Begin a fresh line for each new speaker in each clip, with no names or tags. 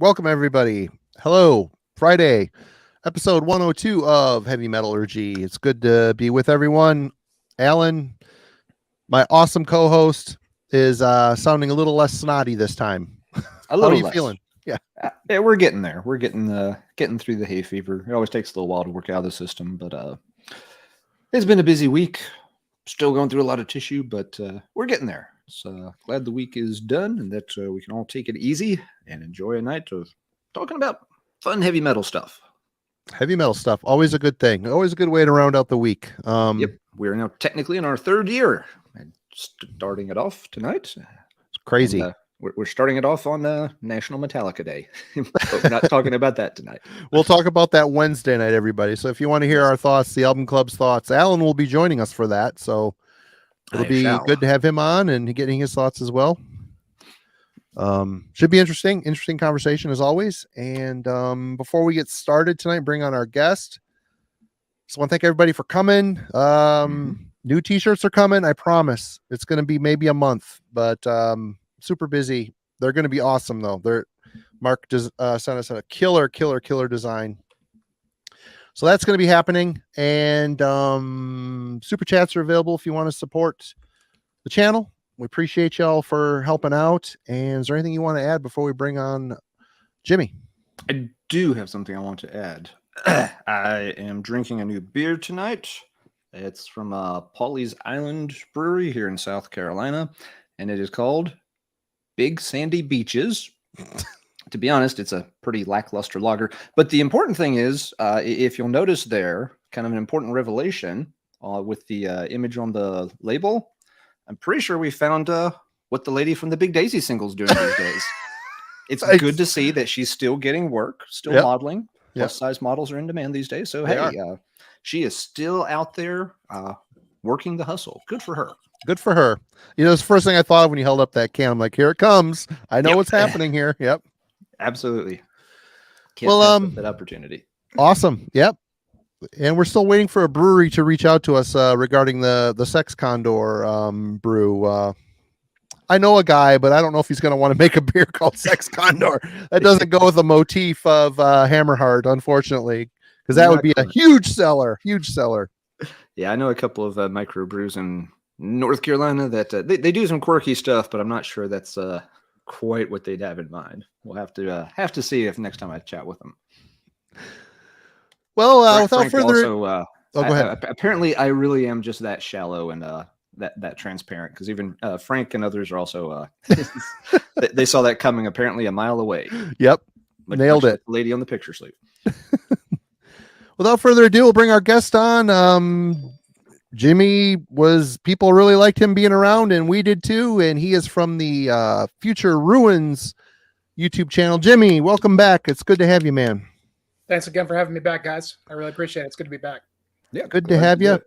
Welcome, everybody. Hello, Friday, episode 102 of Heavy Metallurgy. It's good to be with everyone. Alan, my awesome co-host, is sounding a little less snotty this time.
A little
How are you
less.
feeling? Yeah.
Yeah, we're getting there. We're getting through the hay fever. It always takes a little while to work out of the system, but it's been a busy week. Still going through a lot of tissue, but we're getting there. So glad the week is done and that we can all take it easy and enjoy a night of talking about fun heavy metal stuff.
Heavy metal stuff, always a good thing. Always a good way to round out the week.
Yep, we're now technically in our third year and starting it off tonight.
It's crazy.
And, we're starting it off on National Metallica Day, but we're not talking about that tonight.
We'll talk about that Wednesday night, everybody. So if you want to hear our thoughts, the album club's thoughts, Alan will be joining us for that. So it'll be good to have him on and getting his thoughts as well. Should be interesting conversation as always. And before we get started tonight, bring on our guest. So I want to thank everybody for coming. New t-shirts are coming. I promise it's going to be maybe a month, but super busy. They're going to be awesome though. Mark sent us a killer design. So that's going to be happening. And super chats are available if you want to support the channel. We appreciate y'all for helping out. And is there anything you want to add before we bring on Jimmy?
I do have something I want to add. I am drinking a new beer tonight. It's from Pawleys Island Brewery here in South Carolina, and it is called Big Sandy Beaches. To be honest, it's a pretty lackluster lager. But the important thing is, if you'll notice there, kind of an important revelation with the image on the label, I'm pretty sure we found what the lady from the Big Daisy single's doing these days. It's good to see that she's still getting work, still modeling. Plus size models are in demand these days. So, she is still out there working the hustle. Good for her.
Good for her. You know, it's the first thing I thought of when you held up that can. I'm like, here it comes. I know what's happening here. Yep.
Absolutely. Can't pass up that opportunity.
Awesome. Yep. And we're still waiting for a brewery to reach out to us regarding the Sex Condor brew. I know a guy, but I don't know if he's going to want to make a beer called Sex Condor. That doesn't go with the motif of Hammerheart, unfortunately, because that would be a huge seller. Huge seller.
Yeah, I know a couple of microbrews in North Carolina that they do some quirky stuff, but I'm not sure that's quite what they'd have in mind. We'll have to see if next time I chat with them.
Well, without further
also,
go ahead.
Apparently, I really am just that shallow and that transparent, because even Frank and others are also they saw that coming apparently a mile away.
Yep, nailed it.
The lady on the picture sleeve.
Without further ado, we'll bring our guest on. Jimmy people really liked him being around, and we did too. And he is from the Future Ruins YouTube channel. Jimmy, welcome back. It's good to have you, man.
Thanks again for having me back, guys. I really appreciate it. It's good to be back.
Yeah,
good to have you.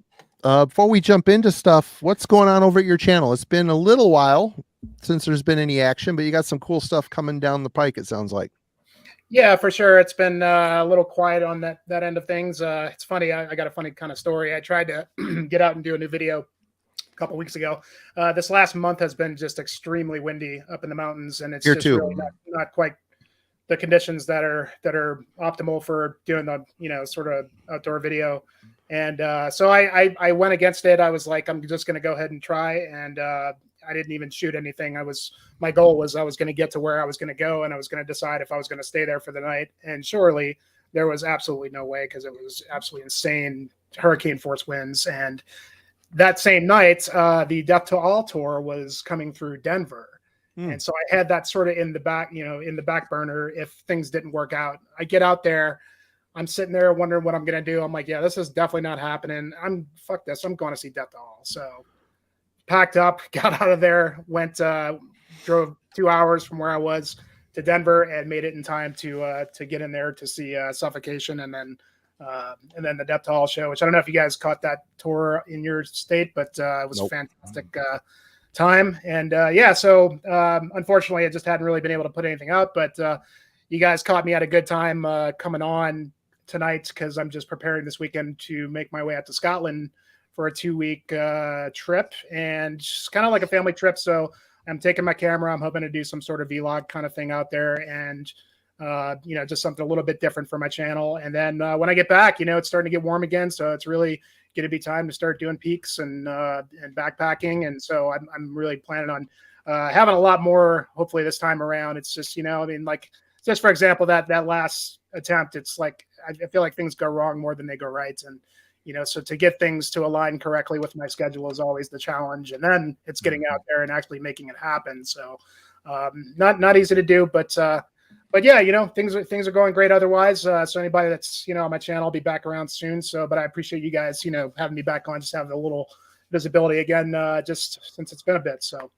Before we jump into stuff, what's going on over at your channel? It's been a little while since there's been any action, but you got some cool stuff coming down the pike, it sounds like.
Yeah, for sure. It's been a little quiet on that end of things. It's funny. I got a funny kind of story. I tried to get out and do a new video a couple weeks ago. This last month has been just extremely windy up in the mountains, and it's
here
just
too.
Really not quite the conditions that are optimal for doing the sort of outdoor video. And so I went against it. I was like, I'm just going to go ahead and try. And I didn't even shoot anything. My goal was I was going to get to where I was going to go, and I was going to decide if I was going to stay there for the night. And surely there was absolutely no way, because it was absolutely insane hurricane force winds. And that same night, the Death to All tour was coming through Denver. And so I had that sort of in the back burner if things didn't work out. I get out there, I'm sitting there wondering what I'm going to do. I'm like, yeah, this is definitely not happening. Fuck this. I'm going to see Death to All. So packed up, got out of there, drove 2 hours from where I was to Denver, and made it in time to get in there to see Suffocation, and then the Death to All show, which I don't know if you guys caught that tour in your state, but it was a fantastic time. And so unfortunately I just hadn't really been able to put anything out, but you guys caught me at a good time coming on tonight, because I'm just preparing this weekend to make my way out to Scotland for a 2-week trip, and just kind of like a family trip. So I'm taking my camera. I'm hoping to do some sort of vlog kind of thing out there, and just something a little bit different for my channel. And then when I get back, it's starting to get warm again, so it's really going to be time to start doing peaks and backpacking. And so I'm really planning on having a lot more, hopefully this time around. It's just, like, just for example, that last attempt, it's like, I feel like things go wrong more than they go right. And, so to get things to align correctly with my schedule is always the challenge. And then it's getting out there and actually making it happen. So not easy to do, but yeah, things are going great otherwise. So anybody that's, on my channel, I'll be back around soon. So, but I appreciate you guys, having me back on, just having a little visibility again, just since it's been a bit. So.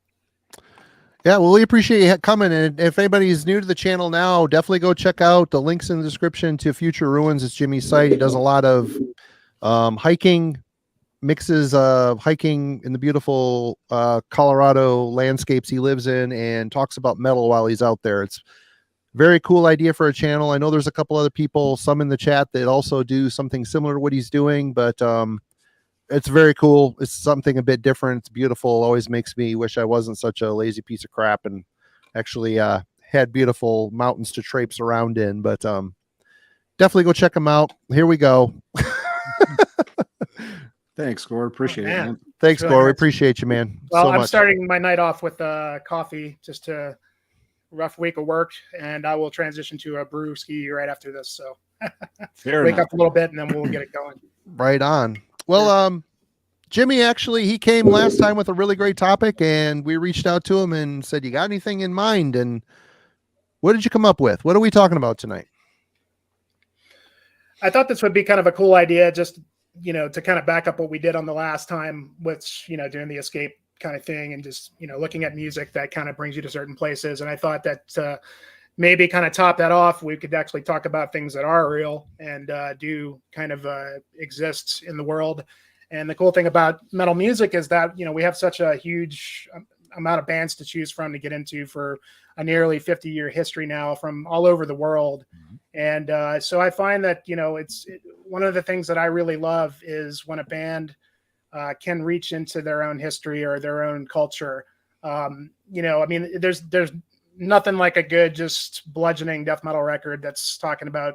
Yeah, well, we appreciate you coming. And if anybody's new to the channel now, definitely go check out the links in the description to Future Ruins. It's Jimmy's site. He does a lot of hiking, mixes hiking in the beautiful Colorado landscapes he lives in, and talks about metal while he's out there. It's very cool idea for a channel. I know there's a couple other people, some in the chat, that also do something similar to what he's doing, but it's very cool. It's something a bit different. It's beautiful. Always makes me wish I wasn't such a lazy piece of crap and actually had beautiful mountains to traipse around in. But definitely go check them out. Here we go.
Thanks, Gore. Appreciate it, man.
Thanks,
really
Gore. We
nice.
appreciate you, man.
Well,
so
I'm
much.
starting my night off with coffee, just a rough week of work, and I will transition to a brew ski right after this. So wake up a little bit and then we'll get it going.
Right on. Well, Jimmy, actually, he came last time with a really great topic, and we reached out to him and said, you got anything in mind? And what did you come up with? What are we talking about tonight?
I thought this would be kind of a cool idea, just, to kind of back up what we did on the last time, which, doing the escape kind of thing, and just, looking at music that kind of brings you to certain places. And I thought that maybe kind of top that off, we could actually talk about things that are real and do kind of exist in the world. And the cool thing about metal music is that, we have such a huge amount of bands to choose from to get into for a nearly 50-year history now from all over the world. And so I find that, one of the things that I really love is when a band can reach into their own history or their own culture. There's nothing like a good, just bludgeoning death metal record that's talking about,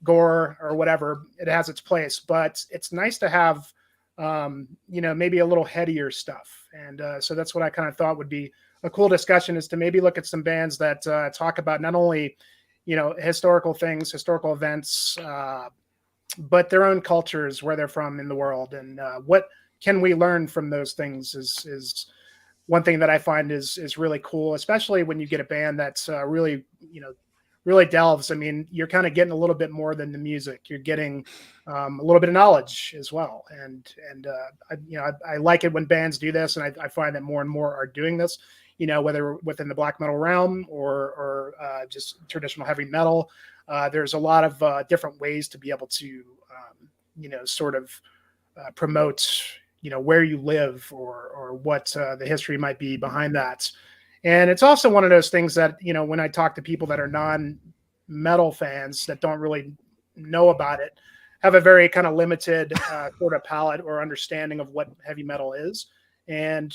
gore or whatever. It has its place, but it's nice to have, maybe a little headier stuff. And so that's what I kind of thought would be a cool discussion, is to maybe look at some bands that talk about not only, historical things, historical events, but their own cultures, where they're from in the world, and what can we learn from those things is one thing that I find is really cool, especially when you get a band that's really, really delves. I mean, you're kind of getting a little bit more than the music. You're getting a little bit of knowledge as well. And I like it when bands do this, and I find that more and more are doing this, whether within the black metal realm or just traditional heavy metal. There's a lot of different ways to be able to, sort of promote, where you live or what the history might be behind that. And it's also one of those things that, when I talk to people that are non-metal fans that don't really know about it, have a very kind of limited sort of palette or understanding of what heavy metal is. And,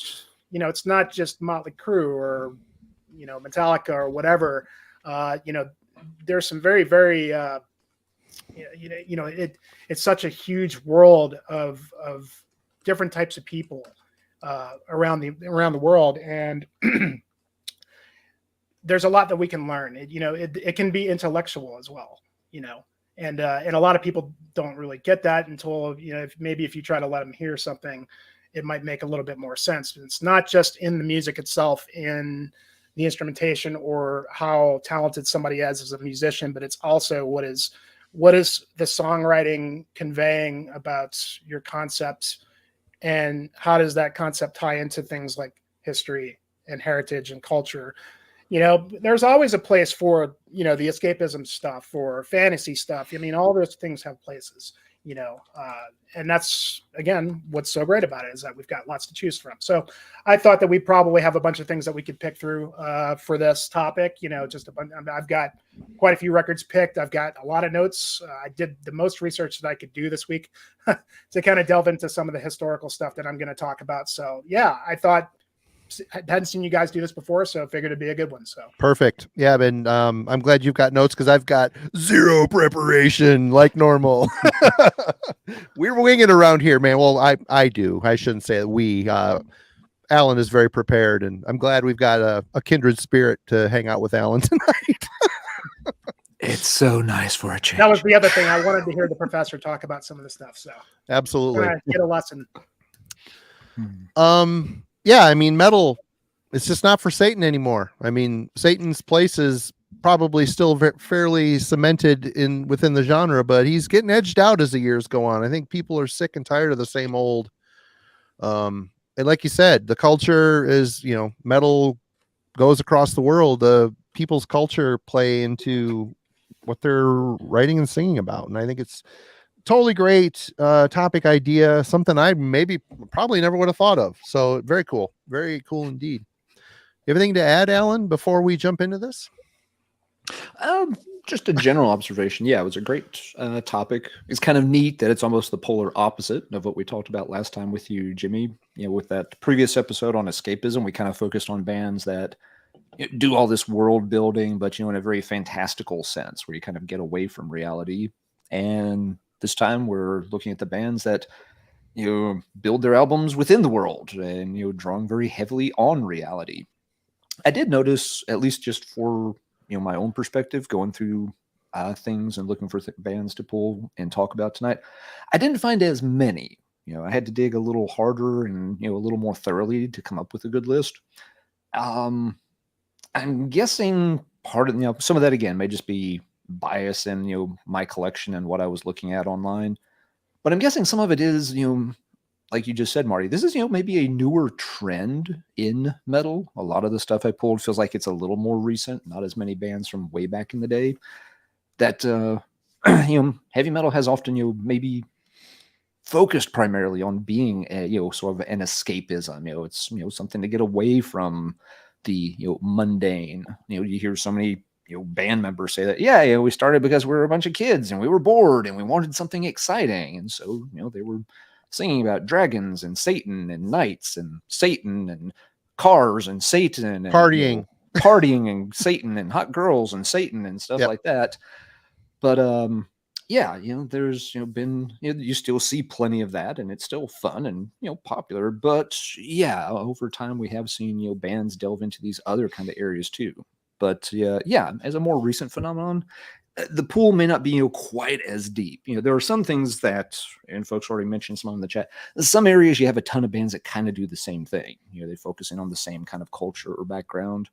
it's not just Motley Crue or, Metallica or whatever. There's some very, very, it's such a huge world of different types of people around the world. And there's a lot that we can learn. It can be intellectual as well, and a lot of people don't really get that until, if you try to let them hear something, it might make a little bit more sense. But it's not just in the music itself, in the instrumentation, or how talented somebody is as a musician, but it's also what is the songwriting conveying about your concepts, and how does that concept tie into things like history and heritage and culture. There's always a place for, the escapism stuff or fantasy stuff. I mean, all those things have places, and that's, again, what's so great about it, is that we've got lots to choose from. So I thought that we probably have a bunch of things that we could pick through for this topic, just a bunch. I've got quite a few records picked. I've got a lot of notes. I did the most research that I could do this week to kind of delve into some of the historical stuff that I'm going to talk about. So yeah, I thought, hadn't seen you guys do this before, so figured it'd be a good one. So
Perfect. Yeah, and I'm glad you've got notes because I've got zero preparation like normal. We're winging around here, man. Well, I do. I shouldn't say that we. Alan is very prepared, and I'm glad we've got a kindred spirit to hang out with Alan tonight.
It's so nice for a change.
that was the other thing. I wanted to hear the professor talk about some of the stuff. So
Absolutely.
get a lesson.
Yeah, I mean, metal, it's just not for Satan anymore. I mean, Satan's place is probably still fairly cemented within the genre, but he's getting edged out as the years go on. I think people are sick and tired of the same old. And like you said, the culture is, metal goes across the world. People's culture play into what they're writing and singing about. And I think it's totally great topic idea, something I probably never would have thought of. So very cool indeed. You have anything to add, Alan, before we jump into this?
Just a general observation. Yeah, it was a great topic. It's kind of neat that it's almost the polar opposite of what we talked about last time with you, Jimmy. With that previous episode on escapism, we kind of focused on bands that do all this world building, but in a very fantastical sense, where you kind of get away from reality. And this time we're looking at the bands that build their albums within the world and drawing very heavily on reality. I did notice, at least just for my own perspective, going through things and looking for bands to pull and talk about tonight, I didn't find as many. I had to dig a little harder and a little more thoroughly to come up with a good list. I'm guessing part of some of that again may just be bias in my collection and what I was looking at online, but I'm guessing some of it is like you just said, Marty, this is maybe a newer trend in metal. A lot of the stuff I pulled feels like it's a little more recent, not as many bands from way back in the day. That heavy metal has often maybe focused primarily on being sort of an escapism. It's something to get away from the mundane. You hear so many band members say that we started because we were a bunch of kids and we were bored and we wanted something exciting, and so they were singing about dragons and Satan and knights and Satan and cars and Satan and
partying
and Satan and hot girls and Satan and stuff like that. But there's been you still see plenty of that, and it's still fun and popular. But over time we have seen bands delve into these other kind of areas too. But as a more recent phenomenon, the pool may not be quite as deep. There are some things that, and folks already mentioned some in the chat, some areas you have a ton of bands that kind of do the same thing. They focus in on the same kind of culture or background.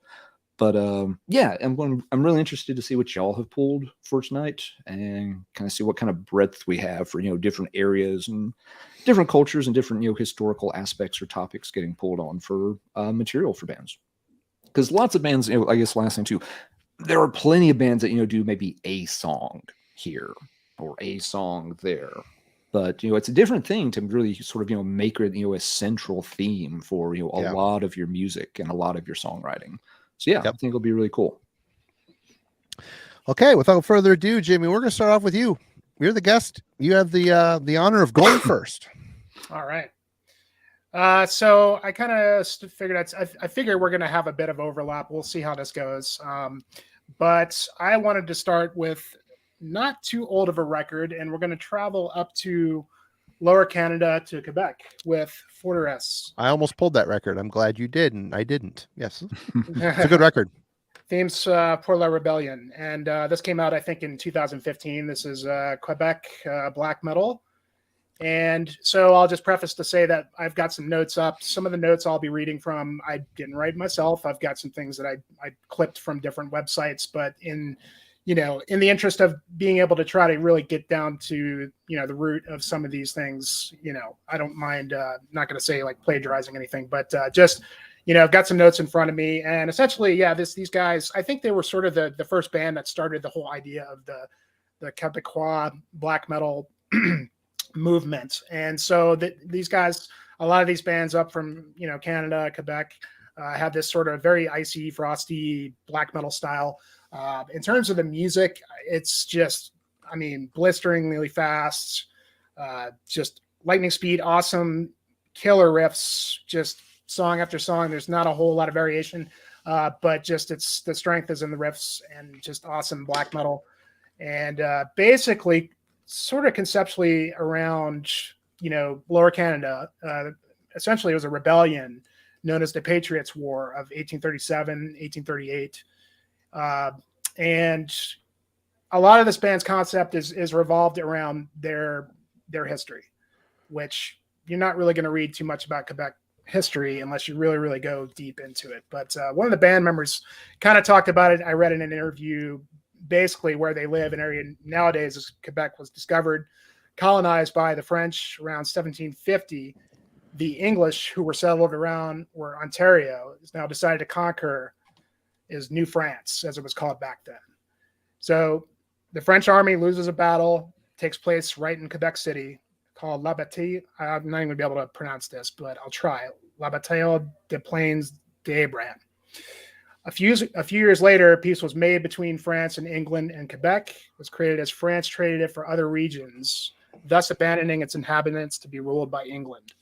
But I'm really interested to see what y'all have pulled for tonight and kind of see what kind of breadth we have for different areas and different cultures and different historical aspects or topics getting pulled on for material for bands. Because lots of bands, I guess last thing too, there are plenty of bands that do maybe a song here or a song there. But it's a different thing to really sort of make it a central theme for a lot of your music and a lot of your songwriting. So I think it'll be really cool.
Okay, without further ado, Jimmy, we're going to start off with you. You're the guest. You have the honor of going first.
All right. So I kind of figured I figure we're going to have a bit of overlap. We'll see how this goes. But I wanted to start with not too old of a record, and we're going to travel up to Lower Canada to Quebec with Fortress.
I almost pulled that record. I'm glad you did, and I didn't. Yes, it's a good record.
Themes pour la rebellion, and this came out I think in 2015. This is Quebec black metal. And so I'll just preface to say that I've got some notes up. Some of the notes I'll be reading from, I didn't write myself. I've got some things that I clipped from different websites, but in the interest of being able to try to really get down to, the root of some of these things, I don't mind, not going to say like plagiarizing anything, but just, I've got some notes in front of me. And essentially, these guys, I think they were sort of the first band that started the whole idea of the Quebecois black metal movement. And so these guys, a lot of these bands up from Canada, Quebec, have this sort of very icy, frosty black metal style. In terms of the music, it's just, blisteringly fast, just lightning speed, awesome, killer riffs, just song after song. There's not a whole lot of variation, but just the strength is in the riffs and just awesome black metal. And basically, sort of conceptually around, Lower Canada, essentially it was a rebellion known as the Patriots' War of 1837, 1838. And a lot of this band's concept is revolved around their history, which you're not really going to read too much about Quebec history unless you really, really go deep into it. But one of the band members kind of talked about it. I read in an interview, basically where they live, an area nowadays as Quebec was discovered, colonized by the French around 1750. The English who were settled around where Ontario is now decided to conquer is New France, as it was called back then. So the French army loses a battle, takes place right in Quebec City, called La Bataille. I'm not even going to be able to pronounce this, but I'll try. La Bataille des Plaines d'Abraham. A few years later, peace was made between France and England, and Quebec was created as France traded it for other regions, thus abandoning its inhabitants to be ruled by England.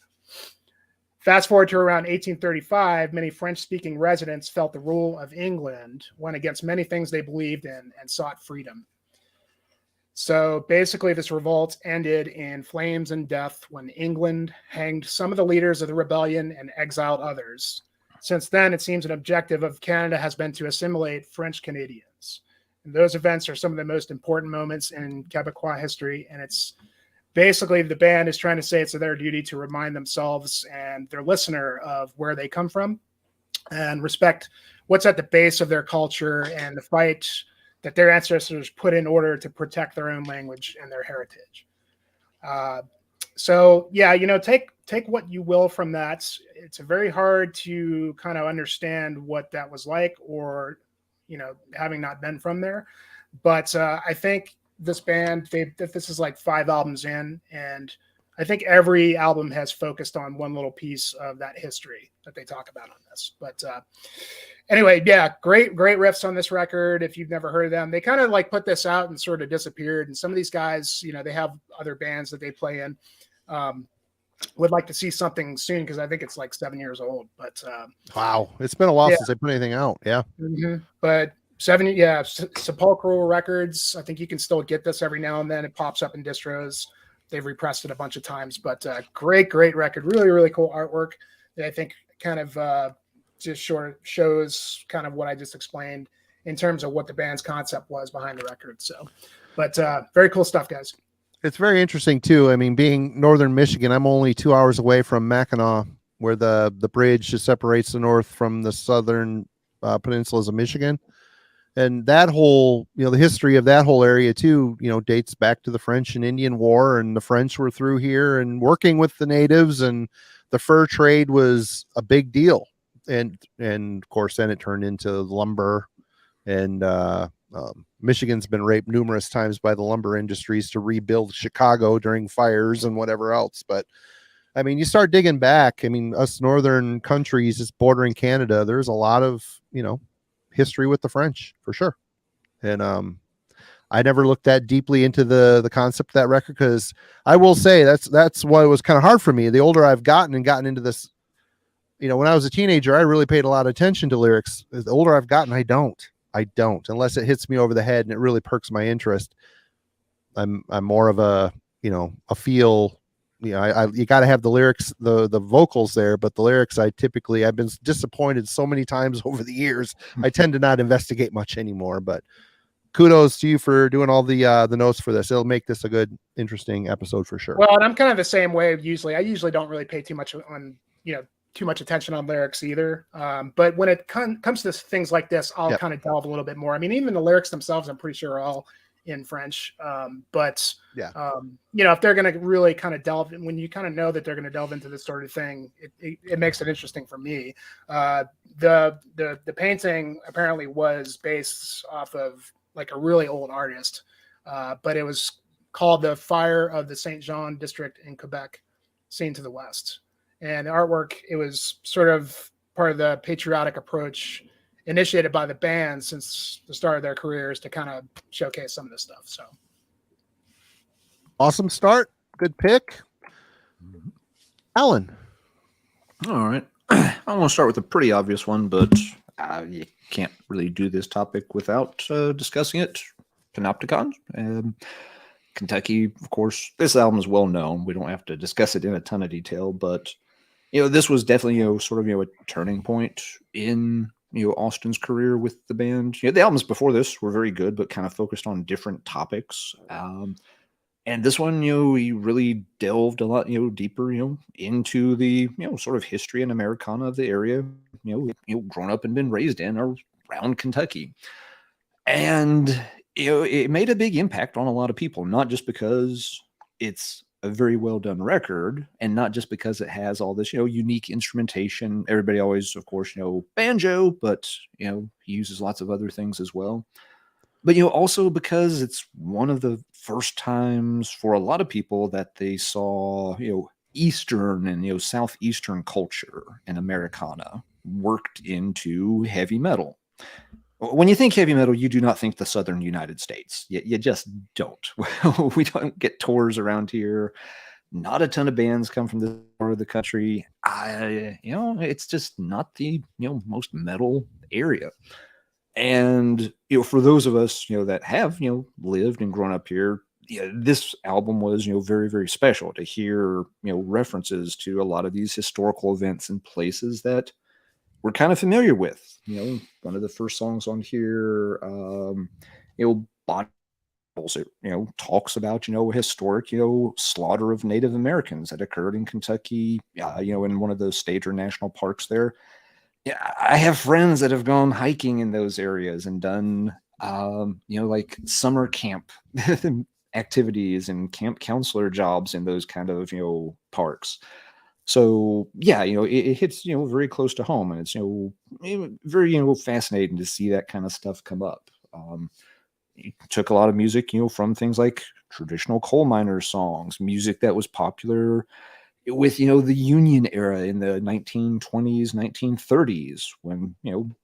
Fast forward to around 1835, many French-speaking residents felt the rule of England went against many things they believed in and sought freedom. So basically, this revolt ended in flames and death when England hanged some of the leaders of the rebellion and exiled others. Since then, it seems an objective of Canada has been to assimilate French Canadians. And those events are some of the most important moments in Quebecois history, and it's basically the band is trying to say it's their duty to remind themselves and their listener of where they come from and respect what's at the base of their culture and the fight that their ancestors put in order to protect their own language and their heritage. So yeah, take what you will from that. It's very hard to kind of understand what that was like, or, having not been from there. But I think this band, this is like 5 albums in, and I think every album has focused on one little piece of that history that they talk about on this. But anyway, yeah, great riffs on this record. If you've never heard of them, they kind of like put this out and sort of disappeared. And some of these guys, they have other bands that they play in. Would like to see something soon because I think it's like 7 years old. But
wow, it's been a while since they put anything out. Yeah,
but 7, yeah, Sepulchral Records. I think you can still get this every now and then. It pops up in distros. They've repressed it a bunch of times, but great record. Really, really cool artwork that I think kind of just shows kind of what I just explained in terms of what the band's concept was behind the record. So, but very cool stuff, guys.
It's very interesting too. I mean, being northern Michigan, I'm only 2 hours away from Mackinac, where the bridge just separates the north from the southern peninsulas of Michigan. And that whole, the history of that whole area too, dates back to the French and Indian War, and the French were through here and working with the natives, and the fur trade was a big deal. And of course, then it turned into lumber, and Michigan's been raped numerous times by the lumber industries to rebuild Chicago during fires and whatever else. But I mean, you start digging back. I mean, us northern countries just bordering Canada, there's a lot of, history with the French for sure. And I never looked that deeply into the concept of that record, because I will say that's why it was kind of hard for me. The older I've gotten into this, when I was a teenager, I really paid a lot of attention to lyrics. The older I've gotten, I don't, unless it hits me over the head and it really perks my interest. I'm more of a feel, you got to have the lyrics, the vocals there, but the lyrics, I've been disappointed so many times over the years. I tend to not investigate much anymore, but kudos to you for doing all the notes for this. It'll make this a good, interesting episode for sure.
Well, and I'm kind of the same way. I usually don't really pay too much attention on lyrics either. But when it comes to things like this, I'll kind of delve a little bit more. I mean, even the lyrics themselves, I'm pretty sure are all in French. But if they're going to really kind of delve, when you kind of know that they're going to delve into this sort of thing, it makes it interesting for me. The painting apparently was based off of like a really old artist, but it was called The Fire of the Saint Jean District in Quebec, seen to the west. And the artwork, it was sort of part of the patriotic approach initiated by the band since the start of their careers to kind of showcase some of this stuff. So
awesome start. Good pick. Alan.
All right. I want to start with a pretty obvious one, but you can't really do this topic without discussing it. Panopticon. Kentucky, of course, this album is well known. We don't have to discuss it in a ton of detail, but this was definitely sort of a turning point in Austin's career with the band. The albums before this were very good, but kind of focused on different topics. And this one, he really delved a lot, deeper, into the, sort of history and Americana of the area, grown up and been raised in or around Kentucky. And, it made a big impact on a lot of people, not just because it's a very well done record and not just because it has all this, unique instrumentation. Everybody always, of course, banjo, but, he uses lots of other things as well. But, also because it's one of the first times for a lot of people that they saw, Eastern and, Southeastern culture and Americana worked into heavy metal. When you think heavy metal, you do not think the Southern United States. You just don't. We don't get tours around here. Not a ton of bands come from this part of the country. It's just not the, most metal area. And, for those of us, that have, lived and grown up here, this album was, very, very special to hear, references to a lot of these historical events and places that we're kind of familiar with. One of the first songs on here, Body, it, talks about, historic, slaughter of Native Americans that occurred in Kentucky, in one of those state or national parks there. Yeah, I have friends that have gone hiking in those areas and done, like summer camp activities and camp counselor jobs in those kind of, parks. So yeah, it hits, very close to home, and it's, very, fascinating to see that kind of stuff come up. It took a lot of music, from things like traditional coal miners songs, music that was popular with, the Union era in the 1920s, 1930s, when,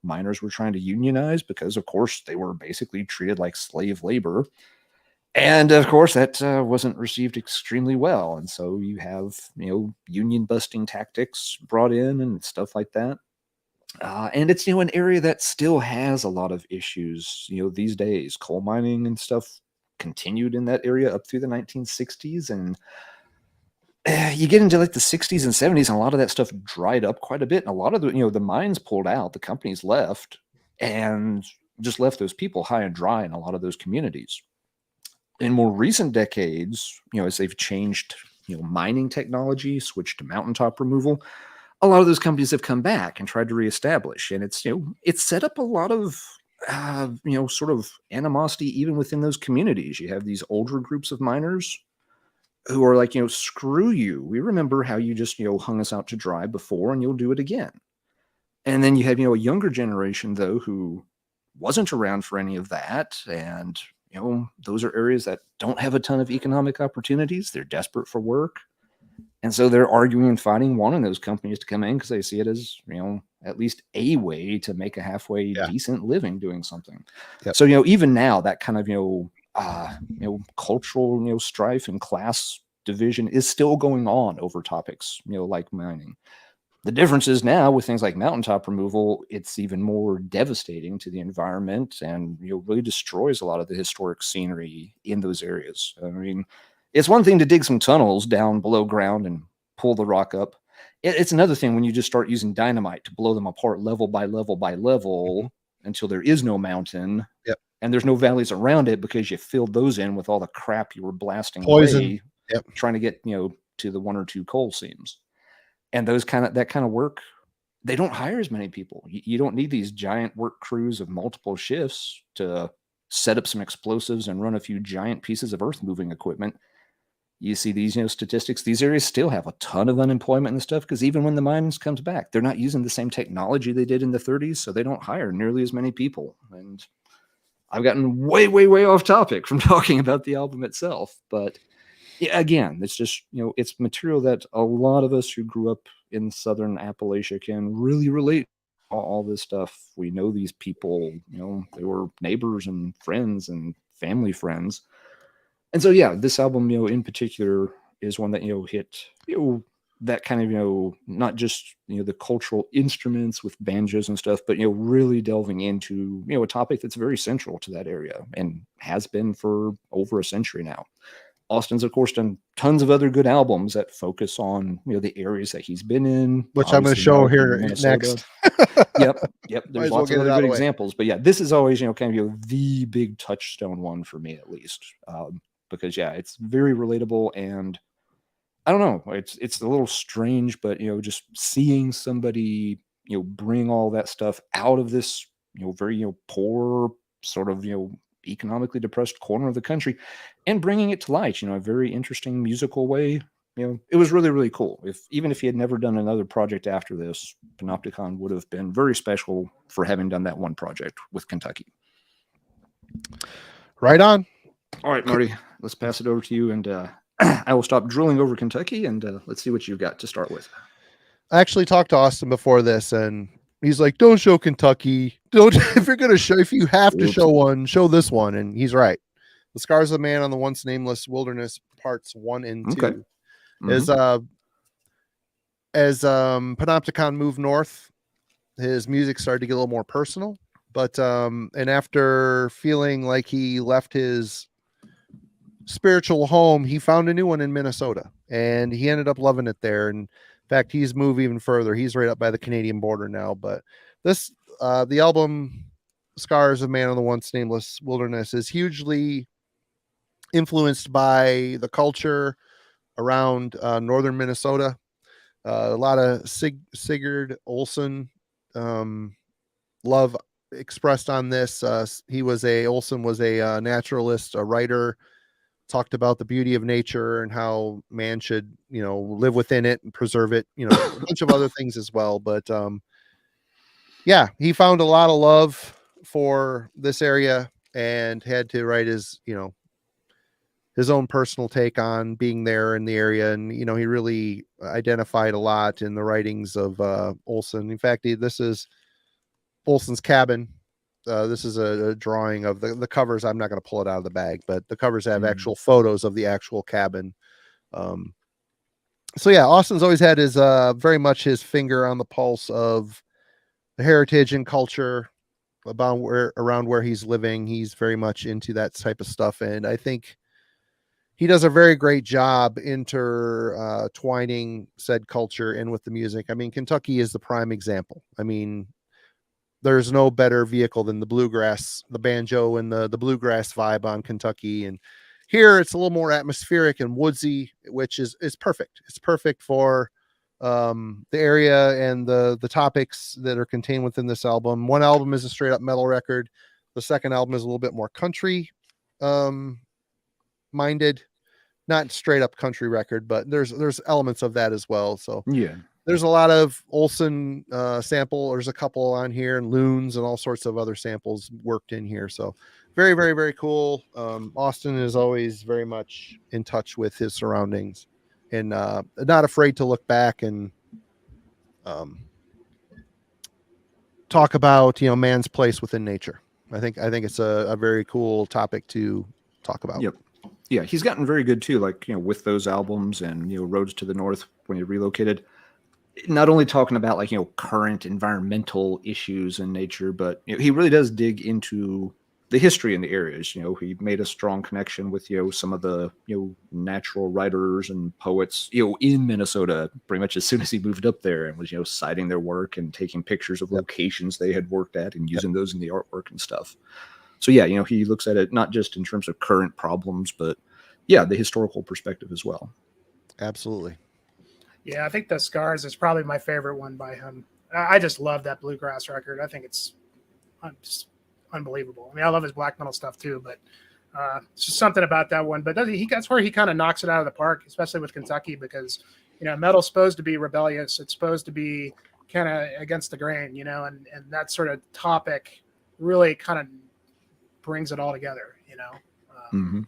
miners were trying to unionize because, of course, they were basically treated like slave labor. And of course, that wasn't received extremely well. And so you have, union busting tactics brought in and stuff like that. And it's, an area that still has a lot of issues, these days. Coal mining and stuff continued in that area up through the 1960s. And you get into like the 60s and 70s, and a lot of that stuff dried up quite a bit. And a lot of the, the mines pulled out, the companies left, and just left those people high and dry in a lot of those communities. In more recent decades, as they've changed, mining technology, switched to mountaintop removal, a lot of those companies have come back and tried to reestablish. And it's, it's set up a lot of, sort of animosity even within those communities. You have these older groups of miners who are like, screw you. We remember how you just, hung us out to dry before, and you'll do it again. And then you have, a younger generation, though, who wasn't around for any of that. And, those are areas that don't have a ton of economic opportunities. They're desperate for work. And so they're arguing and fighting, wanting those companies to come in because they see it as, at least a way to make a halfway decent living doing something. Yep. So, even now that kind of, cultural, strife and class division is still going on over topics, like mining. The difference is now with things like mountaintop removal, it's even more devastating to the environment and really destroys a lot of the historic scenery in those areas. I mean, it's one thing to dig some tunnels down below ground and pull the rock up. It's another thing when you just start using dynamite to blow them apart level by level by level until there is no mountain.
Yep.
And there's no valleys around it because you filled those in with all the crap you were blasting
poison
away, trying to get, to the one or two coal seams. And that kind of work, they don't hire as many people. You don't need these giant work crews of multiple shifts to set up some explosives and run a few giant pieces of earth moving equipment. You see these, statistics, these areas still have a ton of unemployment and stuff because even when the mines comes back, they're not using the same technology they did in the 30s, so they don't hire nearly as many people. And I've gotten way, way, way off topic from talking about the album itself, but yeah, again, it's just, it's material that a lot of us who grew up in Southern Appalachia can really relate to all this stuff. We know these people, they were neighbors and friends and family friends. And so, yeah, this album, in particular is one that, hit, that kind of, not just, the cultural instruments with banjos and stuff, but, really delving into, a topic that's very central to that area and has been for over a century now. Austin's, of course, done tons of other good albums that focus on, the areas that he's been in.
Which I'm going to show here
Minnesota.
next.
Yep. There's
well
lots of other good examples. But yeah, this is always, kind of, the big touchstone one for me, at least. Because, yeah, it's very relatable. And I don't know, it's a little strange, but, just seeing somebody, bring all that stuff out of this, very, poor sort of, economically depressed corner of the country and bringing it to light, a very interesting musical way. It was really, really cool. Even if he had never done another project after this, Panopticon would have been very special for having done that one project with Kentucky.
Right on.
All right, Marty, let's pass it over to you, and I will stop drilling over Kentucky, and let's see what you've got to start with.
I actually talked to Austin before this, and he's like, don't show Kentucky. Don't, if you have to show one, show this one. And he's right. The Scars of Man on the Once Nameless Wilderness parts 1 and 2. Okay. Mm-hmm. As Panopticon moved north, his music started to get a little more personal, but and after feeling like he left his spiritual home, he found a new one in Minnesota, and he ended up loving it there. And in fact, he's moved even further. He's right up by the Canadian border now. But this, the album Scars of Man on the Once Nameless Wilderness is hugely influenced by the culture around northern Minnesota. A lot of Sigurd Olson love expressed on this. Olson was a naturalist, a writer, talked about the beauty of nature and how man should, live within it and preserve it, a bunch of other things as well. But yeah, he found a lot of love for this area and had to write his own personal take on being there in the area. And, he really identified a lot in the writings of Olson. In fact, this is Olson's cabin. This is a drawing of the covers. I'm not going to pull it out of the bag, but the covers have actual photos of the actual cabin. So yeah, Austin's always had his very much his finger on the pulse of the heritage and culture around where he's living. He's very much into that type of stuff, and I think he does a very great job intertwining said culture in with the music. I mean, Kentucky is the prime example. I mean, there's no better vehicle than the bluegrass, the banjo, and the bluegrass vibe on Kentucky. And here it's a little more atmospheric and woodsy, which is perfect. It's perfect for the area and the topics that are contained within this album. One album is a straight up metal record. The second album is a little bit more country minded, not straight up country record, but there's elements of that as well. So
yeah.
There's a lot of Olson sample. There's a couple on here, and loons and all sorts of other samples worked in here. So very, very, very cool. Austin is always very much in touch with his surroundings and not afraid to look back and talk about, man's place within nature. I think it's a very cool topic to talk about.
Yep. Yeah, he's gotten very good too, like, with those albums and, Roads to the North when he relocated. Not only talking about like, current environmental issues in nature, but he really does dig into the history in the areas. He made a strong connection with, some of the, natural writers and poets, in Minnesota pretty much as soon as he moved up there, and was, citing their work and taking pictures of locations they had worked at and using those in the artwork and stuff. So yeah, he looks at it not just in terms of current problems, but yeah, the historical perspective as well.
Absolutely.
Yeah, I think The Scars is probably my favorite one by him. I just love that bluegrass record. I think it's just unbelievable. I mean, I love his black metal stuff too, but it's just something about that one. But that's where he kind of knocks it out of the park, especially with Kentucky, because, metal's supposed to be rebellious. It's supposed to be kind of against the grain, and that sort of topic really kind of brings it all together,
mm-hmm.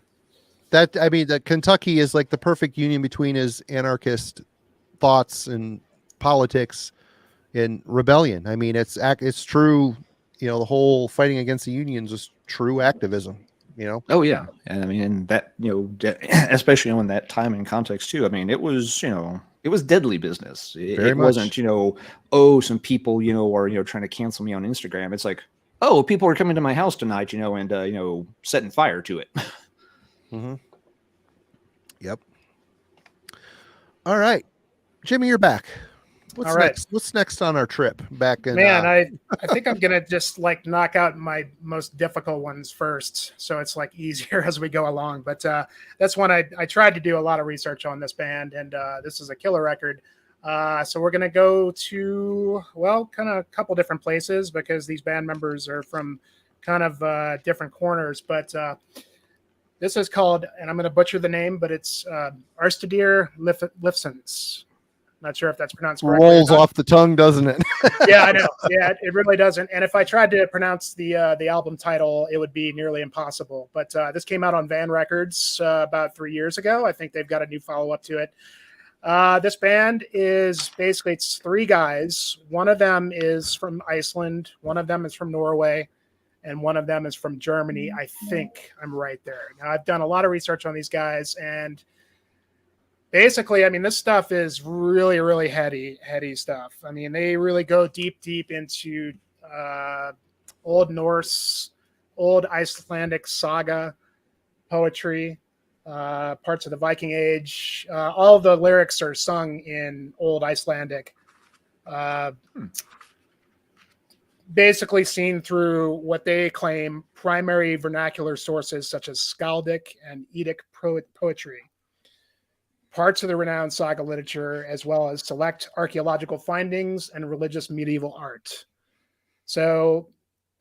That Kentucky is like the perfect union between his anarchist thoughts and politics and rebellion. I mean, it's true. The whole fighting against the unions is true activism.
Oh yeah, and I mean, and that especially in that time and context too. I mean, it was it was deadly business.
Very
It
much.
wasn't some people are trying to cancel me on Instagram. It's like, oh, people are coming to my house tonight, and setting fire to it.
Mm-hmm. Yep. All right, Jimmy, you're back. What's
All right.
next? What's next on our trip back in?
Man, I think I'm gonna just like knock out my most difficult ones first, so it's like easier as we go along. But that's one I tried to do a lot of research on this band, and this is a killer record. So we're gonna go to kind of a couple different places because these band members are from kind of different corners. But this is called, and I'm gonna butcher the name, but it's Arstedir Lifsons. Not sure if that's pronounced correctly.
Rolls off the tongue, doesn't it?
Yeah, I know. Yeah, it really doesn't. And if I tried to pronounce the album title, it would be nearly impossible. But this came out on Van Records about 3 years ago. I think they've got a new follow-up to it. This band is basically, it's three guys. One of them is from Iceland. One of them is from Norway. And one of them is from Germany. I think I'm right there. Now, I've done a lot of research on these guys, and basically, I mean, this stuff is really, really heady stuff. I mean, they really go deep into Old Norse, Old Icelandic saga poetry, parts of the Viking Age. All of the lyrics are sung in Old Icelandic. Basically seen through what they claim primary vernacular sources such as skaldic and Eddic poetry, parts of the renowned saga literature, as well as select archaeological findings and religious medieval art. So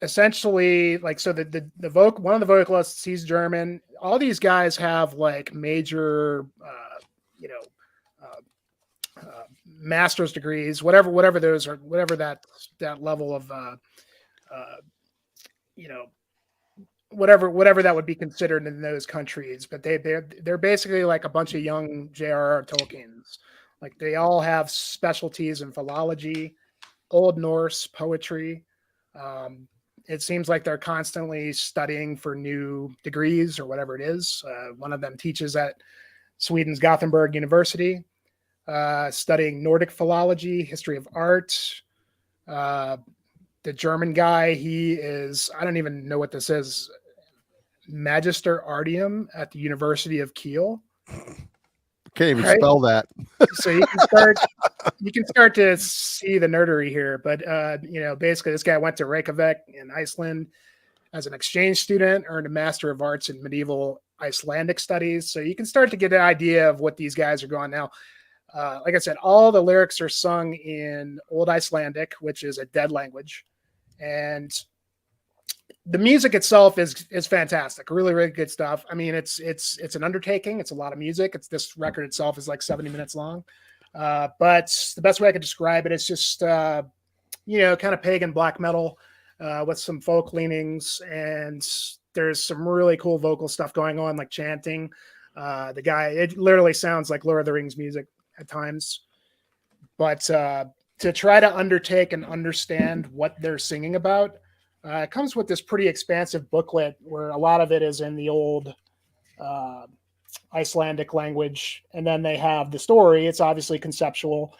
essentially, like, so one of the vocalists, he's German. All these guys have like major, master's degrees, whatever those are, whatever that level of, whatever that would be considered in those countries. But they're basically like a bunch of young J.R.R. Tolkiens. Like, they all have specialties in philology, Old Norse poetry. It seems like they're constantly studying for new degrees or whatever it is. One of them teaches at Sweden's Gothenburg University, studying Nordic philology, history of art. The German guy, he is, I don't even know what this is, Magister Artium at the University of Kiel.
Can't even spell that.
So you can start to see the nerdery here. But basically, this guy went to Reykjavik in Iceland as an exchange student, earned a Master of Arts in Medieval Icelandic Studies. So you can start to get an idea of what these guys are going now. Like I said, all the lyrics are sung in Old Icelandic, which is a dead language, and the music itself is fantastic. Really, really good stuff. I mean, it's an undertaking. It's a lot of music. This record itself is like 70 minutes long. But the best way I could describe it is just, kind of pagan black metal with some folk leanings. And there's some really cool vocal stuff going on, like chanting. The guy, it literally sounds like Lord of the Rings music at times. But to try to undertake and understand what they're singing about, it comes with this pretty expansive booklet where a lot of it is in the old Icelandic language. And then they have the story. It's obviously conceptual.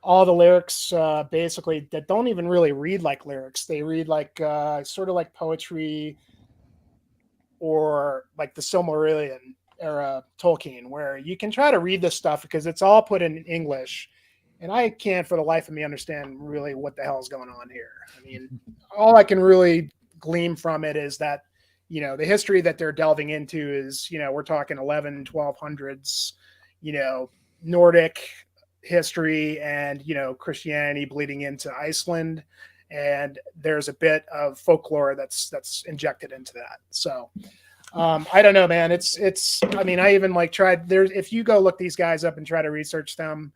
All the lyrics basically that don't even really read like lyrics. They read like sort of like poetry or like the Silmarillion era Tolkien, where you can try to read this stuff because it's all put in English. And I can't for the life of me understand really what the hell is going on here. I mean, all I can really glean from it is that, the history that they're delving into is, we're talking 1200s, Nordic history and, Christianity bleeding into Iceland. And there's a bit of folklore that's injected into that. So I don't know, man. I mean, I even like tried there. If you go look these guys up and try to research them,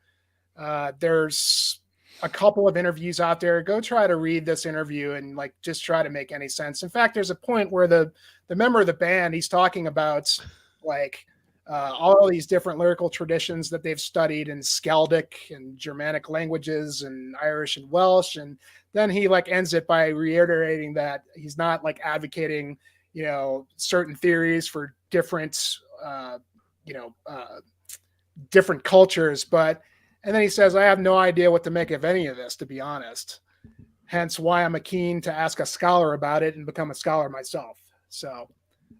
there's a couple of interviews out there. Go try to read this interview and like just try to make any sense. In fact, there's a point where the member of the band, he's talking about like all these different lyrical traditions that they've studied in Skaldic and Germanic languages and Irish and Welsh. And then he like ends it by reiterating that he's not like advocating, certain theories for different, different cultures. And then he says, I have no idea what to make of any of this, to be honest. Hence why I'm keen to ask a scholar about it and become a scholar myself. So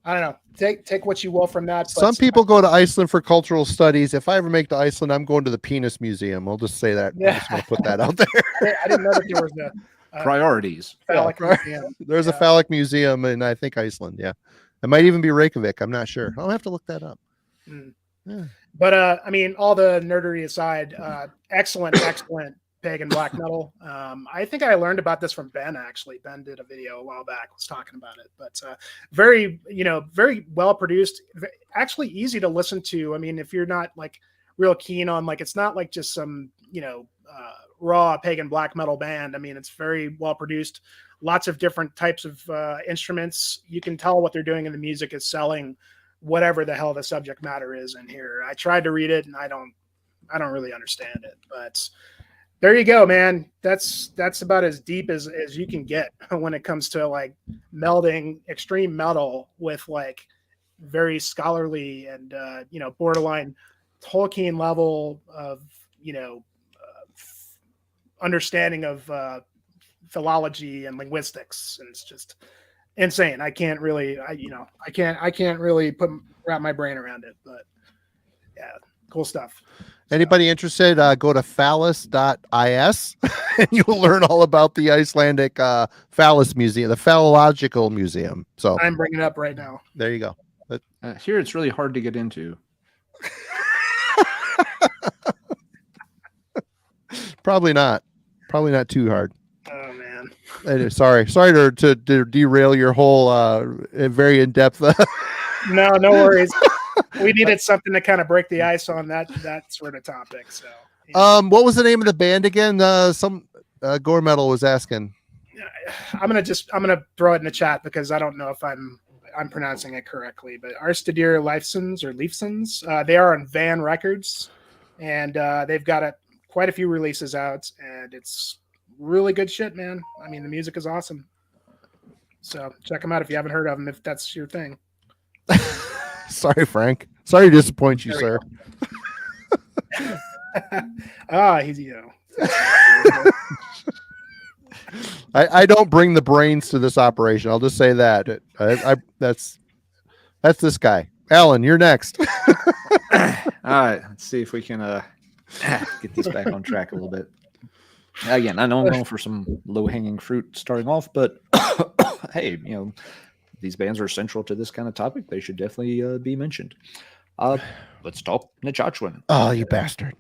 I don't know. Take what you will from that.
Some people go to Iceland for cultural studies. If I ever make to Iceland, I'm going to the Penis Museum. I'll just say that.
Yeah.
I'm just going to put that out there.
I didn't know that there was a
Priorities.
phallic museum.
There's a phallic museum in, I think, Iceland. Yeah. It might even be Reykjavik. I'm not sure. I'll have to look that up.
Mm.
Yeah.
But I mean, all the nerdery aside, excellent pagan black metal. I think I learned about this from Ben, actually. Ben did a video a while back, was talking about it. But very well produced, actually easy to listen to. I mean, if you're not like real keen on, like, it's not like just some raw pagan black metal band. I mean, it's very well produced, lots of different types of instruments. You can tell what they're doing in the music is selling whatever the hell the subject matter is in here. I tried to read it and I don't really understand it, but there you go, man. That's about as deep as you can get when it comes to like melding extreme metal with like very scholarly and borderline Tolkien level of understanding of philology and linguistics, and it's just insane. I can't really wrap my brain around it, but yeah, cool stuff.
Anybody interested, go to phallus.is and you'll learn all about the Icelandic phallus museum, the phallological museum. So
I'm bringing it up right now.
There you go.
Here it's really hard to get into.
Probably not too hard.
Oh man.
Sorry to derail your whole very in-depth
No worries. We needed something to kind of break the ice on that sort of topic. So
what was the name of the band again? Some Gore Metal was asking.
I'm gonna throw it in the chat because I don't know if I'm pronouncing it correctly, but Arstadir Leifsons, they are on Van Records, and they've got quite a few releases out, and it's really good shit, man. I mean, the music is awesome. So check them out if you haven't heard of them, if that's your thing.
Sorry, Frank. Sorry to disappoint you, sir. I don't bring the brains to this operation. I'll just say that. That's this guy. Alan, you're next.
All right, let's see if we can get this back on track a little bit. Again, I know I'm going for some low-hanging fruit starting off, but hey, these bands are central to this kind of topic. They should definitely be mentioned. Let's talk Nachachuan.
Oh, you bastard.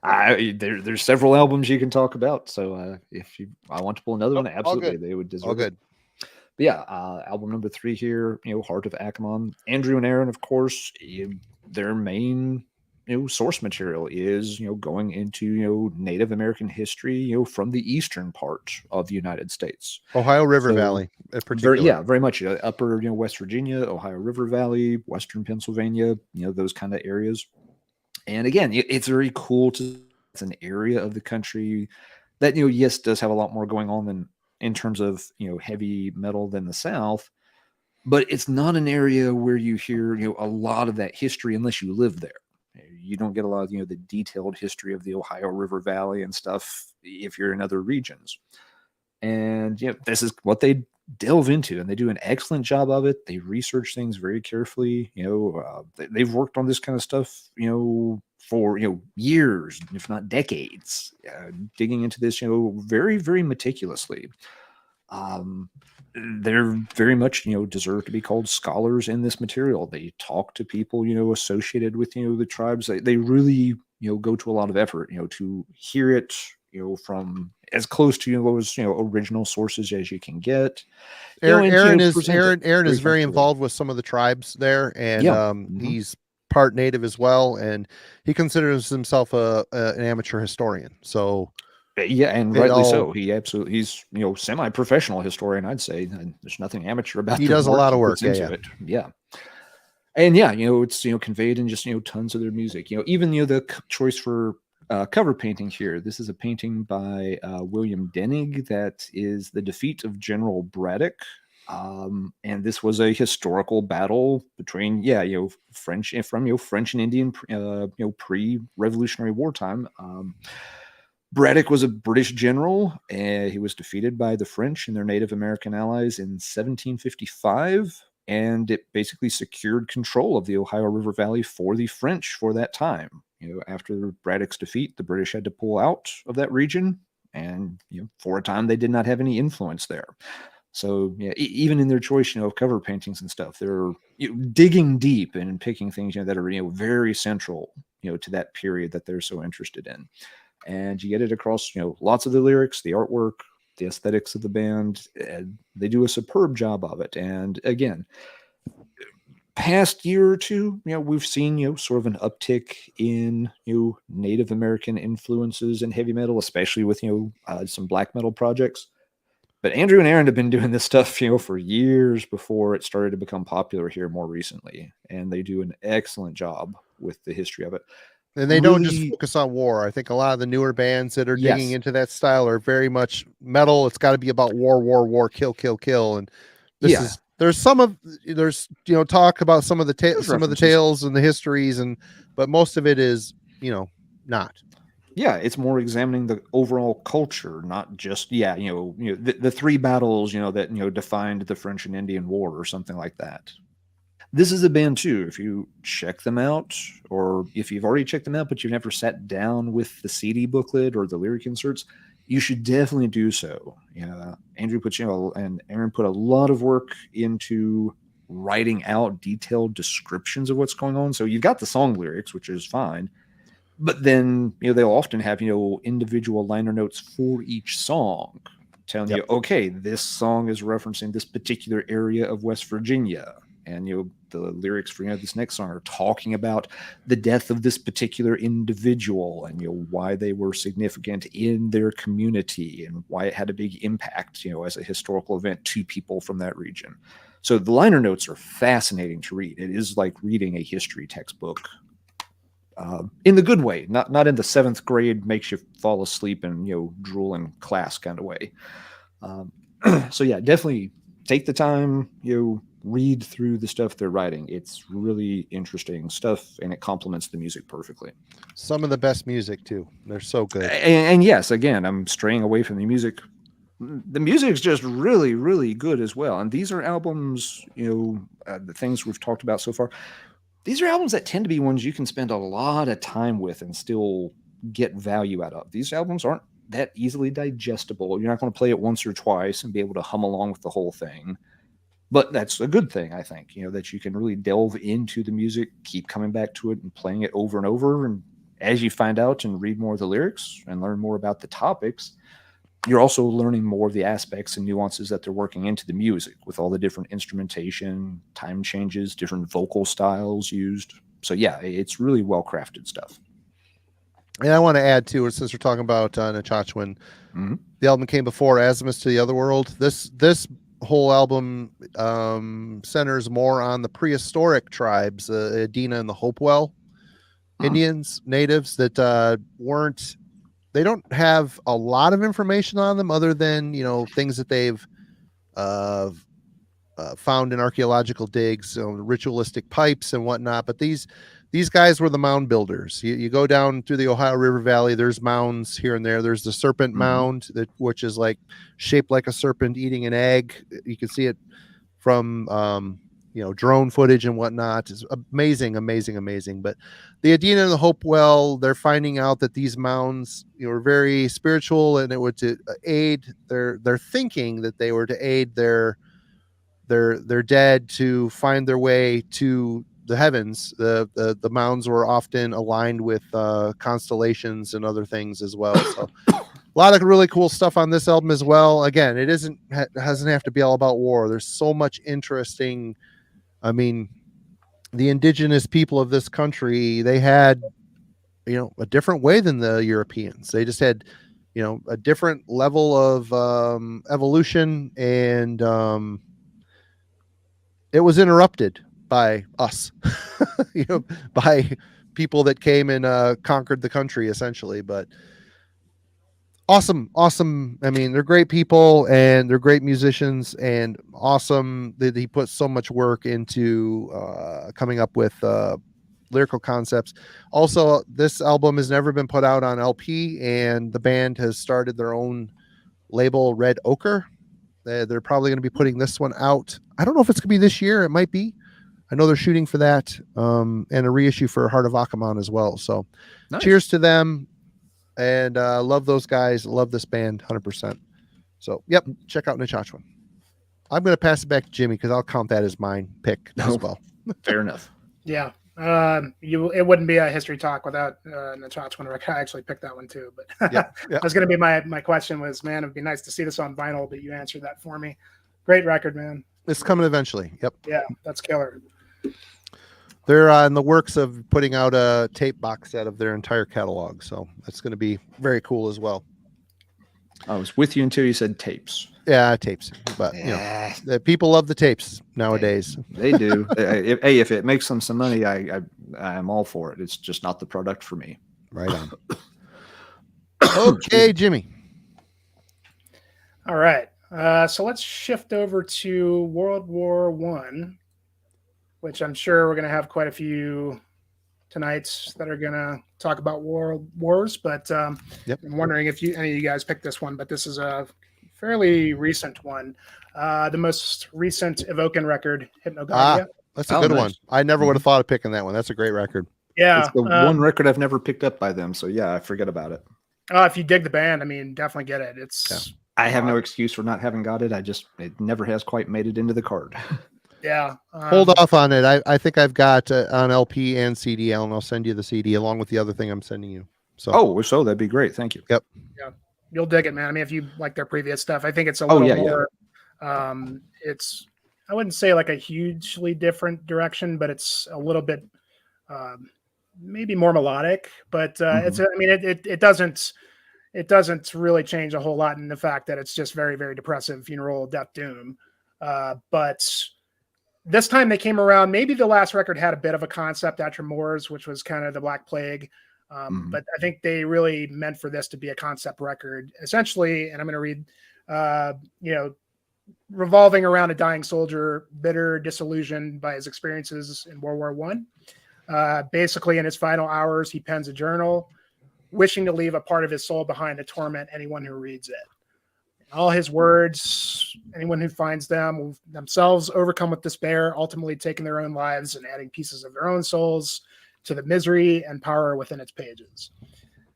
There's several albums you can talk about. So if I want to pull another one, absolutely, they would deserve it. But yeah, album number 3 here, Heart of Akamon. Andrew and Aaron, of course, their main source material is going into Native American history from the eastern part of the United States,
Ohio River Valley, particularly.
Very much upper West Virginia, Ohio River Valley, Western Pennsylvania, those kind of areas. And again, it's very cool it's an area of the country that yes, does have a lot more going on than in terms of heavy metal than the South, but it's not an area where you hear a lot of that history unless you live there. You don't get a lot of the detailed history of the Ohio River Valley and stuff if you're in other regions. And this is what they delve into, and they do an excellent job of it. They research things very carefully. They've worked on this kind of stuff for years, if not decades, digging into this very, very meticulously. They're very much deserve to be called scholars in this material. They talk to people associated with the tribes. They really go to a lot of effort to hear it from as close to those original sources as you can get.
Aaron is very involved with some of the tribes there, and he's part Native as well, and he considers himself an amateur historian. So
yeah, and rightly so. He's semi-professional historian, I'd say. And there's nothing amateur about.
He does a lot of work.
Yeah. And it's conveyed in just tons of their music. Even the choice for cover painting here. This is a painting by William Denig that is the defeat of General Braddock And this was a historical battle between, French and Indian, pre-Revolutionary wartime. Braddock was a British general, and he was defeated by the French and their Native American allies in 1755, and it basically secured control of the Ohio River Valley for the French for that time. After Braddock's defeat, the British had to pull out of that region, and for a time they did not have any influence there. So even in their choice, of cover paintings and stuff, they're digging deep and picking things that are very central, to that period that they're so interested in. And you get it across, lots of the lyrics, the artwork, the aesthetics of the band. They do a superb job of it. And again, past year or two, we've seen, sort of an uptick in, Native American influences in heavy metal, especially with, some black metal projects. But Andrew and Aaron have been doing this stuff, for years before it started to become popular here more recently. And they do an excellent job with the history of it.
And they don't just focus on war. I think a lot of the newer bands that are digging into that style are very much metal. It's got to be about war, kill, kill, kill. And there's talk about some of the tales and the histories, but most of it is, not.
Yeah, it's more examining the overall culture, not just the three battles that defined the French and Indian War or something like that. This is a band too. If you check them out, or if you've already checked them out but you've never sat down with the CD booklet or the lyric inserts, you should definitely do so. Andrew put and Aaron put a lot of work into writing out detailed descriptions of what's going on. So you've got the song lyrics, which is fine. But then, they'll often have, individual liner notes for each song telling you, okay, this song is referencing this particular area of West Virginia. And, the lyrics for, this next song are talking about the death of this particular individual and, why they were significant in their community and why it had a big impact, as a historical event to people from that region. So the liner notes are fascinating to read. It is like reading a history textbook. In the good way, not in the 7th grade makes you fall asleep and drool in class kind of way. So definitely take the time, read through the stuff they're writing. It's really interesting stuff, and it complements the music perfectly.
Some of the best music too. They're so good.
And yes, again, I'm straying away from the music. The music's just really, really good as well. And these are albums, the things we've talked about so far. These are albums that tend to be ones you can spend a lot of time with and still get value out of. These albums aren't that easily digestible. You're not going to play it once or twice and be able to hum along with the whole thing. But that's a good thing, I think, that you can really delve into the music, keep coming back to it and playing it over and over. And as you find out and read more of the lyrics and learn more about the topics, you're also learning more of the aspects and nuances that they're working into the music with all the different instrumentation, time changes, different vocal styles used. So it's really well-crafted stuff.
And I want to add too, since we're talking about Nachachwin, the album came before Azimuth to the Otherworld. This whole album centers more on the prehistoric tribes, Adena and the Hopewell Indians, natives that weren't. They don't have a lot of information on them other than, things that they've found in archaeological digs, ritualistic pipes and whatnot. But these guys were the mound builders. You go down through the Ohio River Valley, there's mounds here and there. There's the serpent mound, which is like shaped like a serpent eating an egg. You can see it from drone footage and whatnot. Is amazing. But the Adena and the Hopewell, they're finding out that these mounds, are very spiritual, and it would to aid their thinking that they were to aid their dead to find their way to the heavens. The mounds were often aligned with constellations and other things as well. So a lot of really cool stuff on this album as well. Again, it doesn't have to be all about war. There's so much interesting. I mean, the indigenous people of this country, they had, a different way than the Europeans. They just had, a different level of evolution, and it was interrupted by us, by people that came and conquered the country essentially. But Awesome. I mean, they're great people and they're great musicians, and awesome that he puts so much work into coming up with lyrical concepts. Also, this album has never been put out on LP, and the band has started their own label, Red Ochre. They're probably going to be putting this one out. I don't know if it's going to be this year. It might be. I know they're shooting for that, and a reissue for Heart of Akamon as well. So
Nice.
cheers to them. And love those guys. Love this band 100%. So, yep, check out Nechachwan. I'm going to pass it back to Jimmy because I'll count that as mine pick as well.
Fair enough.
Yeah. It wouldn't be a history talk without Nechachwan. I actually picked that one too. But
Yeah.
that was going to be my question was, man, it'd be nice to see this on vinyl, but you answered that for me. Great record, man.
It's coming eventually. Yep.
Yeah, that's killer.
They're in the works of putting out a tape box set of their entire catalog. So that's going to be very cool as well.
I was with you until you said tapes.
Yeah, tapes. But, you know, the people love the tapes nowadays.
They do. Hey, if it makes them some money, I'm all for it. It's just not the product for me.
Right on. Okay, Jimmy.
All right. So let's shift over to World War One, which I'm sure we're going to have quite a few tonights that are going to talk about wars. But
Yep.
I'm wondering if any of you guys picked this one, but this is a fairly recent one. The most recent Evoken record, Hypnogagia.
That's a good
nice.
one. I never would have thought of picking that one. That's a great record.
Yeah.
It's the one record I've never picked up by them. So yeah, I forget about it.
If you dig the band, I mean, definitely get it. It's
I have no excuse for not having got it. It never has quite made it into the card.
yeah.
Hold off on it. I think I've got on LP and CD, and I'll send you the CD along with the other thing I'm sending you. So
So that'd be great. Thank you.
Yep.
Yeah, you'll dig it, man. I mean, if you like their previous stuff, I think it's a
Oh,
little
yeah,
more. It's I wouldn't say like a hugely different direction, but it's a little bit maybe more melodic. But it's I mean it doesn't really change a whole lot in the fact that it's just very, very depressive funeral death doom. But this time they came around. Maybe the last record had a bit of a concept after Moors, which was kind of the Black Plague. But I think they really meant for this to be a concept record, essentially. And I'm going to read, revolving around a dying soldier, bitter, disillusioned by his experiences in World War One. Basically, in his final hours, he pens a journal, wishing to leave a part of his soul behind to torment anyone who reads it. All his words, anyone who finds them will themselves overcome with despair, ultimately taking their own lives and adding pieces of their own souls to the misery and power within its pages.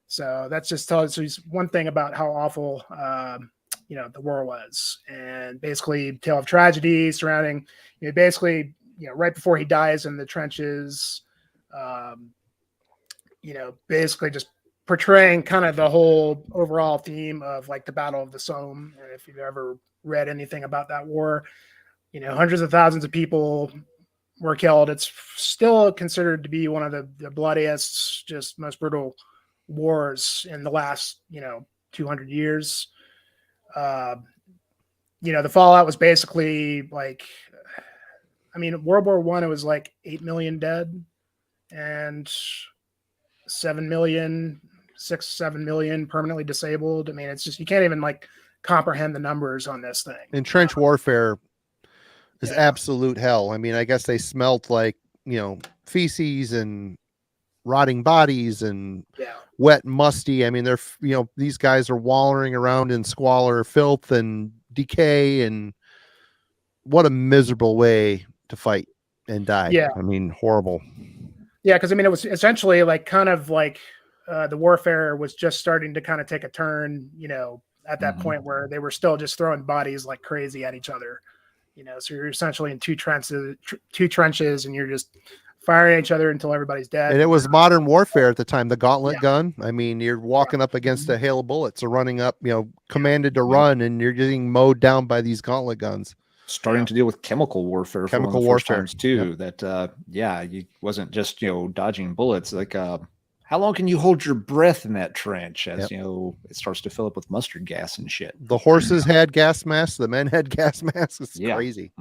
So that's just tells us one thing about how awful, the war was. And basically, tale of tragedy surrounding, right before he dies in the trenches, basically just portraying kind of the whole overall theme of like the Battle of the Somme. And if you've ever read anything about that war, hundreds of thousands of people were killed. It's still considered to be one of the bloodiest, just most brutal wars in the last, 200 years. The fallout was basically like, World War One, it was like 8 million dead and 7 million permanently disabled. I mean, it's just, you can't even like comprehend the numbers on this thing.
And trench warfare is absolute hell. I mean, I guess they smelt like, feces and rotting bodies and wet and musty. I mean, they're, these guys are wallowing around in squalor, filth and decay, and what a miserable way to fight and die.
Yeah.
I mean, horrible.
Yeah. Cause it was essentially like kind of like the warfare was just starting to kind of take a turn, at that point where they were still just throwing bodies like crazy at each other. So you're essentially in two trenches and you're just firing at each other until everybody's dead.
And it was modern warfare at the time, the gauntlet gun. I mean, you're walking up against a hail of bullets or running up, commanded to run, and you're getting mowed down by these gauntlet guns.
Starting to deal with chemical warfare.
Chemical warfare
times too. That you wasn't just dodging bullets. Like how long can you hold your breath in that trench as it starts to fill up with mustard gas and shit?
The horses had gas masks. The men had gas masks. It's crazy.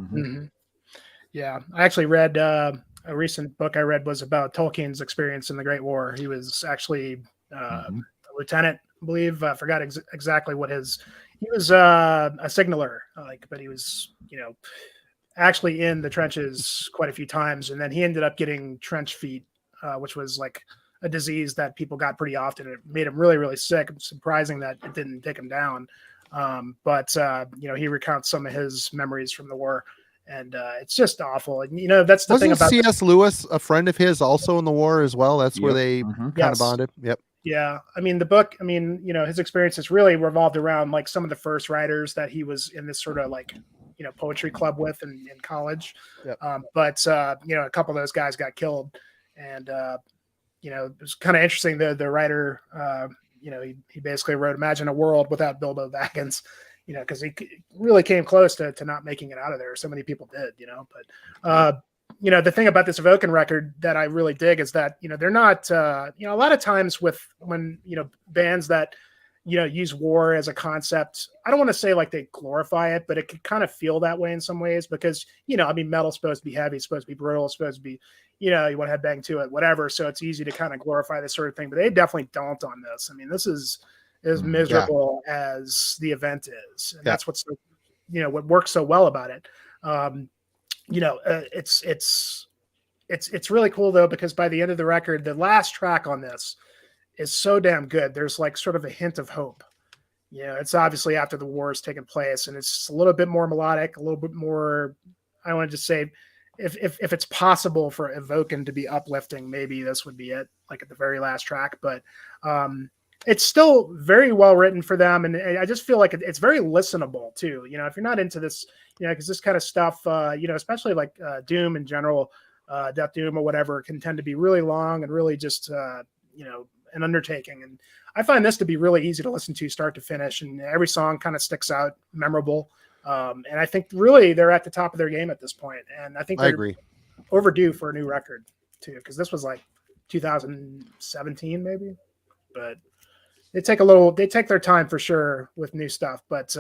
Yeah, I actually read a recent book I read was about Tolkien's experience in the Great War. He was actually a lieutenant I believe. I forgot exactly what he was a signaler, but he was, actually in the trenches quite a few times. And then he ended up getting trench feet, which was like a disease that people got pretty often. It made him really, really sick. It's surprising that it didn't take him down. But he recounts some of his memories from the war, and it's just awful. And, that's the thing about
C.S. Lewis, a friend of his, also in the war as well. That's where they kind of bonded. Yep.
Yeah. I mean, the book, his experiences really revolved around like some of the first writers that he was in this sort of like, poetry club with in college.
Yep.
But a couple of those guys got killed, and, it was kind of interesting. The writer, he basically wrote Imagine a World without Bilbo Baggins, because he really came close to not making it out of there. So many people did, but, the thing about this Evoken record that I really dig is that, they're not, a lot of times when bands that, use war as a concept, I don't want to say like they glorify it, but it could kind of feel that way in some ways because, metal's supposed to be heavy, it's supposed to be brutal, it's supposed to be, you want to headbang to it, whatever. So it's easy to kind of glorify this sort of thing, but they definitely don't on this. I mean, this is as miserable as the event is. And that's what's, what works so well about it. It's really cool though, because by the end of the record, the last track on this is so damn good. There's like sort of a hint of hope. It's obviously after the war has taken place, and it's just a little bit more melodic, a little bit more, I want to just say, if it's possible for Evoken to be uplifting, maybe this would be it, like at the very last track. But it's still very well written for them, and I just feel like it's very listenable too. If you're not into this, because this kind of stuff, especially like Doom in general, Death Doom or whatever, can tend to be really long and really just an undertaking. And I find this to be really easy to listen to start to finish, and every song kind of sticks out, memorable. And I think really they're at the top of their game at this point. And I think
I agree.
Overdue for a new record too, because this was like 2017 maybe, but they take their time for sure with new stuff, but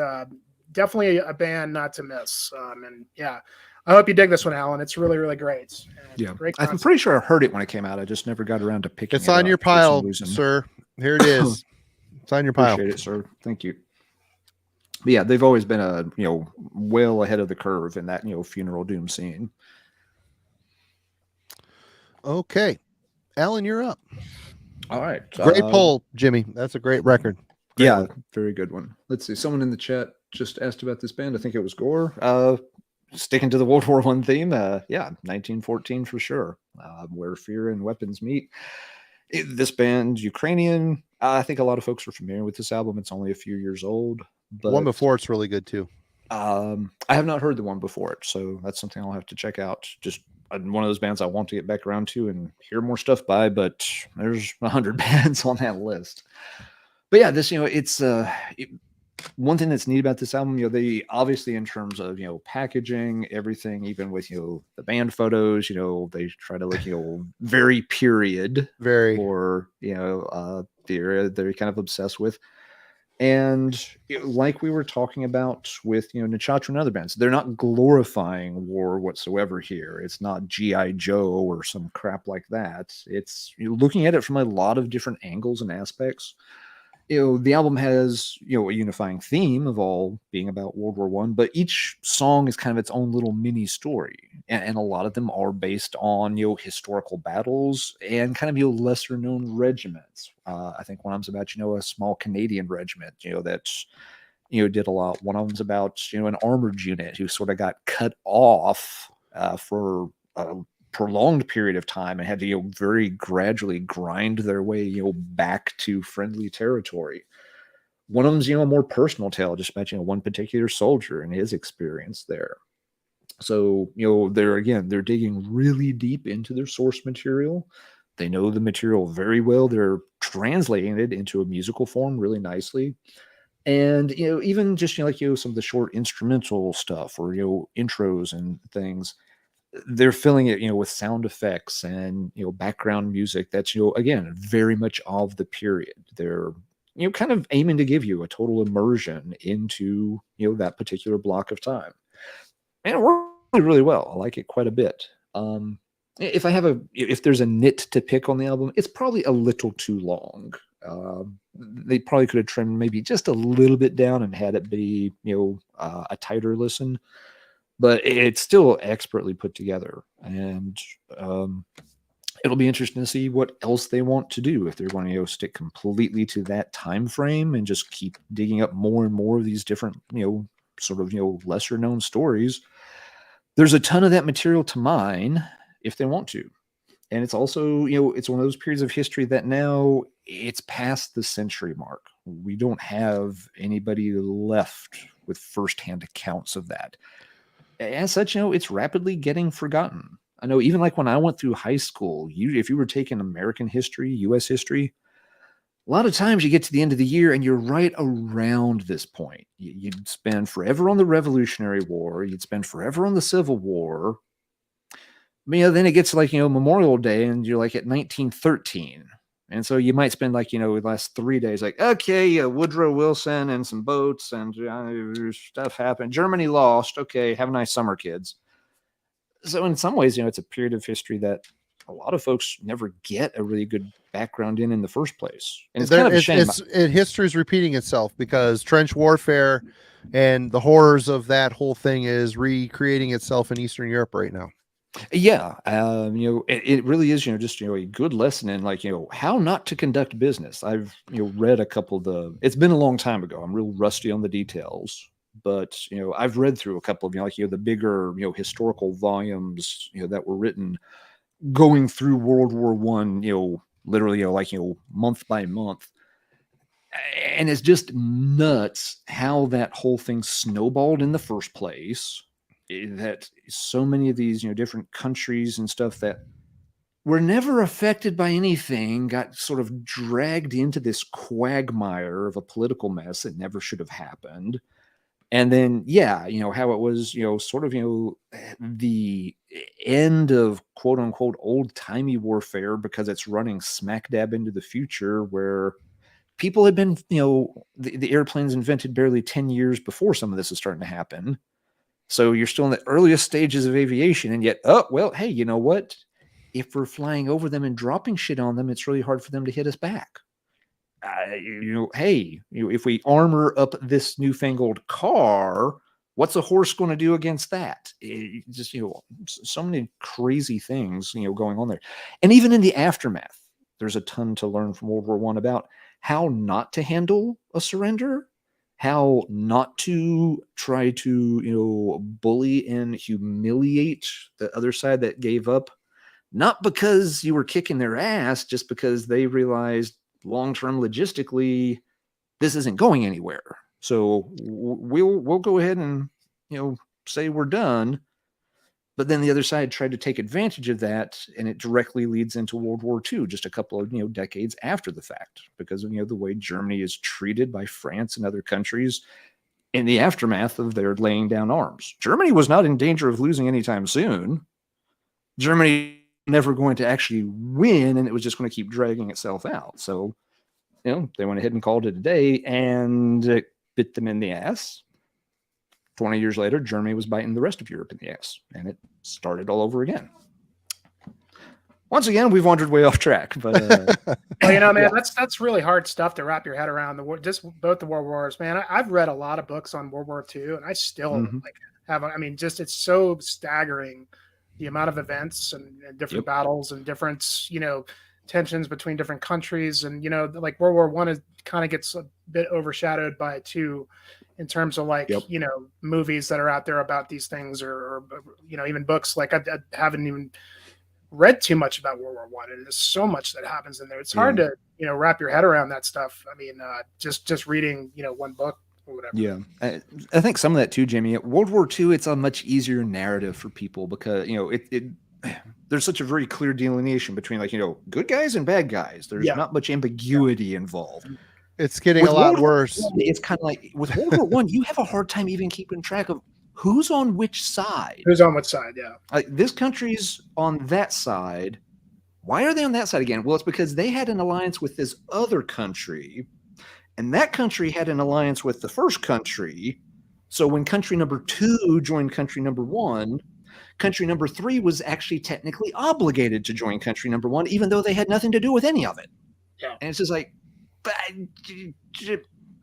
definitely a band not to miss. And yeah, I hope you dig this one, Alan. It's really, really great. And great
I'm pretty sure I heard it when it came out. I just never got around to picking it up.
It's on your pile, sir. Here it is. It's on your pile.
Appreciate it, sir. Thank you. But yeah, they've always been well ahead of the curve in that, funeral doom scene.
Okay. Alan, you're up.
All right.
Great poll, Jimmy. That's a great record. Great one.
Very good one. Let's see. Someone in the chat just asked about this band. I think it was Gore. Sticking to the World War I theme. 1914 for sure. Where fear and weapons meet. This band, Ukrainian. I think a lot of folks are familiar with this album. It's only a few years old. But
the one before it's really good too.
I have not heard the one before it, so that's something I'll have to check out. Just one of those bands I want to get back around to and hear more stuff by, but there's 100 bands on that list. But yeah, this, it's one thing that's neat about this album, they obviously, in terms of, packaging, everything, even with, the band photos, they try to look, very period, or, the era they're kind of obsessed with. And like we were talking about with, Nachatra and other bands, they're not glorifying war whatsoever here. It's not G.I. Joe or some crap like that. It's looking at it from a lot of different angles and aspects. The album has, a unifying theme of all being about World War I, but each song is kind of its own little mini story. And a lot of them are based on, historical battles and kind of, lesser known regiments. I think one of them's about, a small Canadian regiment, that, did a lot. One of them's about, an armored unit who sort of got cut off for prolonged period of time and had to very gradually grind their way back to friendly territory. One of them's a more personal tale, just about one particular soldier and his experience there. So they're digging really deep into their source material. They know the material very well. They're translating it into a musical form really nicely. And even just some of the short instrumental stuff or intros and things, they're filling it, with sound effects and, background music that's, again, very much of the period. They're, kind of aiming to give you a total immersion into, that particular block of time. And it works really well. I like it quite a bit. If there's a nit to pick on the album, it's probably a little too long. they probably could have trimmed maybe just a little bit down and had it be, a tighter listen, but it's still expertly put together. And it'll be interesting to see what else they want to do, if they're going to stick completely to that time frame and just keep digging up more and more of these different, sort of, lesser known stories. There's a ton of that material to mine if they want to. And it's also, it's one of those periods of history that now it's past the century mark. We don't have anybody left with firsthand accounts of that. As such, it's rapidly getting forgotten. I know even like when I went through high school, if you were taking American history, U.S. history, a lot of times you get to the end of the year and you're right around this point. You'd spend forever on the Revolutionary War. You'd spend forever on the Civil War. Then it gets like, Memorial Day and you're like at 1913. And so you might spend like, the last 3 days, like, okay, Woodrow Wilson and some boats and stuff happened. Germany lost. Okay. Have a nice summer, kids. So in some ways, it's a period of history that a lot of folks never get a really good background in the first place. And it's kind of a shame.
History is repeating itself because trench warfare and the horrors of that whole thing is recreating itself in Eastern Europe right now.
Yeah. It really is, just, a good lesson in like, how not to conduct business. I've, read a couple of it's been a long time ago. I'm real rusty on the details, but, I've read through a couple of, the bigger, historical volumes, that were written going through World War One, literally, month by month. And it's just nuts how that whole thing snowballed in the first place. That so many of these, different countries and stuff that were never affected by anything got sort of dragged into this quagmire of a political mess that never should have happened. And then, how it was, sort of, the end of quote unquote old timey warfare because it's running smack dab into the future where people had been, the airplanes invented barely 10 years before some of this is starting to happen. So you're still in the earliest stages of aviation, and yet, hey, you know what? If we're flying over them and dropping shit on them, it's really hard for them to hit us back. If we armor up this newfangled car, what's a horse going to do against that? Just, so many crazy things, going on there. And even in the aftermath, there's a ton to learn from World War I about how not to handle a surrender, how not to try to, bully and humiliate the other side that gave up, not because you were kicking their ass, just because they realized long-term logistically, this isn't going anywhere. So we'll go ahead and, say we're done. But then the other side tried to take advantage of that, and it directly leads into World War II, just a couple of decades after the fact, because of the way Germany is treated by France and other countries in the aftermath of their laying down arms. Germany was not in danger of losing anytime soon. Germany never going to actually win, and it was just going to keep dragging itself out. So, they went ahead and called it a day, and it bit them in the ass. 20 years later, Germany was biting the rest of Europe in the ass, and it started all over again. Once again, we've wandered way off track, but
well, man, that's really hard stuff to wrap your head around. Just both the World Wars, man. I've read a lot of books on World War II, and I still it's so staggering the amount of events and different battles and different, tensions between different countries, and like World War I kind of gets a bit overshadowed by it too, in terms of like movies that are out there about these things, or even books. Like I haven't even read too much about World War I, and there's so much that happens in there. It's hard to wrap your head around that stuff. I mean, just reading one book or whatever. Yeah,
I think some of that too, Jimmy. World War II, it's a much easier narrative for people because there's such a very clear delineation between good guys and bad guys. There's not much ambiguity involved.
It's getting a lot worse.
It's kind of like with World War I, you have a hard time even keeping track of who's on which side.
Who's on which side? Yeah.
Like this country's on that side. Why are they on that side again? Well, it's because they had an alliance with this other country, and that country had an alliance with the first country. So when country number 2 joined country number 1, country number 3 was actually technically obligated to join country number 1, even though they had nothing to do with any of it.
Yeah.
And it's just like,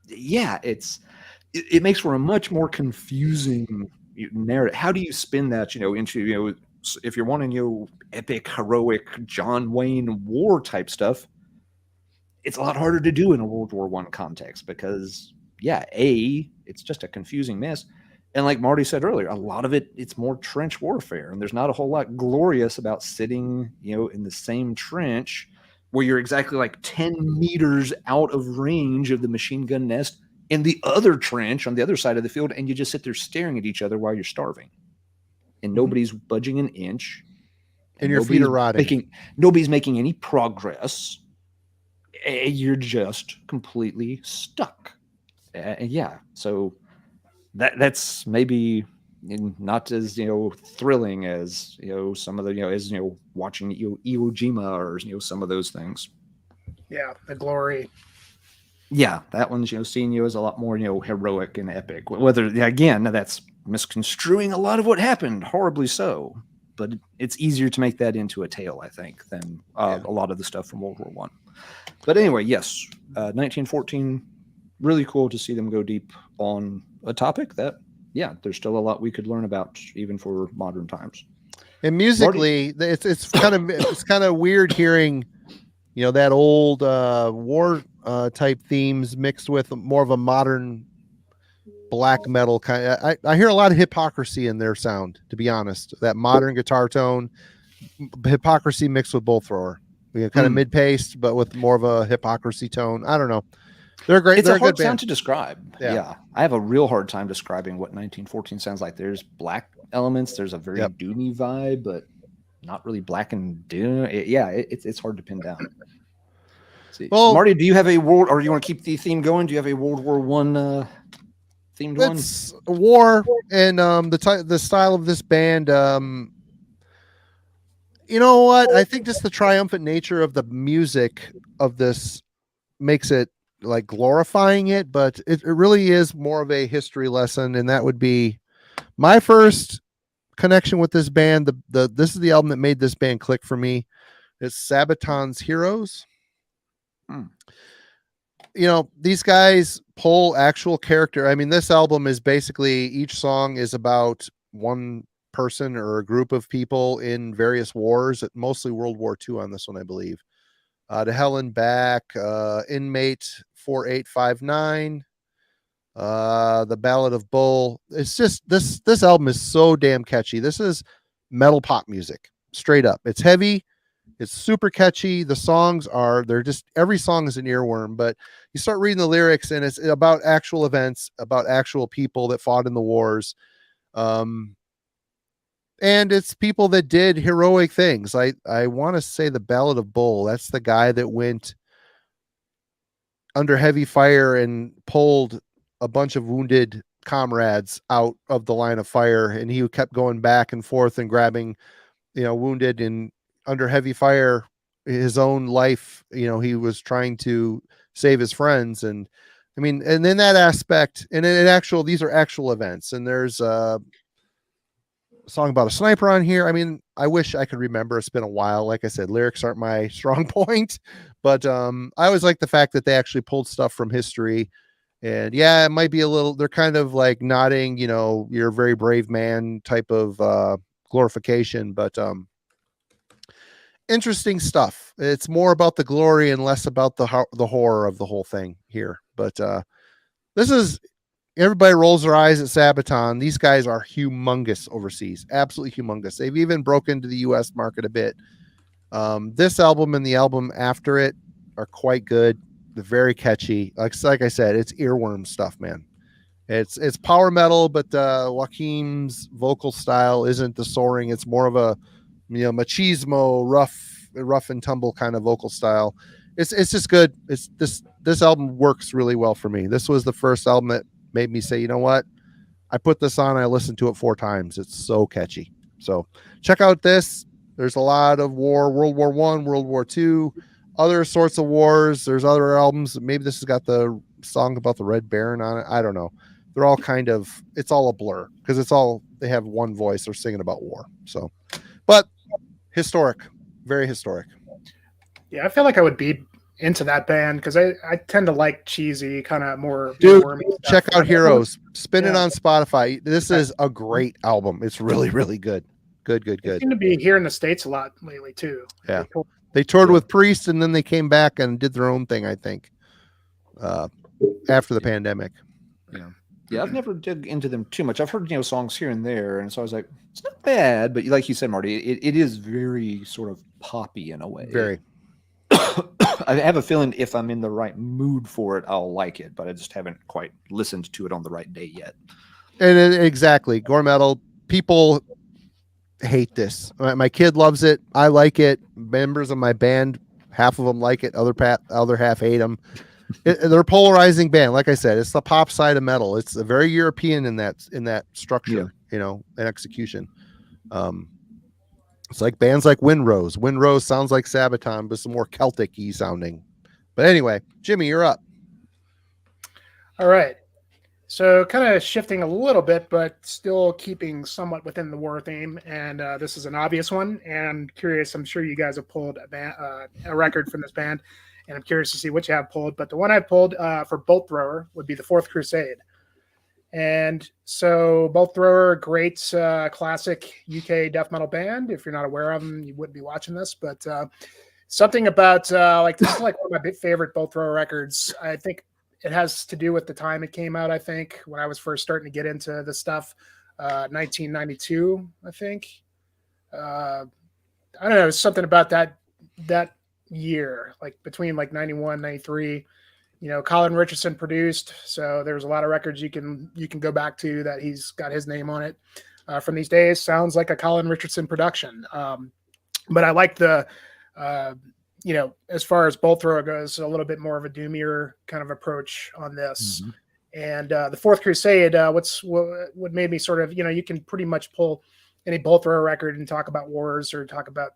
yeah, it makes for a much more confusing narrative. How do you spin that, into, if you're wanting, epic, heroic John Wayne war type stuff, it's a lot harder to do in a World War I context because, it's just a confusing mess. And like Marty said earlier, a lot of it's more trench warfare, and there's not a whole lot glorious about sitting, in the same trench where you're exactly like 10 meters out of range of the machine gun nest in the other trench on the other side of the field, and you just sit there staring at each other while you're starving. And nobody's budging an inch.
And your feet are rotting.
Nobody's making any progress. You're just completely stuck. So that's maybe not as thrilling as some of the as watching Iwo Jima or some of those things.
Yeah, the glory.
Yeah, that one's seeing you as a lot more heroic and epic. Whether again that's misconstruing a lot of what happened, horribly so. But it's easier to make that into a tale, I think, than a lot of the stuff from World War One. But anyway, yes, 1914, really cool to see them go deep on a topic that, there's still a lot we could learn about even for modern times.
And musically, it's kind of weird hearing, that old war type themes mixed with more of a modern black metal kind of. I hear a lot of hypocrisy in their sound, to be honest. That modern guitar tone, hypocrisy mixed with bull thrower. Kind of mid-paced, but with more of a hypocrisy tone. I don't know. They're great.
It's
They're
a hard
good band
sound to describe. Yeah. I have a real hard time describing what 1914 sounds like. There's black elements. There's a very doomy vibe, but not really black and doom. It's hard to pin down. See. Well, so Marty, do you have a world, or you want to keep the theme going? Do you have a World War One themed one?
It's war, and the style of this band. You know what? I think just the triumphant nature of the music of this makes it like glorifying it, but it really is more of a history lesson, and that would be my first connection with this band. This is the album that made this band click for me. It's Sabaton's Heroes. These guys pull actual character. I mean, this album is basically each song is about one person or a group of people in various wars, mostly World War II on this one, I believe. To Hell and Back, Inmate 4859, The Ballad of Bull. It's just this album is so damn catchy. This is metal pop music, straight up. It's heavy. It's super catchy. The songs every song is an earworm, but you start reading the lyrics and it's about actual events, about actual people that fought in the wars. And it's people that did heroic things. I want to say The Ballad of Bull. That's the guy that went under heavy fire and pulled a bunch of wounded comrades out of the line of fire. And he kept going back and forth and grabbing, wounded and under heavy fire, his own life. He was trying to save his friends. And I mean, and then that aspect, and these are actual events. And there's a song about a sniper on here. I mean, I wish I could remember. It's been a while. Like I said, lyrics aren't my strong point, but I always like the fact that they actually pulled stuff from history. And it might be they're kind of like nodding, you're a very brave man type of glorification, but interesting stuff. It's more about the glory and less about the horror of the whole thing here. But this is, everybody rolls their eyes at Sabaton. These guys are humongous overseas, absolutely humongous. They've even broken into the U.S. market a bit. This album and the album after it are quite good. They're very catchy. Like I said, it's earworm stuff, man. It's power metal, but Joaquin's vocal style isn't the soaring. It's more of a machismo, rough and tumble kind of vocal style. It's just good. It's this album works really well for me. This was the first album that made me say, you know what? I put this on. I listened to it 4 times. It's so catchy. So check out this. There's a lot of war, World War I, World War II, other sorts of wars. There's other albums. Maybe this has got the song about the Red Baron on it. I don't know. They're all it's all a blur because they have one voice. They're singing about war. So, but historic, very historic.
Yeah, I feel like I would be into that band because I tend to like cheesy, kind of more
Dude,
wormy stuff.
check out Heroes. Spin it
Yeah.
on Spotify. This is a great album. It's really, really good. Good.
They seem to be here in the States a lot lately too.
Yeah. They toured
Yeah.
with Priest and then they came back and did their own thing, I think, after the pandemic.
Yeah, I've never dug into them too much. I've heard, songs here and there, and so I was like, it's not bad, but like you said, Marty, it is very sort of poppy in a way.
Very.
I have a feeling if I'm in the right mood for it, I'll like it, but I just haven't quite listened to it on the right day yet.
And exactly, gore metal. People hate this. My kid loves it. I like it. Members of my band, half of them like it. Other half hate them. They're a polarizing band. Like I said, it's the pop side of metal. It's a very European in that structure, and execution. It's like bands like Windrose. Windrose sounds like Sabaton, but some more Celtic-y sounding. But anyway, Jimmy, you're up.
All right. So kind of shifting a little bit, but still keeping somewhat within the war theme. And this is an obvious one. And I'm curious, I'm sure you guys have pulled a record from this band. And I'm curious to see what you have pulled. But the one I pulled for Bolt Thrower would be the Fourth Crusade. And so Bolt Thrower, great classic UK death metal band. If you're not aware of them, you wouldn't be watching this. But something about this is like one of my favorite Bolt Thrower records. I think it has to do with the time it came out, I think, when I was first starting to get into the stuff. 1992, I think. I don't know, something about that year, like between like 91, 93. Colin Richardson produced, so there's a lot of records you can go back to that he's got his name on it from these days. Sounds like a Colin Richardson production. But I like the, as far as Bolt Thrower goes, a little bit more of a doomier kind of approach on this. Mm-hmm. And the Fourth Crusade, what made me sort of, you can pretty much pull any Bolt Thrower record and talk about wars or talk about,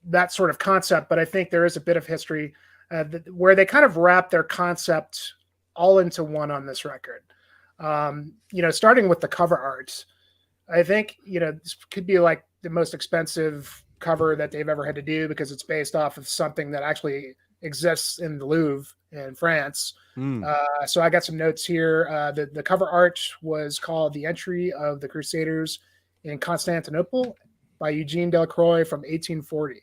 that sort of concept. But I think there is a bit of history where they kind of wrap their concept all into one on this record. Starting with the cover art, I think, this could be like the most expensive cover that they've ever had to do because it's based off of something that actually exists in the Louvre in France. So I got some notes here. The cover art was called The Entry of the Crusaders in Constantinople by Eugene Delacroix from 1840.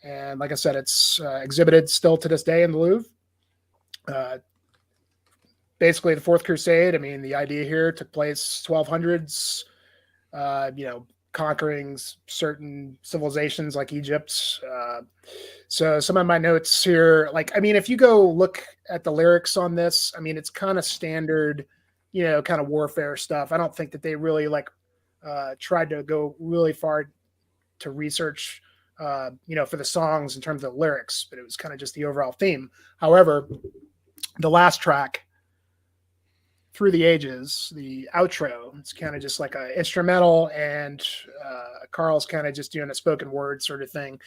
And like I said, it's exhibited still to this day in the Louvre. Basically, the Fourth Crusade, I mean, the idea here took place 1200s, conquering certain civilizations like Egypt. So some of my notes here, if you go look at the lyrics on this, I mean, it's kind of standard, kind of warfare stuff. I don't think that they really tried to go really far to research for the songs in terms of the lyrics, but it was kind of just the overall theme. However, the last track, Through the Ages, the outro, it's kind of just like an instrumental, and Carl's kind of just doing a spoken word sort of thing.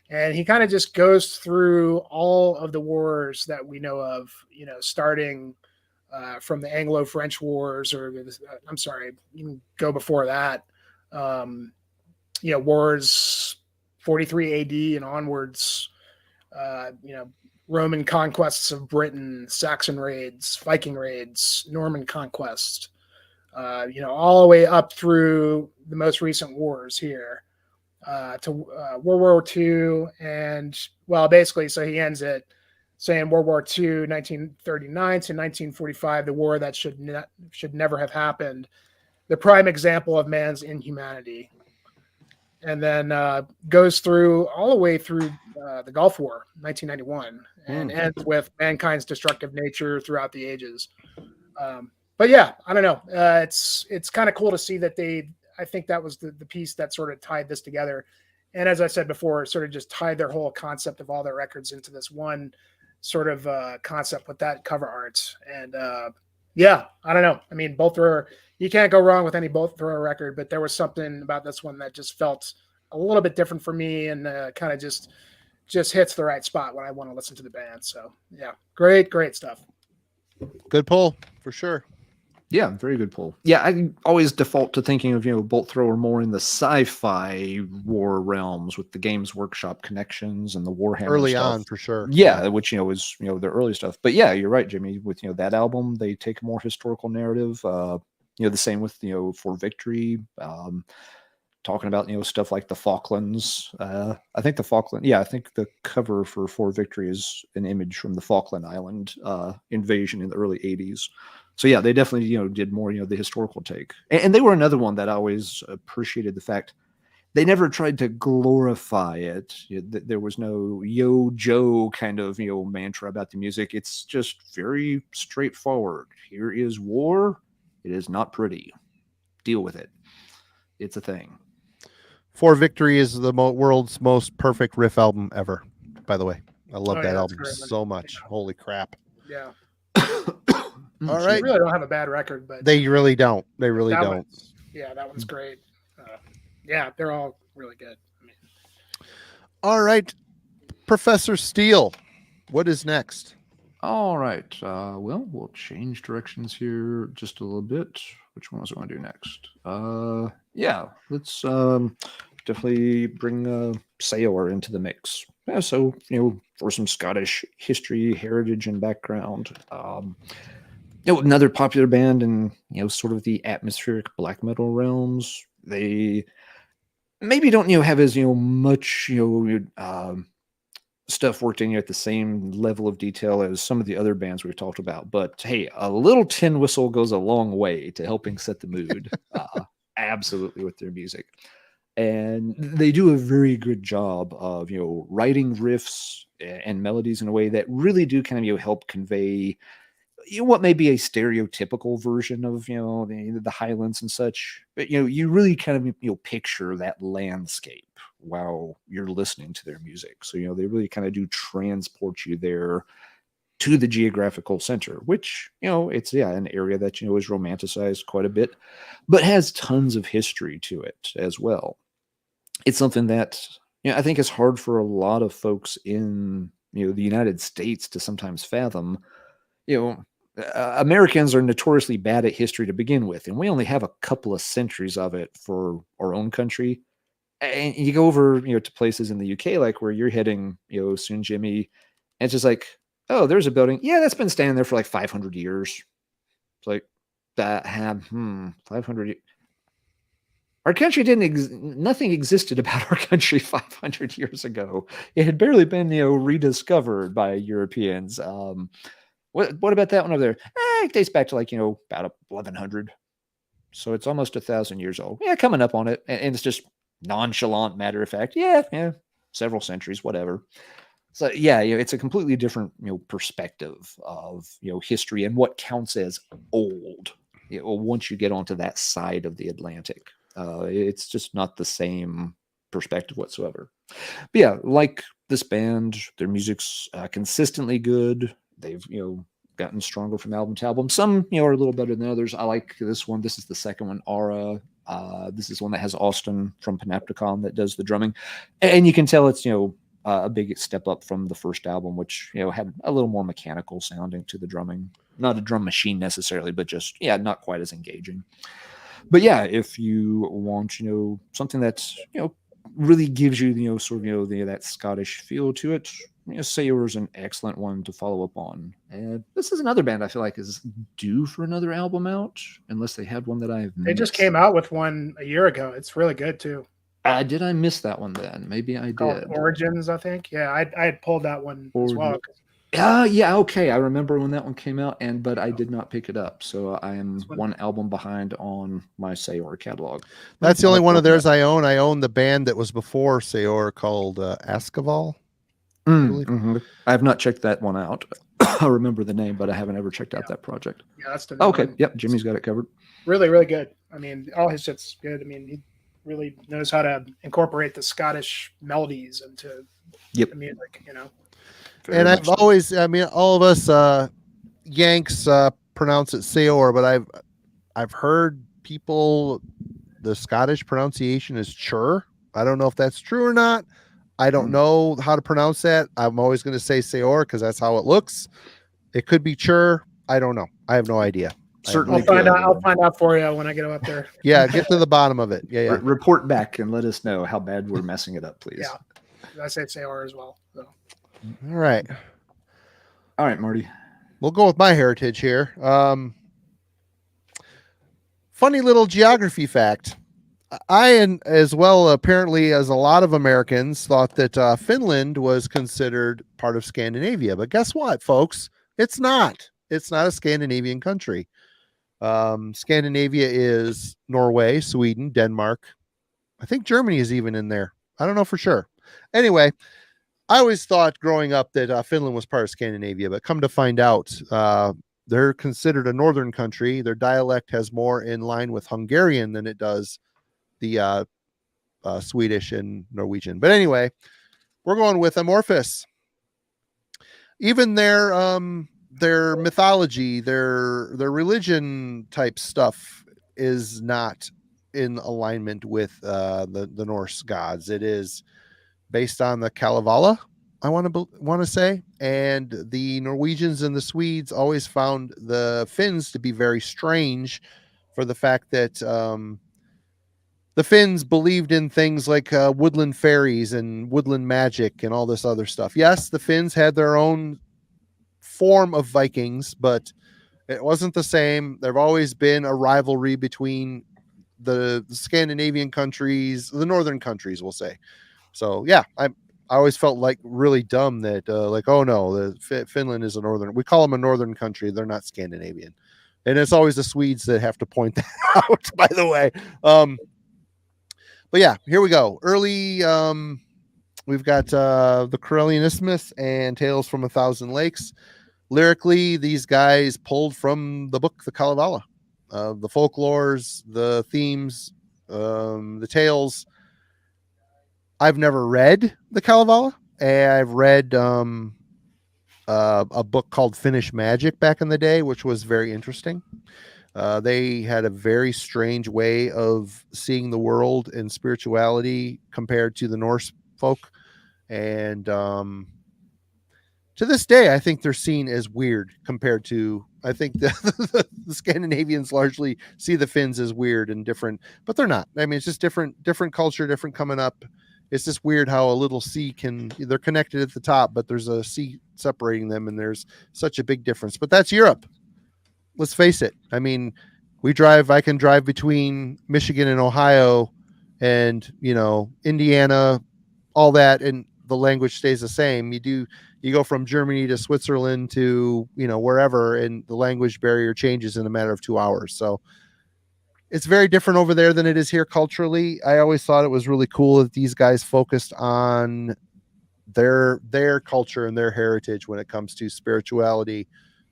And he kind of just goes through all of the wars that we know of, starting from the Anglo-French Wars, or I'm sorry, you can go before that. Wars 43 AD and onwards, Roman conquests of Britain, Saxon raids, Viking raids, Norman conquest, all the way up through the most recent wars here to World War II. And, basically, so he ends it saying World War II, 1939 to 1945, the war that should never have happened, the prime example of man's inhumanity. And then goes through all the way through the Gulf War, 1991, and ends with mankind's destructive nature throughout the ages. But yeah, I don't know. It's kind of cool to see that I think that was the piece that sort of tied this together. And as I said before, sort of just tied their whole concept of all their records into this one sort of concept with that cover art. And yeah, I don't know. I mean, Bolt Thrower, you can't go wrong with any Bolt Thrower record, but there was something about this one that just felt a little bit different for me, and kind of just hits the right spot when I want to listen to the band. So yeah, great stuff.
Good pull for sure.
Yeah, very good pull. Yeah, I always default to thinking of, Bolt Thrower more in the sci-fi war realms with the Games Workshop connections and the Warhammer
Early
stuff.
on, for sure.
Yeah, which, is, the early stuff. But yeah, you're right, Jimmy. With, that album, they take a more historical narrative. The same with, For Victory. Talking about, stuff like the Falklands. I think the cover for Victory is an image from the Falkland Island invasion in the early 80s. So yeah, they definitely, did more, the historical take. And they were another one that I always appreciated the fact they never tried to glorify it. There was no yo Joe kind of, mantra about the music. It's just very straightforward. Here is war. It is not pretty. Deal with it. It's a thing.
For Victory is the world's most perfect riff album ever, by the way. I love that album so much. Yeah. Holy crap.
Yeah.
All right.
They really don't have a bad record, but
they really don't. They really don't.
That one's great. Yeah, they're all really good.
All right. Professor Steele, what is next?
All right. Well, we'll change directions here just a little bit. Which one was I going to do next? Yeah, let's definitely bring Sayor into the mix. Yeah, so, for some Scottish history, heritage, and background. Another popular band in, sort of the atmospheric black metal realms. They maybe don't, have as, much, stuff worked in here at the same level of detail as some of the other bands we've talked about. But hey, a little tin whistle goes a long way to helping set the mood. Absolutely, with their music. And they do a very good job of, writing riffs and melodies in a way that really do kind of, help convey what may be a stereotypical version of, the Highlands and such. But, you really kind of, picture that landscape while you're listening to their music. So, they really kind of do transport you there to the geographical center, which, it's an area that, is romanticized quite a bit, but has tons of history to it as well. It's something that, I think is hard for a lot of folks in, the United States to sometimes fathom. Americans are notoriously bad at history to begin with, and we only have a couple of centuries of it for our own country. And you go over, to places in the UK, like where you're heading, soon, Jimmy, and it's just like, oh, there's a building. Yeah, that's been standing there for like 500 years. It's like that had 500 years. Our country nothing existed about our country 500 years ago. It had barely been, rediscovered by Europeans. What about that one over there? It dates back to like, about 1100. So it's almost 1,000 years old. Yeah, coming up on it. And it's just nonchalant, matter of fact. Yeah, several centuries, whatever. So yeah, it's a completely different, perspective of, history and what counts as old. Once you get onto that side of the Atlantic, it's just not the same perspective whatsoever. But yeah, like this band, their music's consistently good. They've, gotten stronger from album to album. Some, are a little better than others. I like this one. This is the second one, Aura. This is one that has Austin from Panopticon that does the drumming. And you can tell it's, a big step up from the first album, which, had a little more mechanical sounding to the drumming. Not a drum machine necessarily, but just, not quite as engaging. But yeah, if you want, something that's, really gives you, sort of, that Scottish feel to it, Sayor is an excellent one to follow up on. And this is another band I feel like is due for another album out, unless they had one that I've missed.
They just came out with one a year ago. It's really good too.
Did I miss that one then? Maybe I did.
Origins, I think. Yeah, I had pulled that one as well.
Yeah, okay. I remember when that one came out, but I did not pick it up. So I am one album behind on my Sayor catalog.
That's the only one of theirs I own. I own the band that was before Sayor called Askaval.
I have not checked that one out. I remember the name, but I haven't ever checked out that project.
Yeah, that's the
okay.
one.
Yep, Jimmy's got it covered.
Really, really good. I mean, all his shit's good. I mean, he really knows how to incorporate the Scottish melodies into the music,
And I've always, all of us Yanks pronounce it Sayor, but I've heard people, the Scottish pronunciation is chur. I don't know if that's true or not. I don't know how to pronounce that. I'm always going to say Sayor because that's how it looks. It could be chur. I don't know. I have no idea.
Certainly
I'll find out for you when I get up there.
Yeah, get to the bottom of it. Yeah, yeah.
Report back and let us know how bad we're messing it up, please.
Yeah, I say it's AR as well. So.
All right.
All right, Marty.
We'll go with my heritage here. Funny little geography fact. I, and as well, apparently, as a lot of Americans, thought that Finland was considered part of Scandinavia. But guess what, folks? It's not. It's not a Scandinavian country. Scandinavia is Norway, Sweden, Denmark. I think Germany is even in there. I don't know for sure. Anyway, I always thought growing up that Finland was part of Scandinavia, but come to find out, they're considered a northern country. Their dialect has more in line with Hungarian than it does the Swedish and Norwegian. But anyway, we're going with amorphous. Even their mythology, their religion type stuff is not in alignment with the Norse gods. It is based on the Kalevala, I want to say, and the Norwegians and the Swedes always found the Finns to be very strange for the fact that the Finns believed in things like woodland fairies and woodland magic and all this other stuff. Yes, the Finns had their own form of Vikings, but it wasn't the same. There've always been a rivalry between the Scandinavian countries, the northern countries, we'll say. So yeah, I always felt like really dumb that like, oh no, Finland is a northern. We call them a northern country. They're not Scandinavian, and it's always the Swedes that have to point that out. By the way, but yeah, here we go. Early, we've got the Karelian Isthmus and Tales from a Thousand Lakes. Lyrically, these guys pulled from the book, the Kalevala, the folklores, the themes, the tales. I've never read the Kalevala. I've read a book called Finnish Magic back in the day, which was very interesting. They had a very strange way of seeing the world and spirituality compared to the Norse folk. And to this day, I think they're seen as weird compared to, I think the Scandinavians largely see the Finns as weird and different, but they're not. I mean, it's just different culture, different coming up. It's just weird how a little sea they're connected at the top, but there's a sea separating them and there's such a big difference. But that's Europe. Let's face it. I mean, I can drive between Michigan and Ohio and, Indiana, all that, and the language stays the same. You go from Germany to Switzerland to, wherever, and the language barrier changes in a matter of 2 hours. So it's very different over there than it is here culturally. I always thought it was really cool that these guys focused on their culture and their heritage when it comes to spirituality,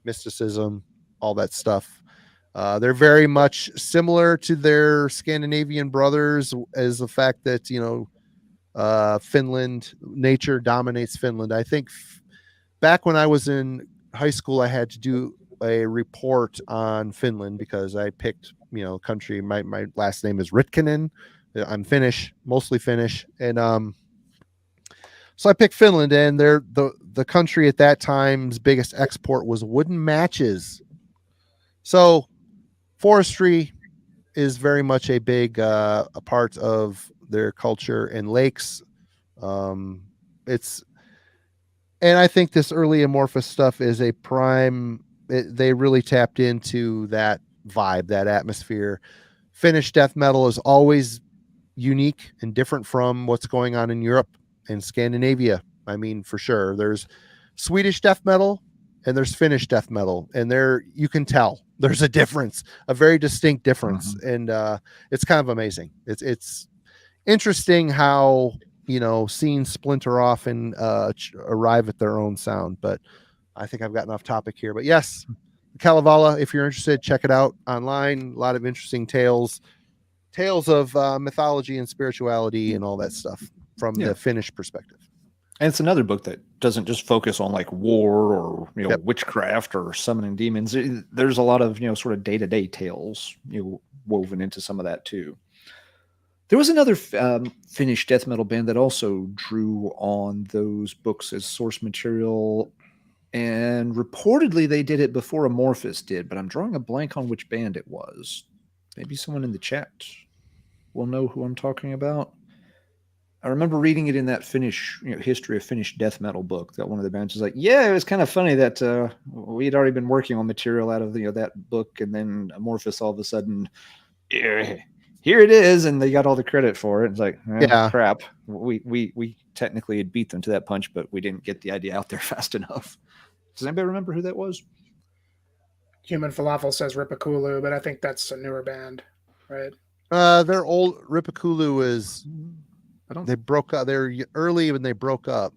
mysticism, all that stuff. They're very much similar to their Scandinavian brothers, as the fact that, Finland, nature dominates Finland. I think back when I was in high school, I had to do a report on Finland because I picked, country. My last name is Ritkinen. I'm Finnish, mostly Finnish. And so I picked Finland, and the country at that time's biggest export was wooden matches. So forestry is very much a big a part of their culture, and lakes. And I think this early amorphous stuff is a prime. They really tapped into that vibe, that atmosphere. Finnish death metal is always unique and different from what's going on in Europe and Scandinavia. I mean, for sure. There's Swedish death metal and there's Finnish death metal, and you can tell there's a difference, a very distinct difference. And it's kind of amazing. It's interesting how, scenes splinter off and arrive at their own sound. But I think I've gotten off topic here. But yes, Kalevala, if you're interested, check it out online. A lot of interesting tales of mythology and spirituality and all that stuff from the Finnish perspective.
And it's another book that doesn't just focus on like war or witchcraft or summoning demons. There's a lot of sort of day-to-day tales woven into some of that too. There was another Finnish death metal band that also drew on those books as source material. And reportedly they did it before Amorphous did, but I'm drawing a blank on which band it was. Maybe someone in the chat will know who I'm talking about. I remember reading it in that Finnish, history of Finnish death metal book. That one of the bands was like, yeah, it was kind of funny that we had already been working on material out of that book, and then Amorphous all of a sudden, here it is, and they got all the credit for it. It's like,
Yeah.
crap. We technically had beat them to that punch, but we didn't get the idea out there fast enough. Does anybody remember who that was?
Human Falafel says Ripakulu, but I think that's a newer band, right?
Their old Ripakulu is. They broke up. They're early when they broke up.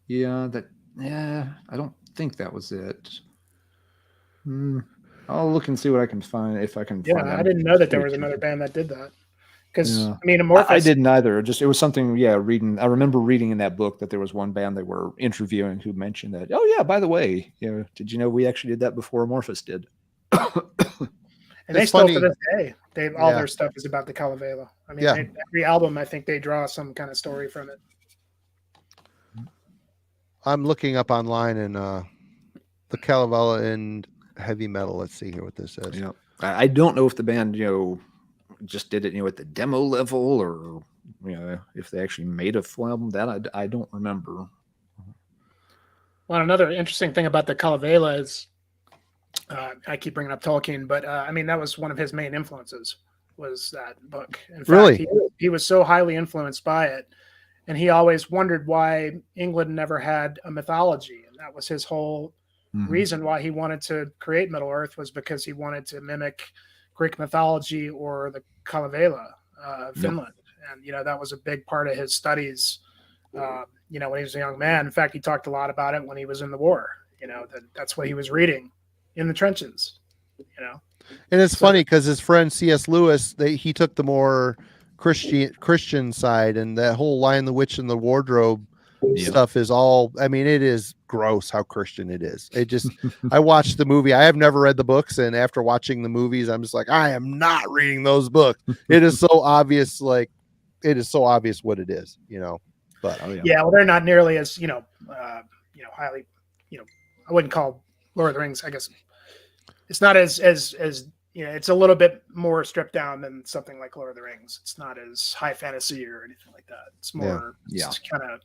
Yeah, I don't think that was it. I'll look and see what I can find if I can.
Yeah,
find
I didn't know that there was another band that did that. Because I mean, Amorphous.
I didn't either. It was something. Yeah, reading. I remember reading in that book that there was one band they were interviewing who mentioned that. Oh yeah, by the way, did you know we actually did that before Amorphous did?
And they still, to this day, all their stuff is about the Kalevala. I mean, every album, I think they draw some kind of story from it.
I'm looking up online and the Kalevala and heavy metal. Let's see here what this says.
Yeah, I don't know if the band just did it at the demo level, or if they actually made a full album. That I don't remember.
Well, another interesting thing about the Kalevala is I keep bringing up Tolkien, but I mean that was one of his main influences, was that book. In fact,
really,
he was so highly influenced by it, and he always wondered why England never had a mythology, and that was his whole reason why he wanted to create Middle Earth, was because he wanted to mimic Greek mythology or the Kalevala, Finland. And, that was a big part of his studies, when he was a young man. In fact, he talked a lot about it when he was in the war, that's what he was reading in the trenches,
And it's funny because his friend C.S. Lewis, he took the more Christian side, and that whole Lion, the Witch, and the Wardrobe stuff is all, I mean, it is gross how Christian it is. It just, I watched the movie. I have never read the books, and after watching the movies, I'm just like, I am not reading those books. It is so obvious, what it is, but
well, they're not nearly as, highly, I wouldn't call Lord of the Rings, I guess it's not as it's a little bit more stripped down than something like Lord of the Rings. It's not as high fantasy or anything like that. It's more kind of.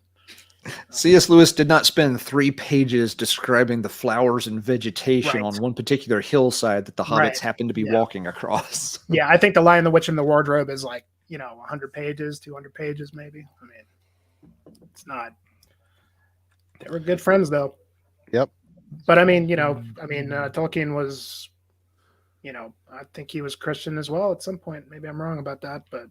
C.S. Lewis did not spend 3 pages describing the flowers and vegetation on one particular hillside that the hobbits happened to be walking across.
Yeah, I think The Lion, the Witch, and the Wardrobe is 100 pages, 200 pages, maybe. I mean, it's not. They were good friends, though.
Yep.
But I mean, Tolkien was, I think he was Christian as well at some point. Maybe I'm wrong about that, but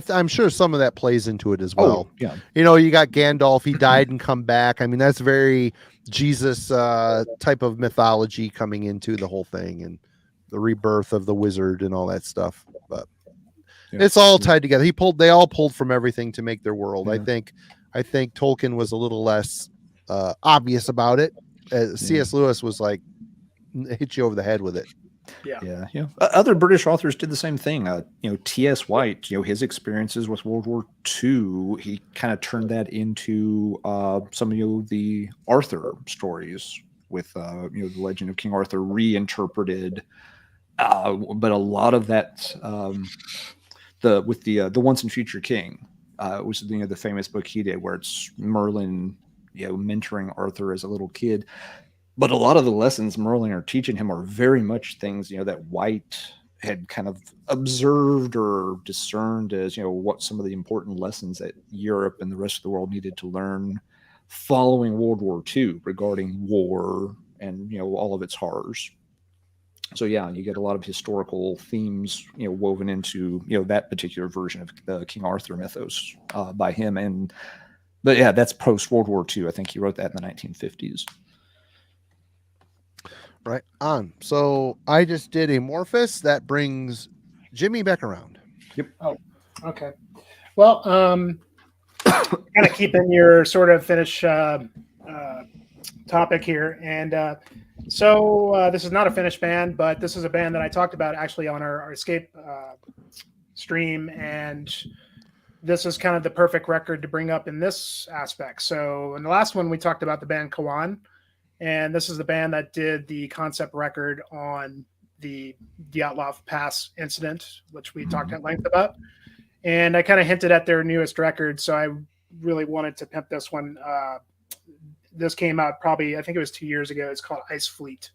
I'm sure some of that plays into it as well.
Oh, yeah.
You got Gandalf, he died and come back. I mean, that's very Jesus type of mythology coming into the whole thing, and the rebirth of the wizard and all that stuff. But it's all tied together. They all pulled from everything to make their world. Yeah. I think Tolkien was a little less obvious about it. C.S. Lewis was like, hit you over the head with it.
Yeah. Other British authors did the same thing. T.S. White, his experiences with World War II, he kind of turned that into some of the Arthur stories with the legend of King Arthur reinterpreted. But a lot of that, the Once and Future King, was the famous book he did, where it's Merlin, mentoring Arthur as a little kid. But a lot of the lessons Merlin are teaching him are very much things, that White had kind of observed or discerned as, what some of the important lessons that Europe and the rest of the world needed to learn following World War II regarding war and, all of its horrors. So, you get a lot of historical themes, woven into, that particular version of the King Arthur mythos by him. But that's post World War II. I think he wrote that in the 1950s.
Right on. So I just did Amorphous. That brings Jimmy back around.
Yep.
Oh, okay. Well, kind of keeping your sort of Finnish topic here. And so this is not a Finnish band, but this is a band that I talked about actually on our Escape stream. And this is kind of the perfect record to bring up in this aspect. So in the last one, we talked about the band Kawan. And this is the band that did the concept record on the Dyatlov Pass incident, which we talked at length about. And I kind of hinted at their newest record, so I really wanted to pimp this one. This came out probably, I think it was 2 years ago. It's called Ice Fleet.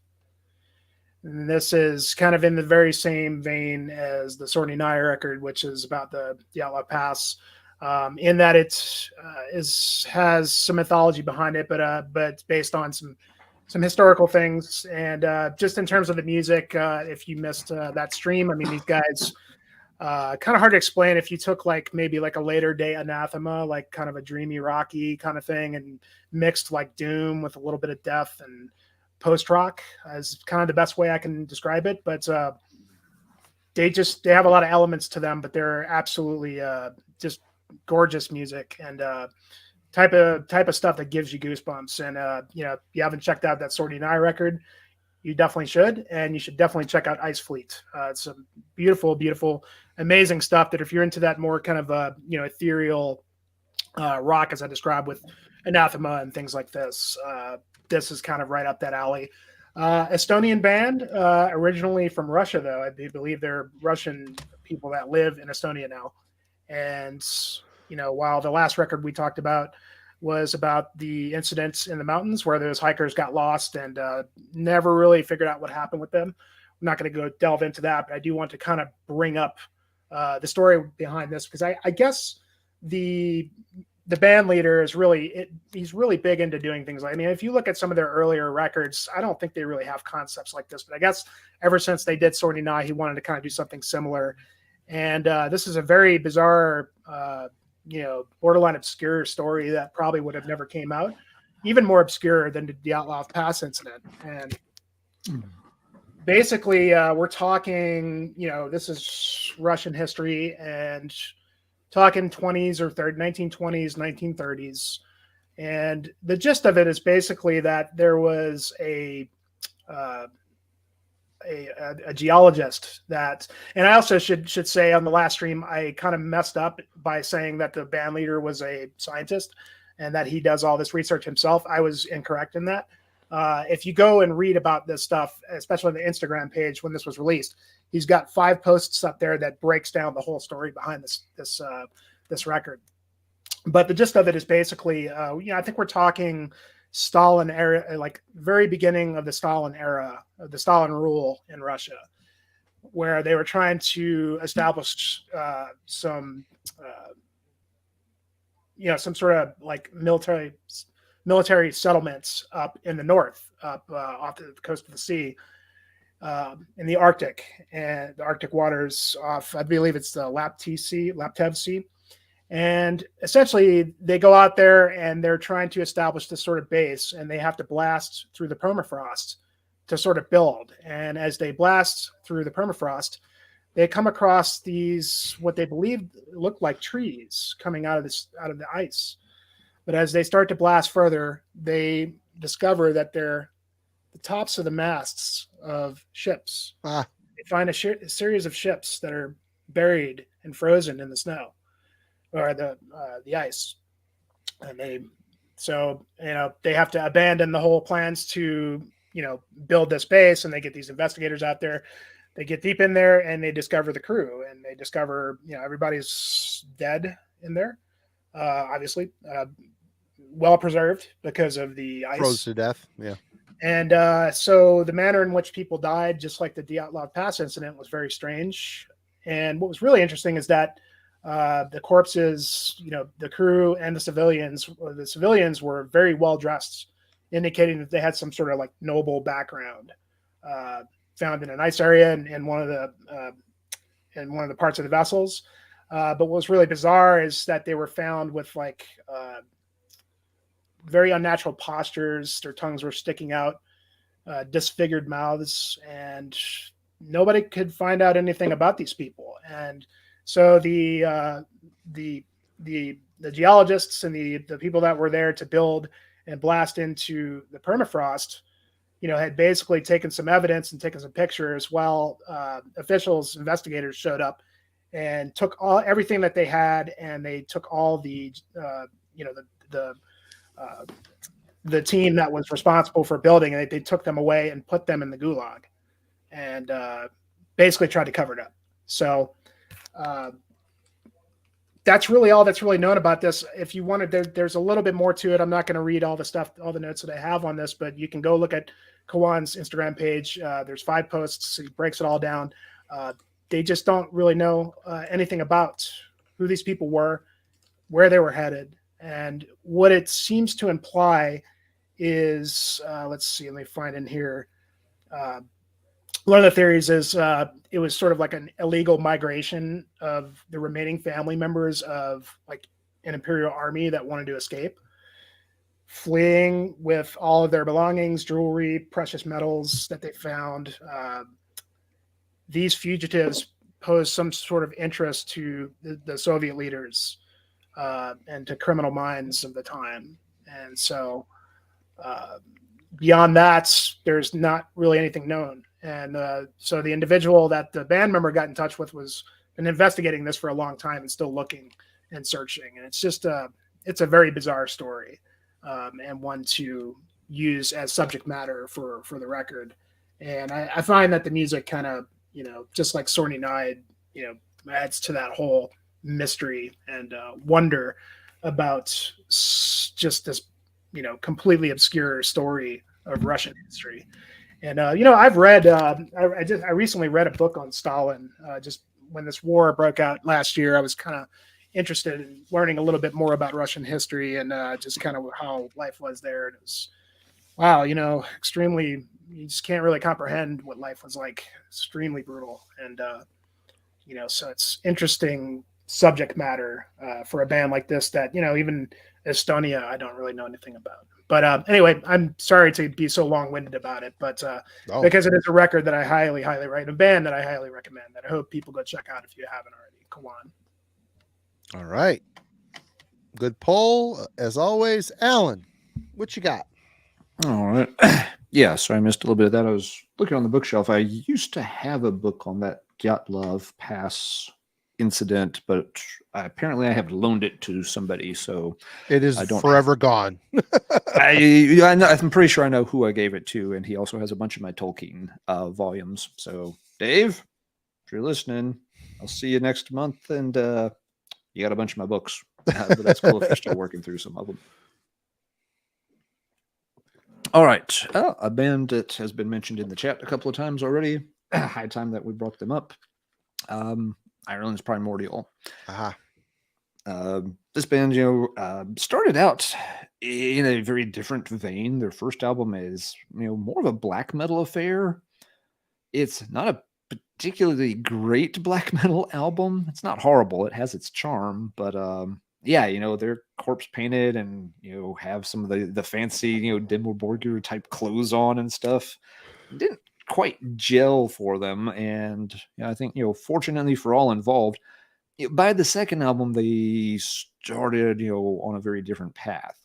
And this is kind of in the very same vein as the Sorny Nye record, which is about the Dyatlov Pass, in that it has some mythology behind it, but it's based on some historical things. And just in terms of the music, if you missed that stream, I mean, these guys, kind of hard to explain. If you took maybe a later day Anathema, like kind of a dreamy, rocky kind of thing, and mixed like doom with a little bit of death and post rock, is kind of the best way I can describe it. But they have a lot of elements to them, but they're absolutely just gorgeous music and type of stuff that gives you goosebumps. And if you haven't checked out that Sorty Nye record, you definitely should, and you should definitely check out Ice Fleet. It's some beautiful, beautiful, amazing stuff that if you're into that more kind of ethereal rock, as I described with Anathema and things like this, this is kind of right up that alley. Estonian band, originally from Russia, though. I believe they're Russian people that live in Estonia now. And, while the last record we talked about was about the incidents in the mountains where those hikers got lost and never really figured out what happened with them. I'm not going to go delve into that, but I do want to kind of bring up the story behind this, because I guess the band leader is he's really big into doing things. I mean, if you look at some of their earlier records, I don't think they really have concepts like this, but I guess ever since they did Sorny Nye, he wanted to kind of do something similar. And this is a very bizarre, borderline obscure story that probably would have never came out, even more obscure than the Dyatlov Pass incident. And basically, we're talking, this is Russian history and talking 20s or 1920s, 1930s. And the gist of it is basically that there was a geologist that, and I also should say on the last stream, I kind of messed up by saying that the band leader was a scientist and that he does all this research himself. I was incorrect in that. If you go and read about this stuff, especially on the Instagram page when this was released, he's got 5 posts up there that breaks down the whole story behind this record. But the gist of it is basically, I think we're talking Stalin era, like very beginning of the Stalin era, of the Stalin rule in Russia, where they were trying to establish some sort of like military settlements up in the north, up off the coast of the sea, in the Arctic, and the Arctic waters off, I believe it's the Laptev Sea. And essentially they go out there and they're trying to establish this sort of base, and they have to blast through the permafrost to sort of build. And as they blast through the permafrost, they come across these, what they believe look like trees coming out of the ice. But as they start to blast further, they discover that they're the tops of the masts of ships. They find a series of ships that are buried and frozen in the snow or the ice. And they have to abandon the whole plans to, build this base, and they get these investigators out there. They get deep in there and they discover the crew, and they discover, everybody's dead in there. Obviously, well preserved because of the ice.
Froze to death. Yeah.
And so the manner in which people died, just like the Dyatlov Pass incident, was very strange. And what was really interesting is that the corpses, the crew and the civilians were very well dressed, indicating that they had some sort of like noble background, found in a nice area in one of the parts of the vessels. But what was really bizarre is that they were found with like very unnatural postures. Their tongues were sticking out, disfigured mouths, and nobody could find out anything about these people. And so the geologists and the people that were there to build and blast into the permafrost, had basically taken some evidence and taken some pictures while investigators showed up and took everything that they had, and they took all the the team that was responsible for building it, they took them away and put them in the gulag, and basically tried to cover it up. So that's really all that's really known about this. If you wanted, there's a little bit more to it. I'm not going to read all the stuff, all the notes that I have on this, but you can go look at Kawan's Instagram page. There's 5 posts. He breaks it all down. They just don't really know anything about who these people were, where they were headed. And what it seems to imply is, let's see, let me find in here. One of the theories is it was sort of like an illegal migration of the remaining family members of like an imperial army that wanted to escape, fleeing with all of their belongings, jewelry, precious metals that they found. These fugitives posed some sort of interest to the Soviet leaders and to criminal minds of the time. And so beyond that, there's not really anything known. And so the individual that the band member got in touch with was been investigating this for a long time and still looking and searching. And it's just it's a very bizarre story, and one to use as subject matter for the record. And I find that the music kind of, just like Sorny Nide, adds to that whole mystery and wonder about just this, completely obscure story of Russian history. And I've read. I recently read a book on Stalin. Just when this war broke out last year, I was kind of interested in learning a little bit more about Russian history and just kind of how life was there. And it was, wow, extremely. You just can't really comprehend what life was like. Extremely brutal, and so it's interesting subject matter for a band like this that even Estonia I don't really know anything about. But anyway, I'm sorry to be so long-winded about it, but because it is a record that I highly, highly recommend, a band that I highly recommend, that I hope people go check out if you haven't already. Kawan.
All right. Good poll, as always. Alan, what you got?
All right. Yeah, so I missed a little bit of that. I was looking on the bookshelf. I used to have a book on that Dyatlov Pass incident, but apparently I have loaned it to somebody, so
it is forever gone.
I'm pretty sure I know who I gave it to, and he also has a bunch of my Tolkien volumes. So, Dave, if you're listening, I'll see you next month, and you got a bunch of my books. But that's cool if you're still working through some of them. All right, a band that has been mentioned in the chat a couple of times already. High time that we brought them up. Ireland's Primordial. This band, started out in a very different vein. Their first album is, more of a black metal affair. It's not a particularly great black metal album. It's not horrible. It has its charm, but they're corpse painted and have some of the fancy Dimmu Borgir type clothes on and stuff. It didn't quite gel for them, and I think fortunately for all involved, by the second album they started on a very different path.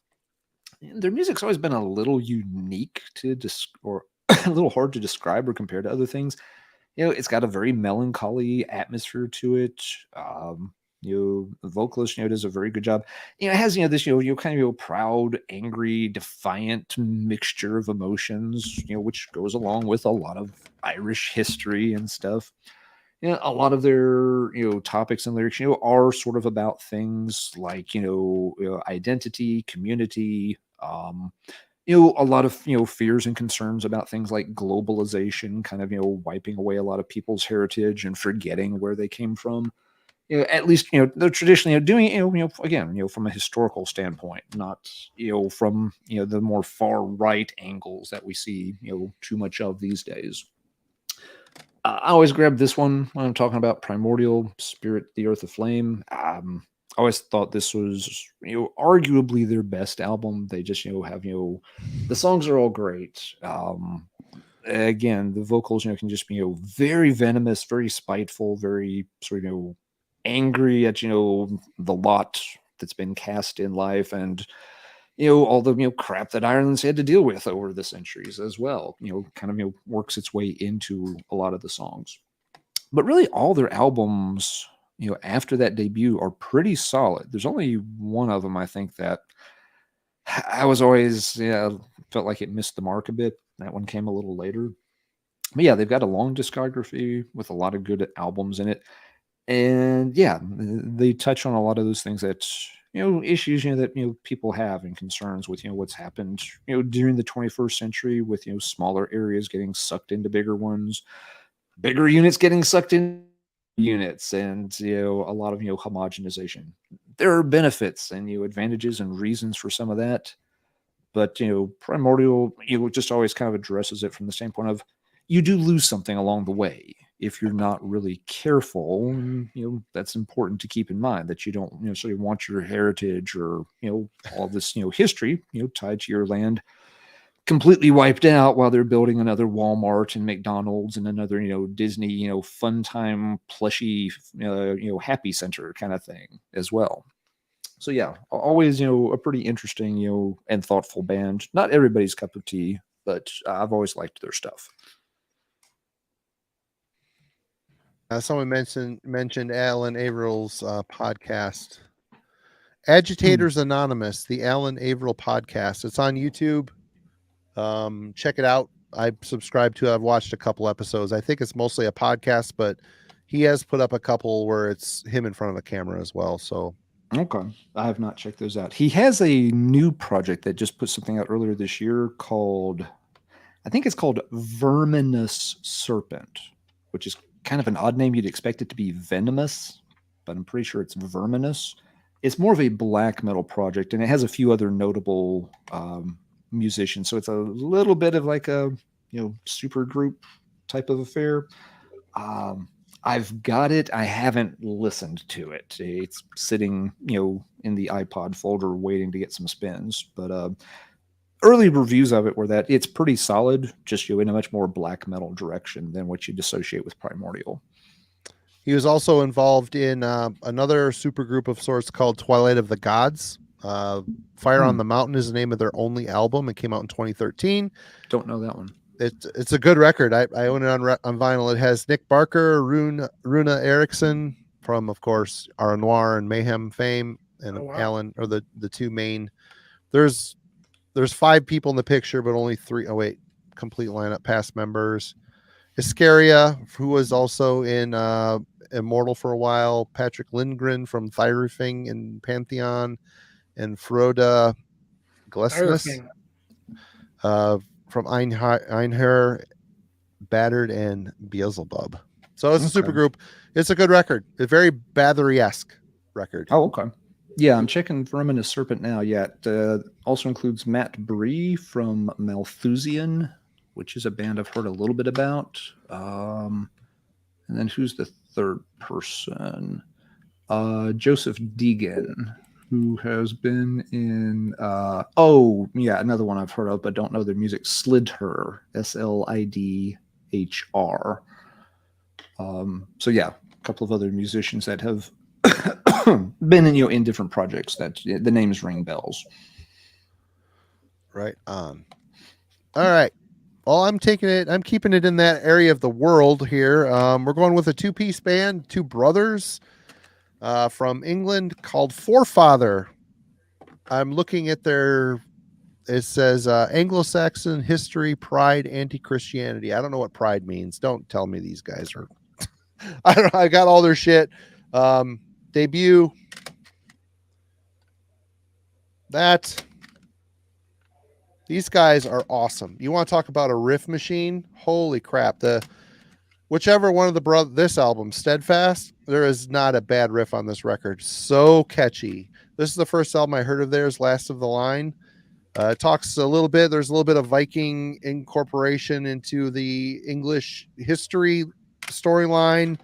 And their music's always been a little unique or a little hard to describe or compare to other things. It's got a very melancholy atmosphere to it. The vocalist does a very good job. It has this kind of proud, angry, defiant mixture of emotions, which goes along with a lot of Irish history and stuff. A lot of their topics and lyrics are sort of about things like identity, community, a lot of fears and concerns about things like globalization, kind of wiping away a lot of people's heritage and forgetting where they came from. At least they're traditionally doing it again from a historical standpoint, not from the more far right angles that we see too much of these days. I always grab this one when I'm talking about Primordial, Spirit, the Earth of Flame. I always thought this was arguably their best album. They just have the songs are all great. Again, the vocals can just be very venomous, very spiteful, very sort of angry at the lot that's been cast in life, and all the crap that Ireland's had to deal with over the centuries as well. Kind of works its way into a lot of the songs. But really, all their albums after that debut are pretty solid. There's only one of them I think that I was always felt like it missed the mark a bit. That one came a little later. But yeah, they've got a long discography with a lot of good albums in it. And yeah, they touch on a lot of those things that issues that people have and concerns with what's happened during the 21st century with smaller areas getting sucked into bigger ones, bigger units getting sucked in units, and a lot of homogenization. There are benefits and advantages and reasons for some of that, but Primordial just always kind of addresses it from the standpoint of you do lose something along the way if you're not really careful. That's important to keep in mind, that you don't necessarily want your heritage or all this history tied to your land completely wiped out while they're building another Walmart and McDonald's and another Disney fun time plushy happy center kind of thing as well. So yeah, always a pretty interesting and thoughtful band. Not everybody's cup of tea, but I've always liked their stuff.
Someone mentioned Alan Averill's podcast, Agitators Anonymous, the Alan Averill podcast. It's on YouTube. Check it out. I subscribe to it. I've watched a couple episodes. I think it's mostly a podcast, but he has put up a couple where it's him in front of the camera as well. So
okay, I have not checked those out. He has a new project that just put something out earlier this year called, I think it's called Verminous Serpent, which is kind of an odd name. You'd expect it to be venomous, but I'm pretty sure it's verminous. It's more of a black metal project, and it has a few other notable musicians. So it's a little bit of like a super group type of affair. I've got it. I haven't listened to it. It's sitting in the iPod folder waiting to get some spins. But early reviews of it were that it's pretty solid, just in a much more black metal direction than what you'd associate with Primordial.
He was also involved in another super group of sorts called Twilight of the Gods. Fire on the Mountain is the name of their only album. It came out in 2013.
Don't know that one.
It's a good record. I own it on vinyl. It has Nick Barker, Runa Eriksson from, of course, Ara Noir and Mayhem fame, and Alan are the two main. There's 5 people in the picture, but only 3. Oh wait, complete lineup past members. Iscaria, who was also in Immortal for a while. Patrick Lindgren from Thyrifing and Pantheon, and Froda Glesnes from Einher, Battered, and Beelzebub. So it's a super group. It's a good record. A very Bathory-esque record.
Oh, okay. Yeah, I'm checking Verminous Serpent now. Yeah, it also includes Matt Bree from Malthusian, which is a band I've heard a little bit about. And then who's the third person? Joseph Deegan, who has been in another one I've heard of but don't know their music, Slidher, Slidhr. So yeah, a couple of other musicians that have been in different projects that the names ring bells.
Right on. All right. Well, I'm keeping it in that area of the world here. We're going with a 2-piece band, 2 brothers from England called Forefather. I'm looking at it says Anglo-Saxon history, pride, anti-Christianity. I don't know what pride means. Don't tell me these guys are. I don't know. I got all their shit. Debut. These guys are awesome. You want to talk about a riff machine? Holy crap. Whichever one of this album, Steadfast, there is not a bad riff on this record. So catchy. This is the first album I heard of theirs, Last of the Line. It talks a little bit. There's a little bit of Viking incorporation into the English history storyline.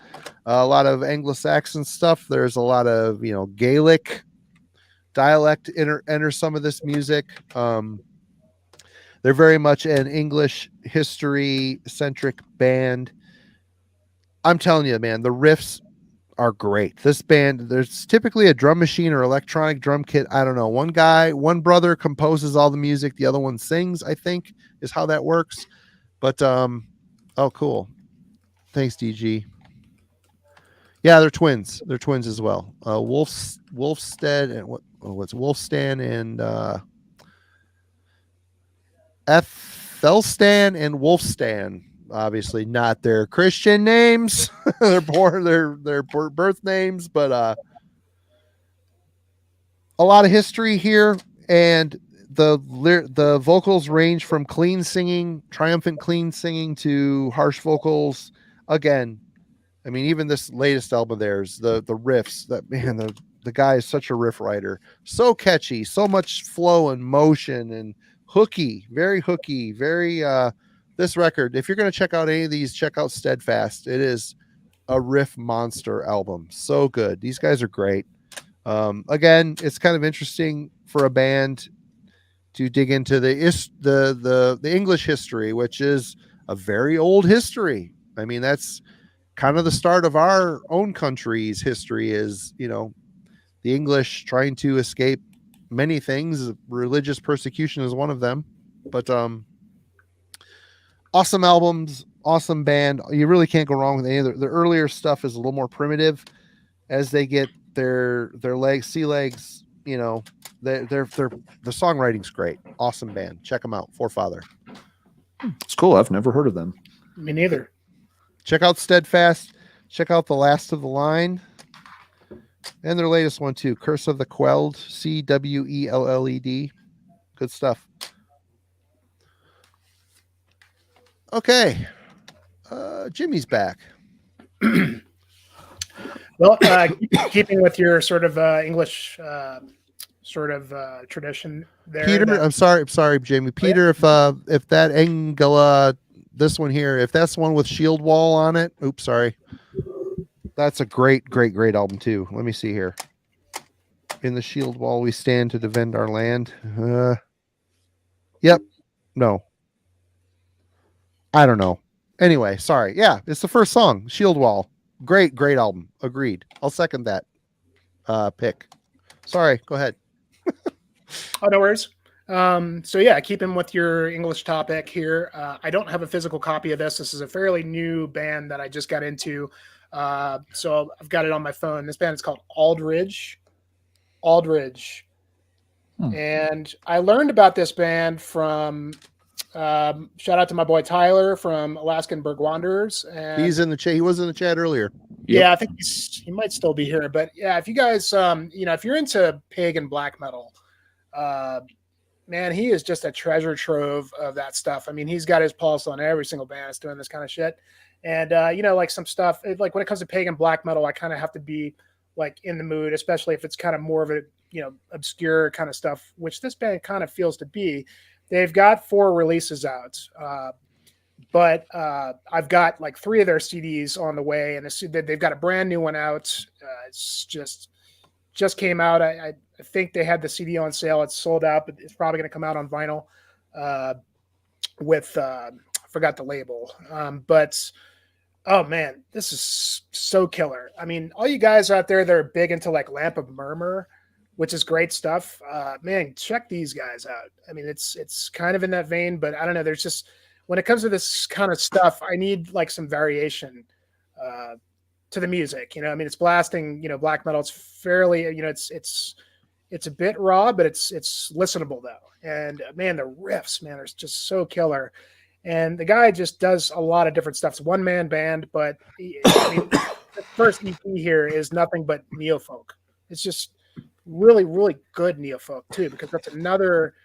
A lot of Anglo-Saxon stuff. There's a lot of, Gaelic dialect enter some of this music. They're very much an English history centric band. I'm telling you, man, the riffs are great. This band, there's typically a drum machine or electronic drum kit. I don't know. One brother composes all the music. The other one sings, I think, is how that works. But, oh, cool. Thanks, DG. Yeah, they're twins. They're twins as well. Wolfstead and what's Wolfstan and Ethelstan and Wolfstan. Obviously not their Christian names, their birth names, but a lot of history here, and the vocals range from clean singing, triumphant clean singing, to harsh vocals. Again, I mean, even this latest album of theirs, the riffs, that man, the guy is such a riff writer, so catchy, so much flow and motion, and hooky, very hooky, very this record, if you're going to check out any of these, check out Steadfast. It is a riff monster album. So good. These guys are great. Again, it's kind of interesting for a band to dig into the English history, which is a very old history. I mean, that's kind of the start of our own country's history, is, you know, the English trying to escape many things. Religious persecution is one of them. But awesome albums, awesome band. You really can't go wrong with any of the earlier stuff. Is a little more primitive as they get their legs, sea legs. You know, the songwriting's great. Awesome band. Check them out. Forefather.
It's cool. I've never heard of them.
Me neither.
Check out Steadfast. Check out The Last of the Line. And their latest one too, Curse of the Quelled, Cwelled. Good stuff. Okay. Jimmy's back.
Well, keeping with your sort of English tradition there.
Peter, I'm sorry, Jamie. Peter, if that Engla, this one here, if that's the one with Shield Wall on it, oops, sorry. That's a great album too. Let me see here. In the Shield Wall we stand to defend our land. Yep. No. I don't know. Anyway, sorry. Yeah, it's the first song, Shield Wall. Great album. Agreed. I'll second that pick. Sorry, go ahead.
Oh, no worries. So yeah, keeping with your English topic here. I don't have a physical copy of this. This is a fairly new band that I just got into. So I've got it on my phone. This band is called Aldridge. And I learned about this band from shout out to my boy Tyler from Alaskan Berg Wanderers. And
he's in the chat. He was in the chat earlier.
Yeah, I think he might still be here. But yeah, if you guys, if you're into pagan black metal, man, he is just a treasure trove of that stuff. I mean, he's got his pulse on every single band that's doing this kind of shit. And, like some stuff, like when it comes to pagan black metal, I kind of have to be like in the mood, especially if it's kind of more of a, obscure kind of stuff, which this band kind of feels to be. They've got 4 releases out, but I've got like 3 of their CDs on the way, and they've got a brand new one out. It's just came out. I think they had the CD on sale. It's sold out, but it's probably going to come out on vinyl with I forgot the label. But oh man, this is so killer. I mean, all you guys out there that are big into like Lamp of Murmur, which is great stuff. Man, check these guys out. I mean, it's kind of in that vein, but I don't know. There's just, when it comes to this kind of stuff, I need like some variation to the music. I mean, it's blasting, black metal. It's fairly, it's a bit raw, but it's listenable though. And man, the riffs, man, are just so killer. And the guy just does a lot of different stuff. It's a one-man band, but the first EP here is nothing but neofolk. It's just really, really good neofolk too, because that's another,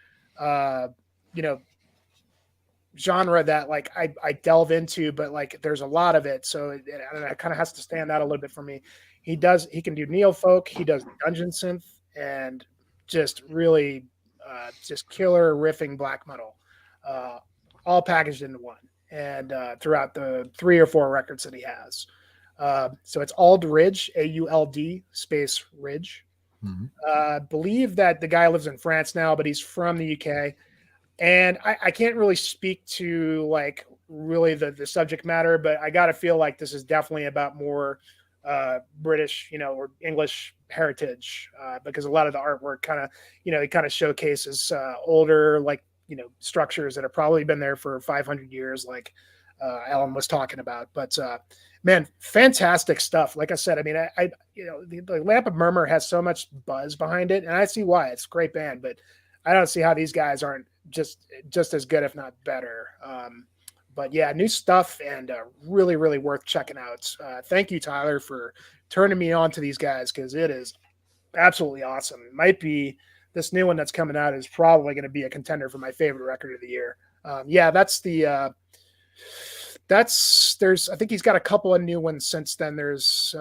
genre that like I delve into, but like there's a lot of it. So it kind of has to stand out a little bit for me. He can do neofolk. He does dungeon synth and just really just killer riffing black metal. All packaged into one, and throughout the 3 or 4 records that he has. So it's Aldridge, AULD space Ridge. Mm-hmm. Believe that the guy lives in France now, but he's from the UK. And I can't really speak to like really the subject matter, but I got to feel like this is definitely about more British, or English heritage, because a lot of the artwork kind of, it kind of showcases older, like, structures that have probably been there for 500 years, like Alan was talking about. But man, fantastic stuff. Like I said, I mean, the Lamp of Murmur has so much buzz behind it, and I see why. It's a great band, but I don't see how these guys aren't just as good, if not better. But yeah, new stuff and really, really worth checking out. Thank you, Tyler, for turning me on to these guys because it is absolutely awesome. It might be this new one that's coming out is probably going to be a contender for my favorite record of the year. Yeah, that's the there's I think he's got a couple of new ones since then. There's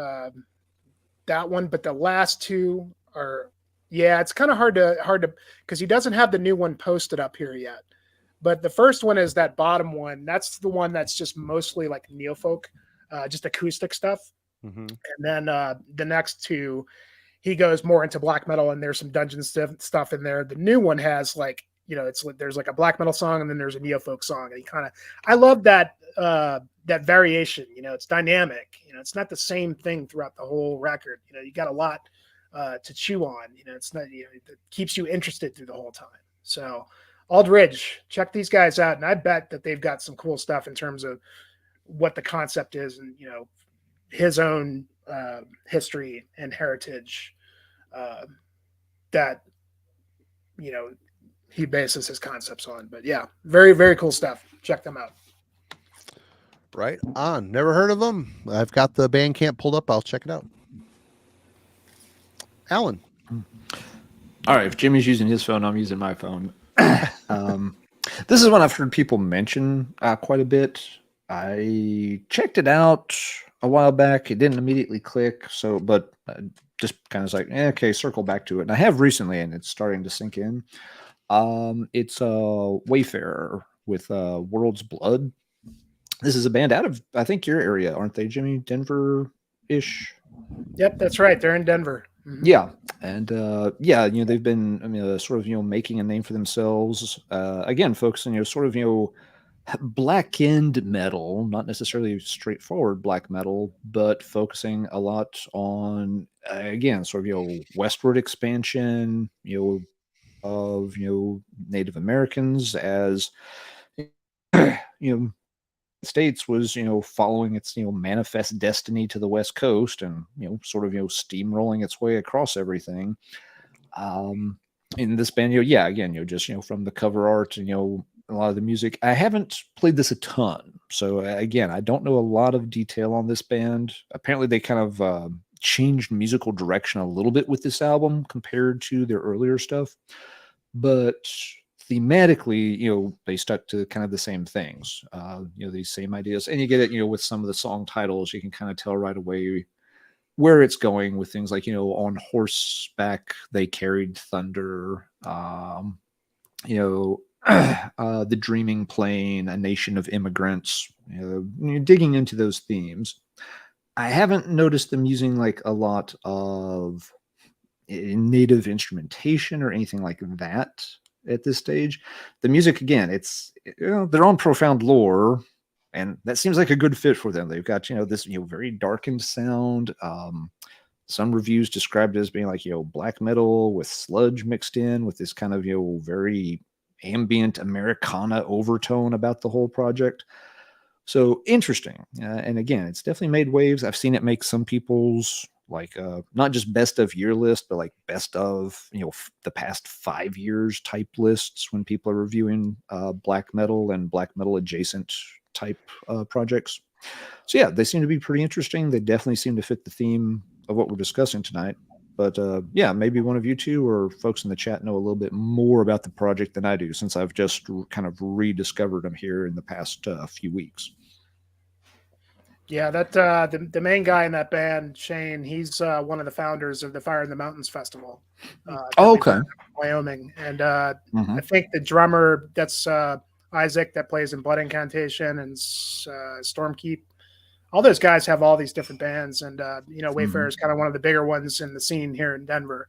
that one, but the last two are it's kind of hard to because he doesn't have the new one posted up here yet. But the first one is that bottom one. That's the one that's just mostly like neofolk, just acoustic stuff.
Mm-hmm.
And then the next two, he goes more into black metal, and there's some dungeon stuff in there. The new one has like, there's like a black metal song, and then there's a neofolk song. And I love that that variation. It's dynamic. It's not the same thing throughout the whole record. You got a lot to chew on. It's not it keeps you interested through the whole time. So. Aldridge, check these guys out, and I bet that they've got some cool stuff in terms of what the concept is, and his own history and heritage that he bases his concepts on. But yeah, very, very cool stuff. Check them out.
Right on. Never heard of them. I've got the Bandcamp pulled up. I'll check it out. Alan.
All right. If Jimmy's using his phone, I'm using my phone. This is one I've heard people mention quite a bit. I checked it out a while back. It didn't immediately click, but just kind of like, okay, circle back to it. And I have recently, and it's starting to sink in. It's Wayfarer with World's Blood. This is a band out of, I think, your area, aren't they, Jimmy? Denver-ish?
Yep, that's right. They're in Denver.
Mm-hmm. Yeah. And they've been sort of making a name for themselves. Again, focusing sort of black end metal, not necessarily straightforward black metal, but focusing a lot on again sort of westward expansion, of Native Americans as States was following its manifest destiny to the West Coast and sort of steamrolling its way across everything. In this band, again, just from the cover art and a lot of the music. I haven't played this a ton, so again, I don't know a lot of detail on this band. Apparently, they kind of changed musical direction a little bit with this album compared to their earlier stuff, but thematically, they stuck to kind of the same things, these same ideas. And you get it, with some of the song titles, you can kind of tell right away where it's going with things like, on horseback, they carried thunder, the dreaming plain, a nation of immigrants, digging into those themes. I haven't noticed them using like a lot of native instrumentation or anything like that at this stage. The music, again, it's their own profound lore, and that seems like a good fit for them. They've got this very darkened sound. Some reviews described it as being like black metal with sludge mixed in with this kind of very ambient Americana overtone about the whole project. So interesting, and again, it's definitely made waves. I've seen it make some people's like not just best of year list, but like best of the past 5 years type lists when people are reviewing black metal and black metal adjacent type projects. So yeah, they seem to be pretty interesting. They definitely seem to fit the theme of what we're discussing tonight. But maybe one of you two or folks in the chat know a little bit more about the project than I do, since I've just kind of rediscovered them here in the past few weeks.
Yeah, that the main guy in that band, Shane, he's one of the founders of the Fire in the Mountains Festival.
Okay.
Wyoming. And I think the drummer, that's Isaac, that plays in Blood Incantation and Stormkeep. All those guys have all these different bands, and Wayfarer is kind of one of the bigger ones in the scene here in Denver.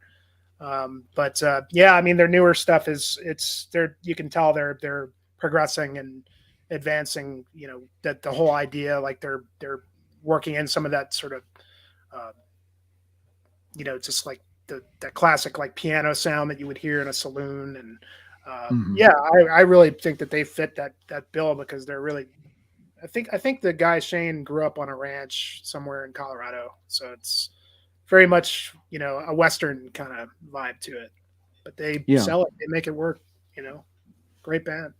Their newer stuff you can tell they're progressing and advancing, that the whole idea, like they're working in some of that sort of just like that classic like piano sound that you would hear in a saloon. And I really think that they fit that bill, because they're really, I think the guy Shane grew up on a ranch somewhere in Colorado, so it's very much a Western kind of vibe to it, but they sell it, they make it work. Great band.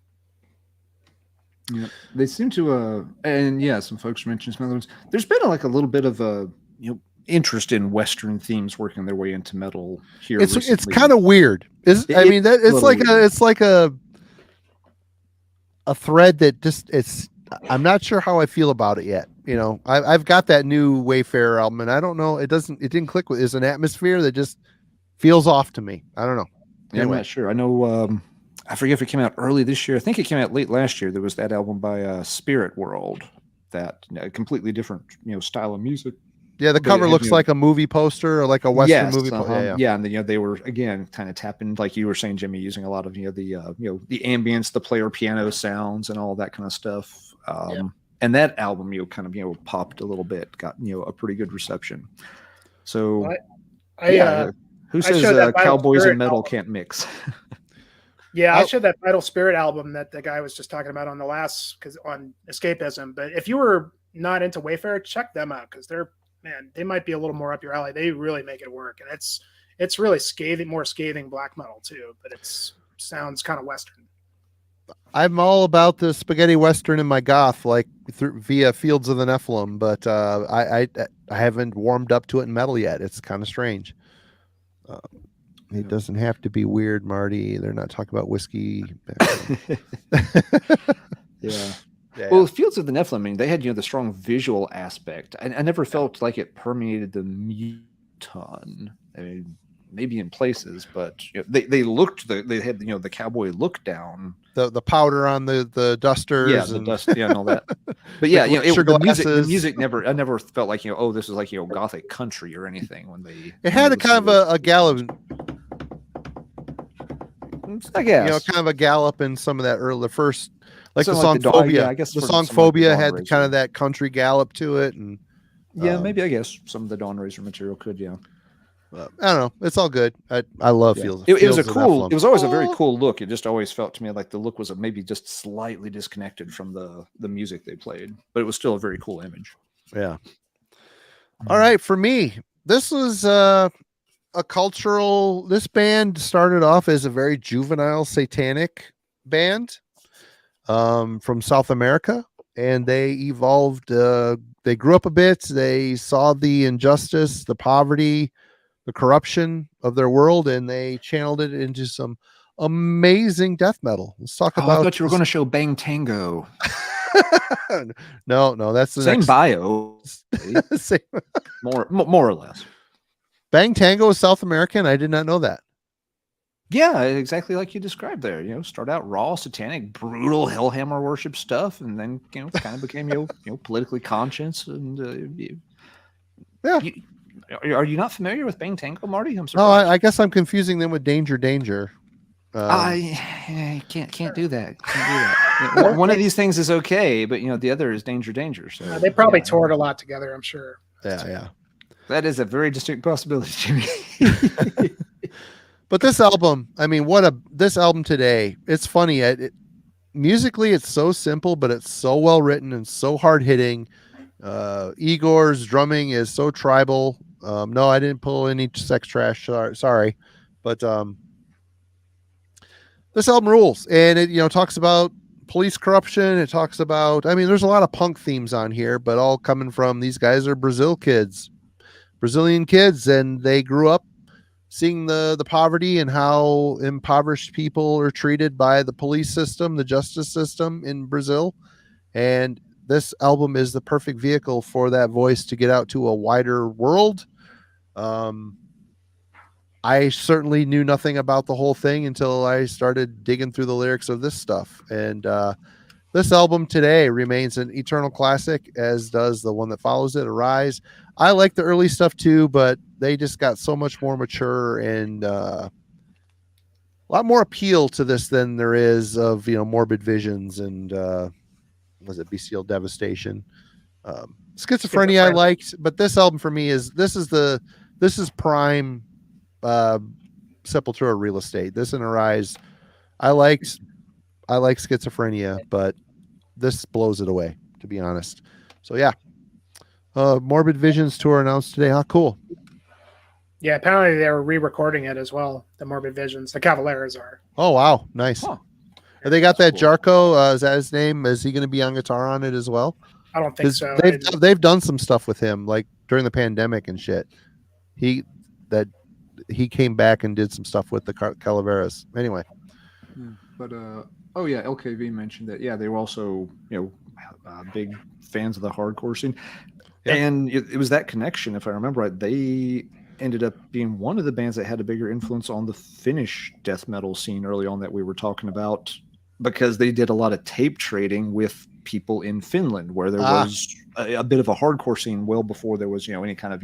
Yeah, they seem to, and yeah, some folks mentioned some other ones. There's been like a little bit of a interest in Western themes working their way into metal here.
It's kind of weird. It's like a thread that just I'm not sure how I feel about it yet. I've got that new Wayfarer album, and I don't know. It didn't click with. Is an atmosphere that just feels off to me. I don't know.
Yeah, anyway. I'm not sure. I know. I forget if it came out early this year. I think it came out late last year. There was that album by Spirit World, that completely different style of music.
Yeah, the cover looks like a movie poster or like a Western movie poster.
Yeah, and they were again kind of tapping, like you were saying, Jimmy, using a lot of the ambience, the player piano sounds, and all that kind of stuff. And that album kind of popped a little bit, got a pretty good reception. So who says cowboys and metal can't mix?
Yeah, I showed that Vital Spirit album that the guy was just talking about on the last, on Escapism. But if you were not into Wayfarer, check them out, because they might be a little more up your alley. They really make it work, and it's really more scathing black metal too. But it sounds kind of Western.
I'm all about the spaghetti Western in my goth, like via Fields of the Nephilim, but I haven't warmed up to it in metal yet. It's kind of strange. It doesn't have to be weird, Marty. They're not talking about whiskey.
Yeah. Well, Fields of the Nephilim, I mean, they had the strong visual aspect. I never felt like it permeated the music ton. I mean, maybe in places, but they looked. They had the cowboy look down.
The powder on the dusters.
Yeah, the dust. Yeah, and all that. But yeah, the music never. I never felt like this is like gothic country or anything when they.
It had a kind of a gallop.
I guess
kind of a gallop in some of that the first, like
so
the song
like
Phobia.
I guess
the song Phobia had kind of that country gallop to it, and
maybe I guess some of the Dawn Razor material could. I
don't know. It's all good. I love Fields.
It was a cool. It was always a very cool look. It just always felt to me like the look was maybe just slightly disconnected from the music they played, but it was still a very cool image.
Yeah. All right, for me, this was this band started off as a very juvenile satanic band from South America, and they evolved. They grew up a bit. They saw the injustice, the poverty, the corruption of their world, and they channeled it into some amazing death metal. Let's talk about.
I thought you were going to show Bang Tango.
No, that's the
same bio.
Same.
more or less.
Bang Tango is South American. I did not know that.
Yeah, exactly like you described there. Start out raw, satanic, brutal Hellhammer worship stuff, and then kind of became politically conscious and
yeah.
Are you not familiar with Bang Tango, Marty? I'm
sorry. Oh, I guess I'm confusing them with Danger.
I can't do that. Can't do that. One of these things is okay, but the other is Danger. So
they probably toured a lot together, I'm sure.
Yeah.
That is a very distinct possibility, Jimmy.
But this album, I mean, this album today, it's funny. Musically, it's so simple, but it's so well written and so hard hitting. Igor's drumming is so tribal. No, I didn't pull any sex trash. Sorry. But this album rules. And it, talks about police corruption. It talks about, there's a lot of punk themes on here, but all coming from these guys are Brazilian kids, and they grew up seeing the poverty and how impoverished people are treated by the police system, the justice system in Brazil. And this album is the perfect vehicle for that voice to get out to a wider world. I certainly knew nothing about the whole thing until I started digging through the lyrics of this stuff. And this album today remains an eternal classic, as does the one that follows it, Arise. I like the early stuff too, but they just got so much more mature and a lot more appeal to this than there is of, Morbid Visions and was it Bestial Devastation? Schizophrenia I liked, but this album for me is prime Sepultura real estate. This and Arise, I like Schizophrenia, but this blows it away, to be honest. So yeah, Morbid Visions tour announced today. How cool!
Yeah, apparently they were re-recording it as well. The Morbid Visions, the Cavaleras are.
Oh wow, nice.
Huh.
Have they got that
Cool.
Jarko? Is that his name? Is he going to be on guitar on it as well?
I don't think
'Cause
so.
they've done some stuff with him, like during the pandemic and shit. He came back and did some stuff with the Calaveras. Anyway,
But oh yeah, LKV mentioned that. Yeah, they were also big fans of the hardcore scene,
Yeah.
and it was that connection. If I remember right, they ended up being one of the bands that had a bigger influence on the Finnish death metal scene early on that we were talking about, because they did a lot of tape trading with people in Finland, where there was a bit of a hardcore scene well before there was any kind of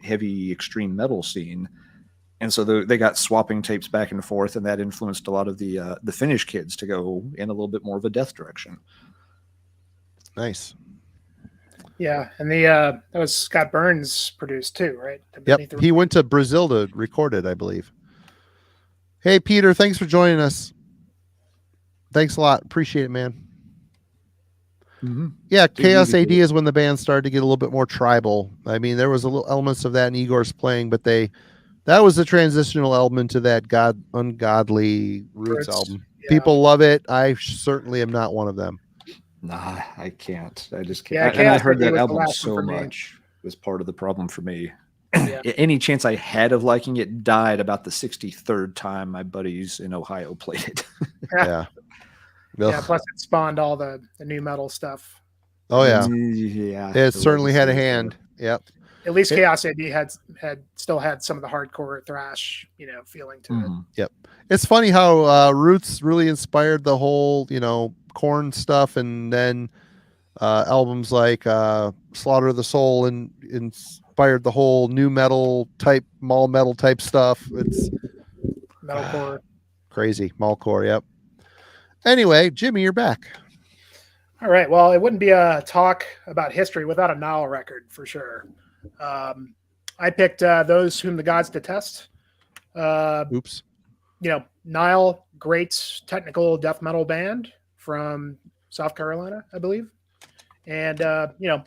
heavy extreme metal scene. And so they got swapping tapes back and forth, and that influenced a lot of the Finnish kids to go in a little bit more of a death direction.
nice.
Yeah, and that was Scott Burns produced too, right?
Yep, he went to Brazil to record it, I believe. Hey, Peter, thanks for joining us. Thanks a lot. Appreciate it, man.
Mm-hmm.
Yeah, Chaos
easy,
AD
Peter.
is when the band started to get a little bit more tribal. I mean, there was a little elements of that in Igor's playing, but that was the transitional album into that ungodly roots album.
Yeah.
People love it. I certainly am not one of them.
Nah, I can't. I just
Yeah,
can't. And I
Chaos
heard
AD
that
was the
album
last one
so
for me.
much was part of the problem for me.
Yeah.
Any chance I had of liking it died about the 63rd time my buddies in Ohio played it.
Yeah.
Yeah, plus it spawned all the new metal stuff.
Oh yeah.
Yeah.
It
the
certainly had a
legacy is
hand. Yep.
At least Chaos AD had still had some of the hardcore thrash, feeling to it.
Mhm.
It's funny how Roots really inspired the whole, Korn stuff, and then albums like Slaughter of the Soul and inspired the whole new metal type, mall metal type stuff. It's
Metalcore.
crazy. Mallcore, yep. Anyway, Jimmy, you're back.
All right. Well, it wouldn't be a talk about history without a Nile record for sure. I picked Those Whom the Gods Detest.
Oops.
Nile, great technical death metal band from South Carolina, I believe. And,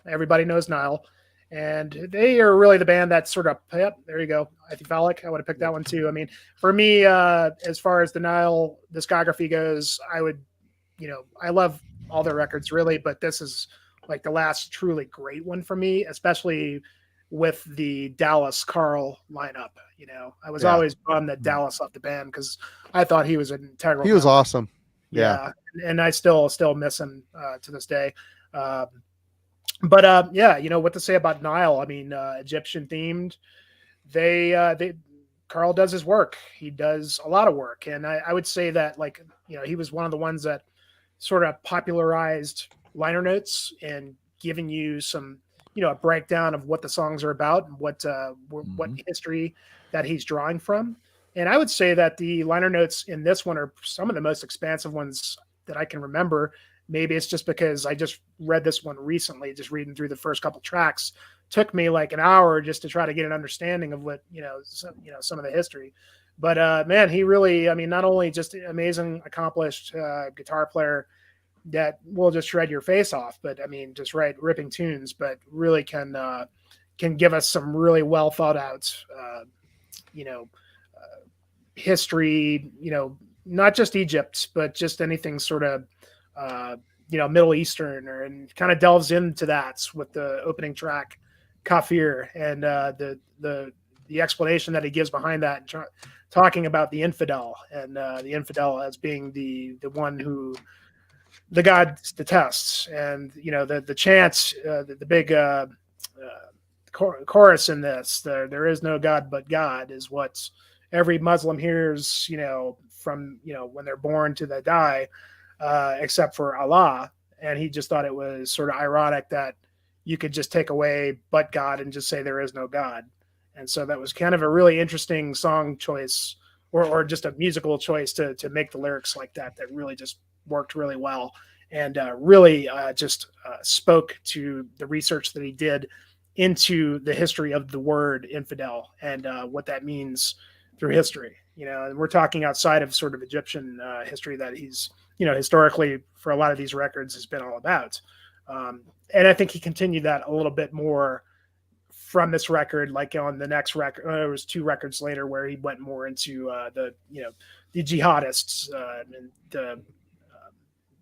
everybody knows Nile. And they are really the band that sort of, yep, there you go. Epiphallic. I would have picked that one too. I mean, for me, as far as the Nile discography goes, I would, I love all their records really, but this is like the last truly great one for me, especially with the Dallas Carl lineup. I was always bummed that Dallas left the band because I thought he was an integral.
He was
member.
awesome. Yeah.
And I still miss him to this day. But what to say about Nile? I mean, Egyptian themed. They Carl does his work. He does a lot of work, and I would say that he was one of the ones that sort of popularized liner notes and giving you some a breakdown of what the songs are about and what history that he's drawing from. And I would say that the liner notes in this one are some of the most expansive ones that I can remember. Maybe it's just because I just read this one recently, just reading through the first couple tracks. Took me like an hour just to try to get an understanding of what, some of the history. But man, he really, I mean, not only just an amazing, accomplished guitar player that will just shred your face off, but I mean, just ripping tunes, but really can give us some really well thought out, history, not just Egypt, but just anything sort of, Middle Eastern, and kind of delves into that with the opening track, Kafir, and the explanation that he gives behind that, talking about the infidel, and the infidel as being the one who the God detests, and the chants, the big chorus in this, there is no God but God, is what every Muslim hears, from when they're born to they die, except for Allah. And he just thought it was sort of ironic that you could just take away but God and just say there is no God. And so that was kind of a really interesting song choice, or just a musical choice to make the lyrics like that really just worked really well, and really just spoke to the research that he did into the history of the word infidel and what that means through history. And we're talking outside of sort of Egyptian history that he's, historically for a lot of these records has been all about. And I think he continued that a little bit more from this record, like on the next record. There was 2 records later where he went more into the jihadists and the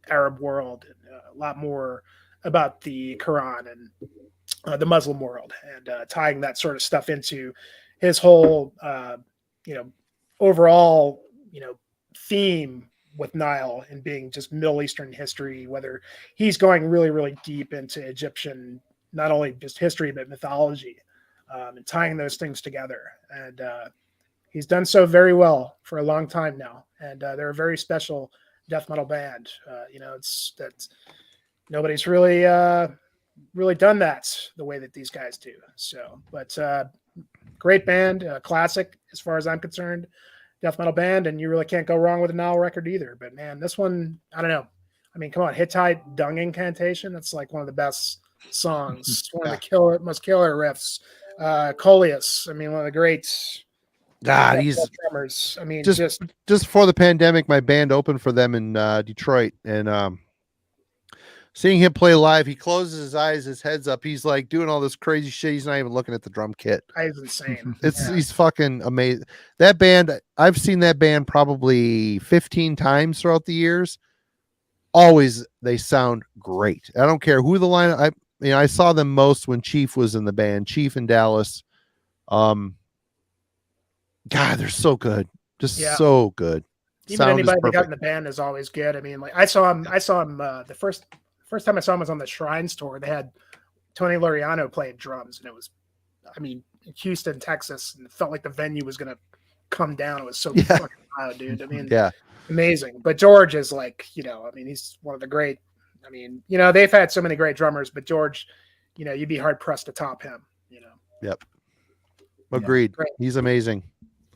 Arab world, and a lot more about the Quran and the Muslim world, and tying that sort of stuff into his whole, overall, theme with Nile and being just Middle Eastern history, whether he's going really, really deep into Egyptian, not only just history, but mythology, and tying those things together. And he's done so very well for a long time now. And they're a very special death metal band. It's that nobody's really done that the way that these guys do. So, but great band, classic as far as I'm concerned. Death metal band, and you really can't go wrong with a Nile record either. But man, this one, I don't know. I mean, come on, Hittite Dung Incantation. That's like one of the best songs, one of the most killer riffs. Coleus, I mean, one of the great
he's
drummers. I mean,
just before the pandemic, my band opened for them in Detroit, and seeing him play live, he closes his eyes, his head's up. He's like doing all this crazy shit. He's not even looking at the drum kit.
It's insane.
He's fucking amazing. That band, I've seen that band probably 15 times throughout the years. Always, they sound great. I don't care who the line. I saw them most when Chief was in the band. Chief in Dallas. God, they're so good. Just so good.
Even
Sound
anybody that got in the band is always good. I mean, like I saw him. The first time I saw him was on the Shrines tour. They had Tony Laureano playing drums, and it was, I mean, in Houston, Texas, and it felt like the venue was going to come down. It was so fucking loud, dude. I mean, amazing. But George is like, I mean, he's one of the great. I mean, they've had so many great drummers, but George, you'd be hard pressed to top him.
Yep. Agreed.
Yeah,
he's amazing.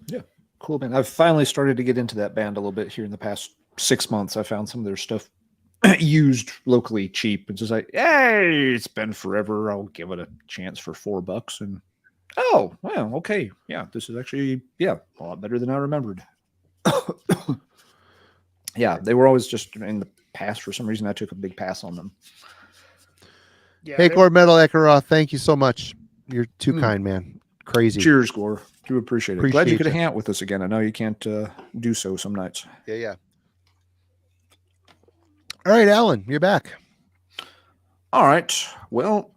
Yeah, cool, man. I've finally started to get into that band a little bit here in the past 6 months. I found some of their stuff used locally cheap. It's just like, hey, it's been forever. I'll give it a chance for $4. And oh, well, okay. Yeah, this is actually, a lot better than I remembered. Yeah, they were always just in the past. For some reason, I took a big pass on them.
Yeah,
hey, Gord Metal Ecker, thank you so much. You're too kind, man. Crazy.
Cheers, Gore. Do appreciate it. Glad
Appreciate
you could
you.
hang out with us again. I know you can't do so some nights.
Yeah. All right, Alan, you're back.
All right. Well,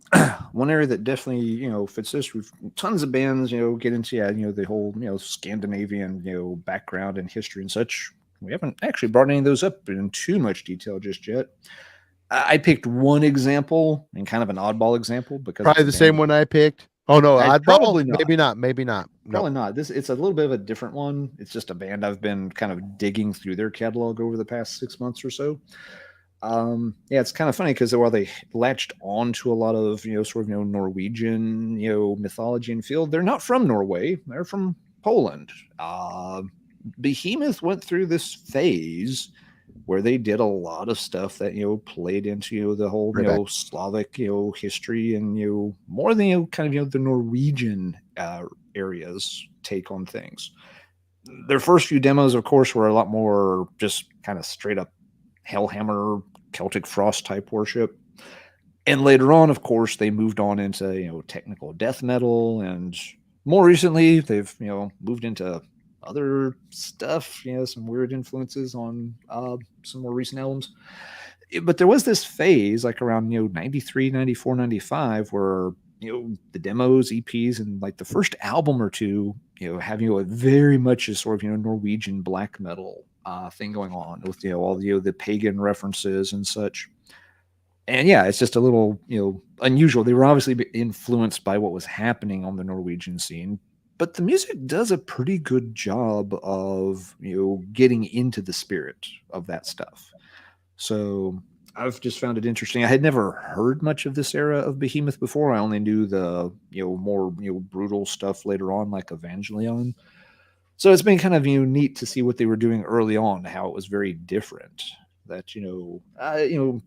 one area that definitely, fits this, we've tons of bands, get into, the whole, Scandinavian, background and history and such. We haven't actually brought any of those up in too much detail just yet. I picked one example, and kind of an oddball example, because
Probably the same one I picked. Oh no, oddball?
Probably not.
Maybe not.
Probably not. It's a little bit of a different one. It's just a band I've been kind of digging through their catalog over the past 6 months or so. It's kind of funny because while they latched on to a lot of, Norwegian, mythology and field, they're not from Norway. They're from Poland. Behemoth went through this phase where they did a lot of stuff that, played into, the whole, Slavic, history and, more than, kind of, the Norwegian areas take on things. Their first few demos, of course, were a lot more just kind of straight up Hellhammer, Celtic Frost type worship. And later on, of course, they moved on into, technical death metal. And more recently, they've, moved into other stuff, some weird influences on some more recent albums. But there was this phase like around, 93, 94, 95, where, the demos, EPs, and like the first album or two, have, a very much a sort of, Norwegian black metal thing going on with, all the pagan references and such. And it's just a little, unusual. They were obviously influenced by what was happening on the Norwegian scene, but the music does a pretty good job of, getting into the spirit of that stuff. So I've just found it interesting. I had never heard much of this era of Behemoth before. I only knew the, more, brutal stuff later on, like Evangelion. So it's been kind of, neat to see what they were doing early on, how it was very different. That,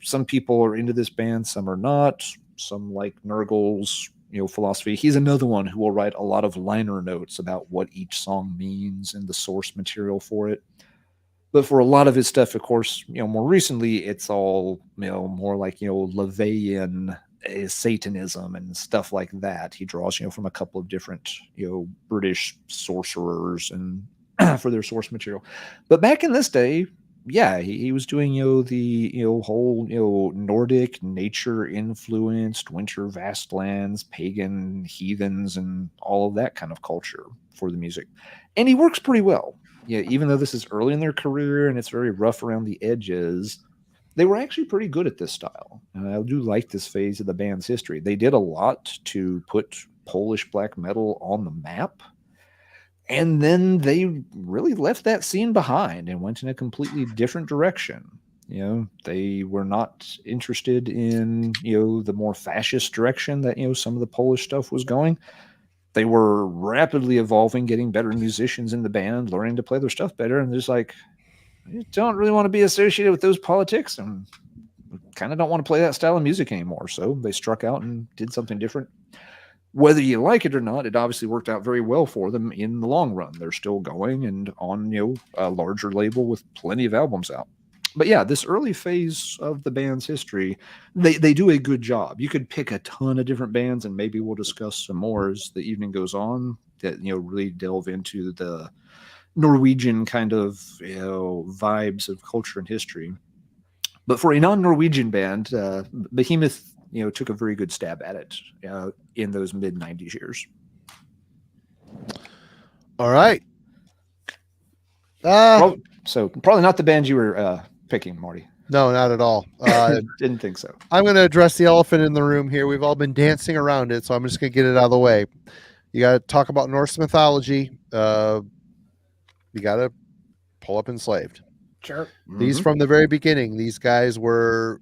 some people are into this band, some are not. Some like Nurgle's, philosophy. He's another one who will write a lot of liner notes about what each song means and the source material for it. But for a lot of his stuff, of course, more recently, it's all, more like, LaVeyan Satanism and stuff like that. He draws, from a couple of different, British sorcerers and for their source material. But back in this day, yeah, he was doing, the, whole, Nordic nature influenced winter vastlands, pagan heathens, and all of that kind of culture for the music. And he works pretty well. Yeah, even though this is early in their career and it's very rough around the edges, they were actually pretty good at this style. And I do like this phase of the band's history. They did a lot to put Polish black metal on the map. And then they really left that scene behind and went in a completely different direction. They were not interested in, the more fascist direction that, some of the Polish stuff was going. They were rapidly evolving, getting better musicians in the band, learning to play their stuff better. And there's like, I don't really want to be associated with those politics and kind of don't want to play that style of music anymore. So they struck out and did something different. Whether you like it or not, it obviously worked out very well for them in the long run. They're still going and on, a larger label with plenty of albums out. But yeah, this early phase of the band's history, they do a good job. You could pick a ton of different bands, and maybe we'll discuss some more as the evening goes on that, really delve into the Norwegian kind of, vibes of culture and history. But for a non-Norwegian band, Behemoth, took a very good stab at it in those mid-90s years.
All right.
So probably not the band you were picking, Marty.
No, not at all.
Didn't think so.
I'm going to address the elephant in the room here. We've all been dancing around it, so I'm just going to get it out of the way. You got to talk about Norse mythology. You got to pull up Enslaved.
Sure.
These from the very beginning, these guys were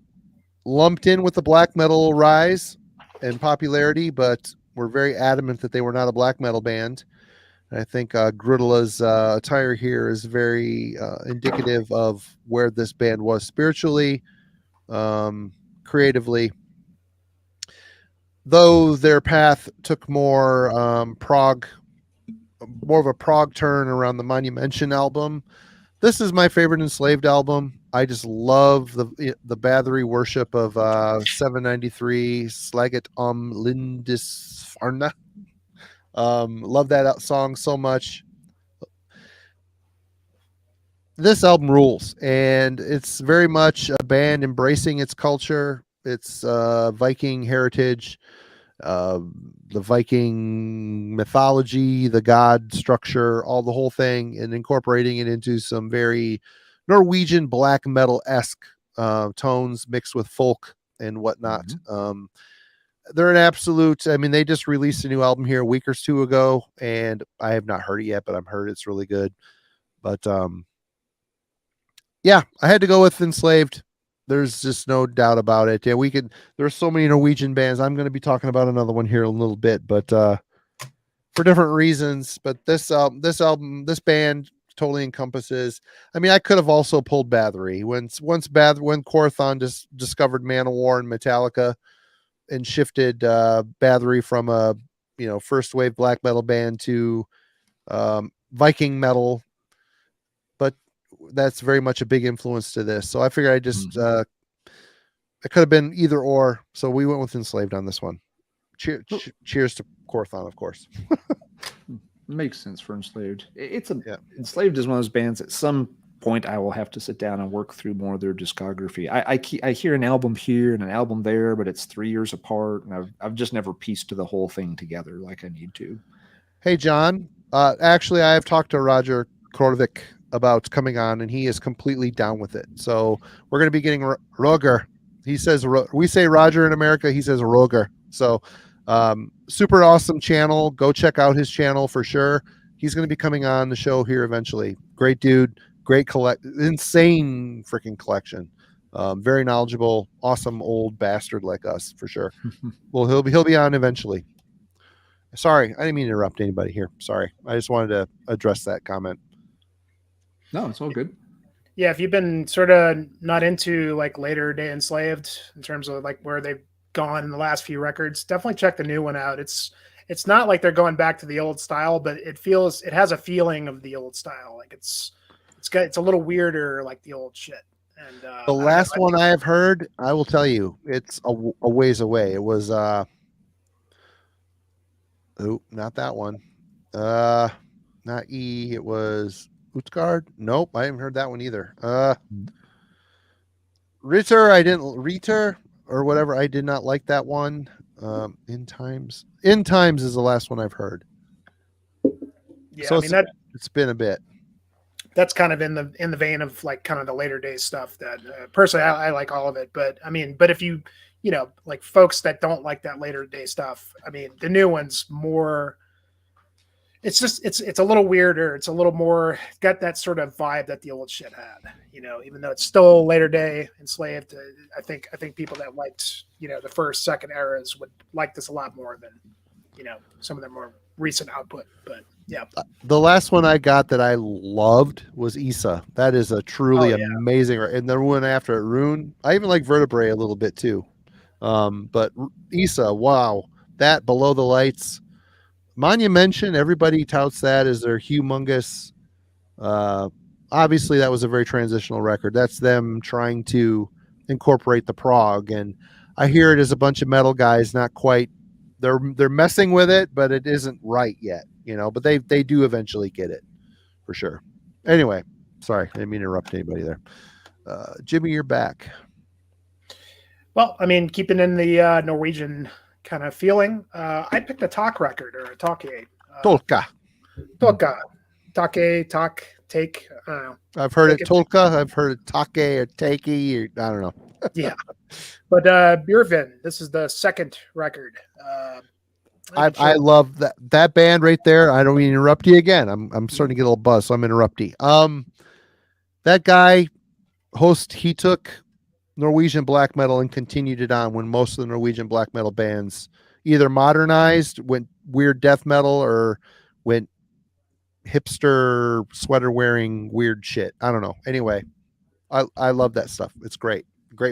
lumped in with the black metal rise and popularity, but were very adamant that they were not a black metal band. And I think Grudela's attire here is very indicative of where this band was spiritually, creatively. Though their path took more of a prog turn around the Monumention album. This is my favorite Enslaved album. I just love the Bathory worship of 793 Slaget Lindisfarna. Love that song so much. This album rules, and it's very much a band embracing its culture, its Viking heritage, the Viking mythology, the god structure, the whole thing, and incorporating it into some very Norwegian black metal-esque tones mixed with folk and whatnot. They're an absolute, they just released a new album here a week or two ago, and I have not heard it yet, but I've heard it's really good. But yeah, I had to go with Enslaved. There's just no doubt about it. Yeah, there's so many Norwegian bands. I'm going to be talking about another one here in a little bit, but for different reasons. But this band totally encompasses. I could have also pulled Bathory when Corathon discovered Manowar and Metallica and shifted Bathory from a first wave black metal band to Viking metal. That's very much a big influence to this. So I figured I just it could have been either or. So we went with Enslaved on this one. Cheers to Corathon, of course.
Makes sense for Enslaved. Enslaved is one of those bands at some point I will have to sit down and work through more of their discography. I hear an album here and an album there, but it's 3 years apart, and I've just never pieced the whole thing together like I need to.
Hey, John. Actually, I have talked to Roger Korvik about coming on, and he is completely down with it. So we're going to be getting Roger. He says we say Roger in America. He says Roger. So super awesome channel. Go check out his channel for sure. He's going to be coming on the show here eventually. Great dude. Great insane freaking collection. Very knowledgeable, awesome old bastard like us for sure. Well, he'll be on eventually. Sorry, I didn't mean to interrupt anybody here. Sorry, I just wanted to address that comment.
No, it's all good.
Yeah, if you've been sort of not into like later day Enslaved in terms of like where they've gone in the last few records, definitely check the new one out. It's not like they're going back to the old style, but it has a feeling of the old style. Like it's a little weirder like the old shit. And
the last one I have heard, I will tell you, it's a ways away. It was not that one. Not E. It was Utgard? Nope, I haven't heard that one either. Ritter or whatever. I did not like that one. In Times is the last one I've heard.
Yeah,
So
I mean that
it's been a bit.
that's kind of in the vein of like kind of the later days stuff that personally I like all of it. But I mean, but if you know, like folks that don't like that later day stuff, I mean, the new one's more. It's just it's a little weirder. It's a little more got that sort of vibe that the old shit had, you know. Even though it's still later day enslaved, I think people that liked, you know, the first, second eras would like this a lot more than, you know, some of their more recent output. But yeah,
the last one I got that I loved was Isa. That is a truly amazing. And the one after it, Rune. I even like Vertebrae a little bit too. But Isa, wow, that Below the Lights. Monumentation, everybody touts that as their humongous. Obviously, that was a very transitional record. That's them trying to incorporate the prog, and I hear it as a bunch of metal guys, not quite. They're messing with it, but it isn't right yet, you know. But they do eventually get it, for sure. Anyway, sorry, I didn't mean to interrupt anybody there. Jimmy, you're back.
Well, I mean, keeping in the Norwegian kind of feeling, I picked a talk record or a talkie.
Tolka.
Take. I don't know.
I've heard it Tolka. I've heard it take or takey. Or, I don't know.
Yeah. But Björvin, this is the second record.
I love that band right there. I don't mean to interrupt you again. I'm starting to get a little buzzed, so I'm interrupting. That guy he took Norwegian black metal and continued it on when most of the Norwegian black metal bands either modernized, went weird death metal, or went hipster sweater wearing weird shit. I don't know. Anyway, I love that stuff. It's great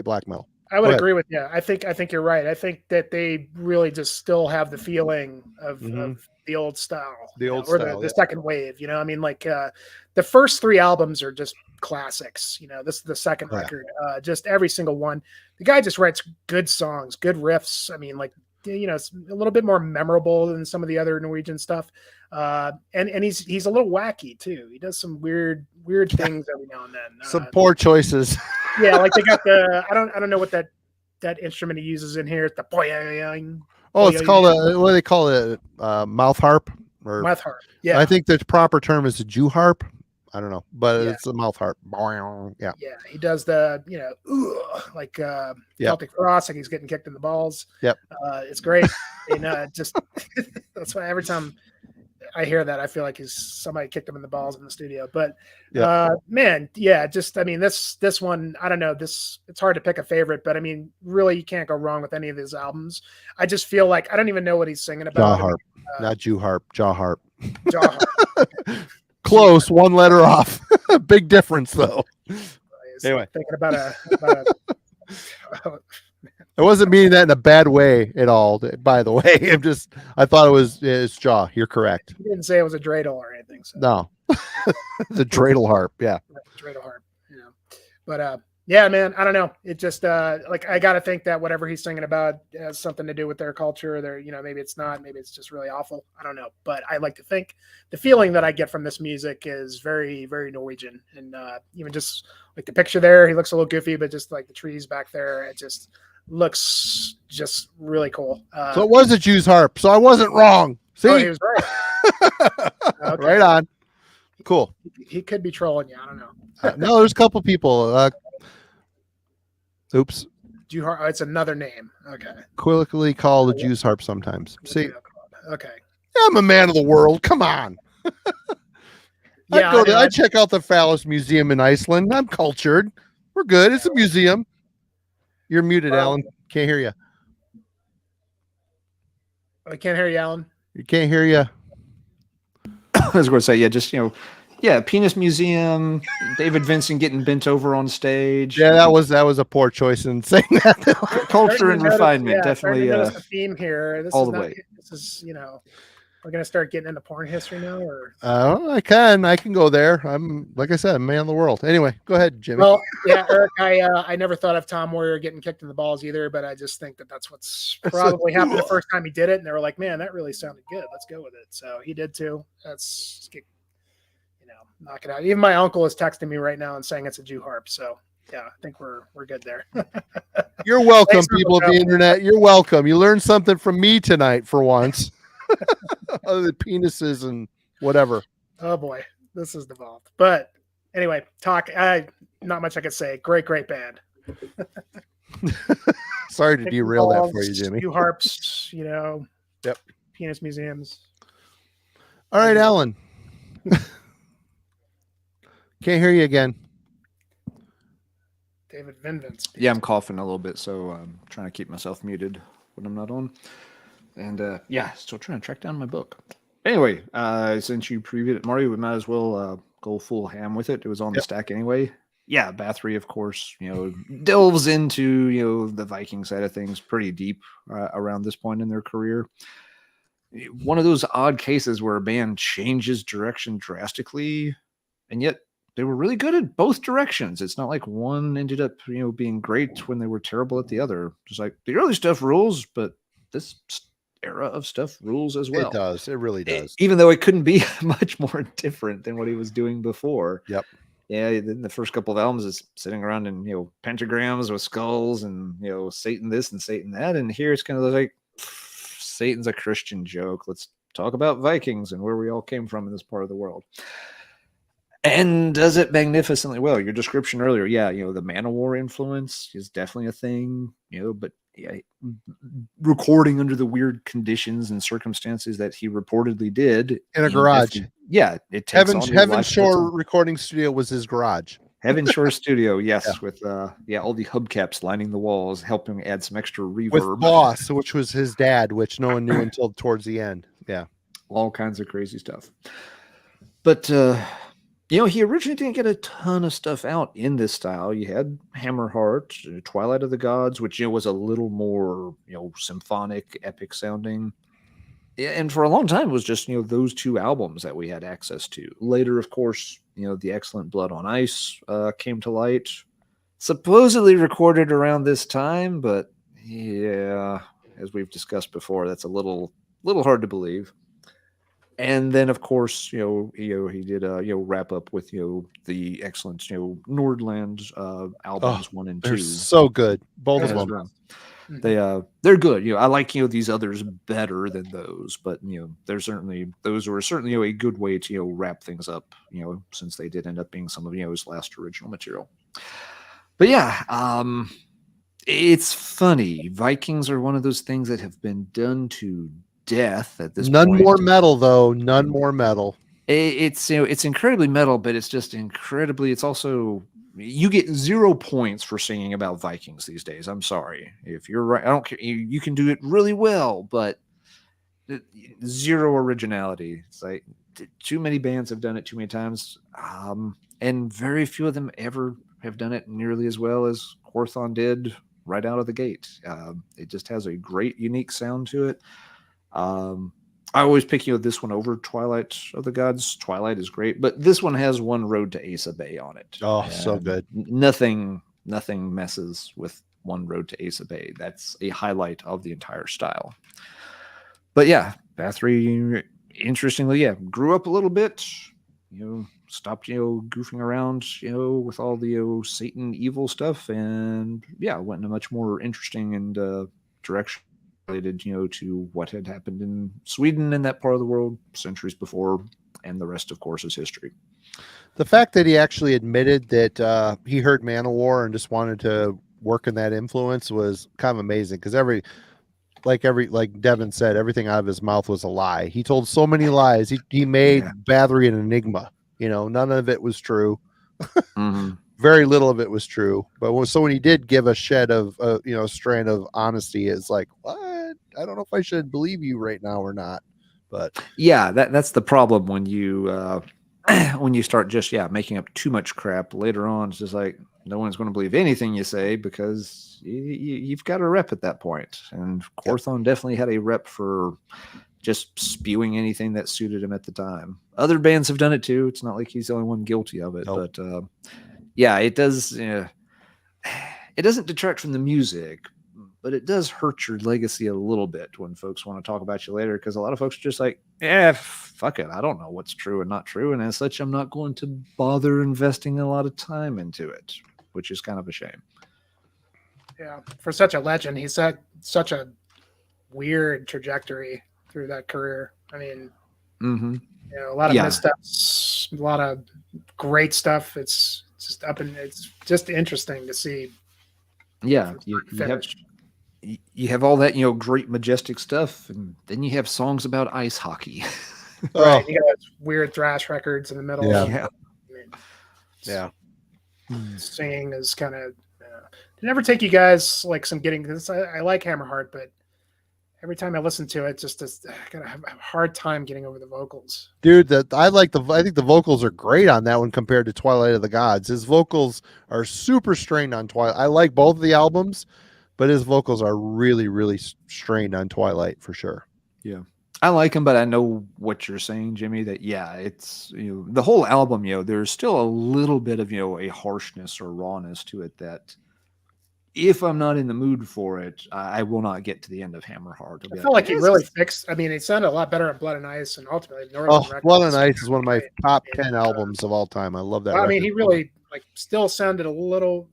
black metal.
I would agree with you. I think you're right. I think that they really just still have the feeling of the old style, the second wave. You know, I mean, like the first three albums are just classics. You know, this is the second record. Just every single one. The guy just writes good songs, good riffs. I mean, like, you know, it's a little bit more memorable than some of the other Norwegian stuff. And he's a little wacky too. He does some weird things every now and then.
Some poor choices.
Yeah, like they got the I don't know what that instrument he uses in here. It's the boing.
Oh, it's called what do they call it? Mouth harp or
mouth harp. Yeah,
I think the proper term is a Jew harp. I don't know, but it's a mouth harp. Yeah.
Yeah, he does the, you know, like Celtic Frost, like he's getting kicked in the balls.
Yep.
It's great. And just that's why every time I hear that, I feel like somebody kicked him in the balls in the studio. But man, yeah, just I mean this one, I don't know, it's hard to pick a favorite, but I mean, really you can't go wrong with any of his albums. I just feel like I don't even know what he's singing about.
Jaw harp, not Jew harp, jaw harp.
Jaw harp.
Close, one letter off. Big difference though. Anyway,
thinking about a
I wasn't meaning that in a bad way at all, by the way. I thought it's jaw. You're correct.
You didn't say it was a dreidel or anything. So.
No. The dreidel harp. Yeah.
Dreidel harp. You know. But yeah, man, I don't know. It just like I gotta think that whatever he's singing about has something to do with their culture. Their, you know, maybe it's not, maybe it's just really awful. I don't know. But I like to think the feeling that I get from this music is very, very Norwegian. And even just like the picture there, he looks a little goofy, but just like the trees back there, it just looks just really cool.
So it was a Jew's harp, so I wasn't wrong. See,
he was right. Okay.
Right on. Cool.
He could be trolling you. I don't know.
No, there's a couple people. Oops.
Jew harp. Oh, it's another name. Okay.
Quickly called a Jew's harp sometimes. See.
Okay.
I'm a man of the world. Come on.
Yeah,
I check out the Phallus Museum in Iceland. I'm cultured. We're good. It's a museum. You're muted, Alan. Can't hear you.
I can't hear you, Alan.
You can't hear you.
I was going to say, just, Penis Museum, David Vincent getting bent over on stage.
Yeah, that was a poor choice in saying that.
Culture and refinement, definitely.
The theme here.
All the way.
This is, we're going to start getting into porn history now, or?
I can go there. I'm, like I said, a man of the world. Anyway, go ahead, Jimmy.
Well, yeah, Eric, I never thought of Tom Warrior getting kicked in the balls either, but I just think that's what's probably happened the first time he did it, and they were like, man, that really sounded good. Let's go with it. So he did too. That's, knock it out. Even my uncle is texting me right now and saying it's a Jew harp. So yeah, I think we're good there.
You're welcome,
Thanks for
people of
the
the internet. You're welcome. You learned something from me tonight for once. Other than penises and whatever.
Oh boy, this is devolved. But anyway, not much I could say. Great band.
Sorry to derail that for you, Jimmy.
Few harps,
Yep.
Penis museums.
All right, Alan. Can't hear you again.
David Vinvance.
Yeah, I'm coughing a little bit, so I'm trying to keep myself muted when I'm not on. And still trying to track down my book. Anyway, since you previewed it, Mario, we might as well go full ham with it. It was on the stack anyway. Yeah, Bathory, of course, delves into, the Viking side of things pretty deep around this point in their career. One of those odd cases where a band changes direction drastically, and yet they were really good at both directions. It's not like one ended up, being great when they were terrible at the other. Just like the early stuff rules, but this era of stuff rules as well.
It does. It really does.
Even though it couldn't be much more different than what he was doing before.
Yep.
Yeah, then the first couple of albums is sitting around in, pentagrams with skulls and, Satan this and Satan that. And here it's kind of like, Satan's a Christian joke. Let's talk about Vikings and where we all came from in this part of the world. And does it magnificently well. Your description earlier, the Man of War influence is definitely a thing, but recording under the weird conditions and circumstances that he reportedly did
in a garage.
It takes
Heaven Shore recording studio was his garage.
Heaven Shore Studio, yes, with all the hubcaps lining the walls, helping add some extra reverb.
With Boss, which was his dad, which no one knew until towards the end. Yeah,
all kinds of crazy stuff. But he originally didn't get a ton of stuff out in this style. You had Hammerheart, Twilight of the Gods, which was a little more symphonic, epic sounding. And for a long time, it was just those two albums that we had access to. Later, of course, the excellent Blood on Ice came to light, supposedly recorded around this time, but as we've discussed before, that's a little hard to believe. And then, of course, he did wrap up with the excellent Nordland albums 1 and 2.
They're so good, both of them.
They're good. I like these others better than those, but those were certainly a good way to wrap things up. Since they did end up being some of his last original material. But it's funny. Vikings are one of those things that have been done to death at this point.
None more metal, though. None more metal.
It's incredibly metal, but it's just incredibly. It's also. You get 0 points for singing about Vikings these days. I'm sorry. If you're right, I don't care. You can do it really well, but zero originality. It's like too many bands have done it too many times, and very few of them ever have done it nearly as well as Hawthorne did right out of the gate. It just has a great, unique sound to it. I always pick this one over Twilight of the Gods. Twilight is great, but this one has One Road to Asa Bay on it.
Oh, so good.
Nothing messes with One Road to Asa Bay. That's a highlight of the entire style. But Bathory, interestingly, grew up a little bit. Stopped goofing around with all the Satan evil stuff, and went in a much more interesting and direction related to what had happened in Sweden and that part of the world centuries before, and the rest, of course, is history.
The fact that he actually admitted that he heard Man of War and just wanted to work in that influence was kind of amazing, because like Devin said, everything out of his mouth was a lie. He told so many lies. He made Bathory an enigma. None of it was true.
Mm-hmm.
Very little of it was true. But when he did give a shed of strand of honesty, it's like, what? I don't know if I should believe you right now or not. But
that's the problem when you start just making up too much crap later on. It's just like no one's going to believe anything you say, because you've got a rep at that point. And Hawthorne definitely had a rep for just spewing anything that suited him at the time. Other bands have done it too. It's not like he's the only one guilty of it. Nope. But it does. It doesn't detract from the music, but it does hurt your legacy a little bit when folks want to talk about you later, because a lot of folks are just like, yeah, fuck it, I don't know what's true and not true, and as such, I'm not going to bother investing a lot of time into it, which is kind of a shame.
Yeah, for such a legend, he's had such a weird trajectory through that career. I mean,
Mm-hmm.
you know, a lot of missteps, a lot of great stuff. It's just it's just interesting to see.
Yeah, you have all that, you know, great majestic stuff, and then you have songs about ice hockey.
Right, you got weird thrash records in the middle.
Yeah,
yeah.
Singing is kind of. Did it ever take you guys like some getting? Because I like Hammerheart, but every time I listen to it, just I gotta have a hard time getting over the vocals.
Dude, I think the vocals are great on that one compared to Twilight of the Gods. His vocals are super strained on Twilight. I like both of the albums, but his vocals are really, really strained on Twilight for sure.
Yeah. I like him, but I know what you're saying, Jimmy, that it's, you know, the whole album, you know, there's still a little bit of, you know, a harshness or rawness to it that if I'm not in the mood for it, I will not get to the end of Hammerheart.
I feel like he really fixed. I mean, it sounded a lot better on Blood and Ice, and ultimately,
Blood and Ice is one of my top 10 albums of all time. I love that.
I mean, he really still sounded a little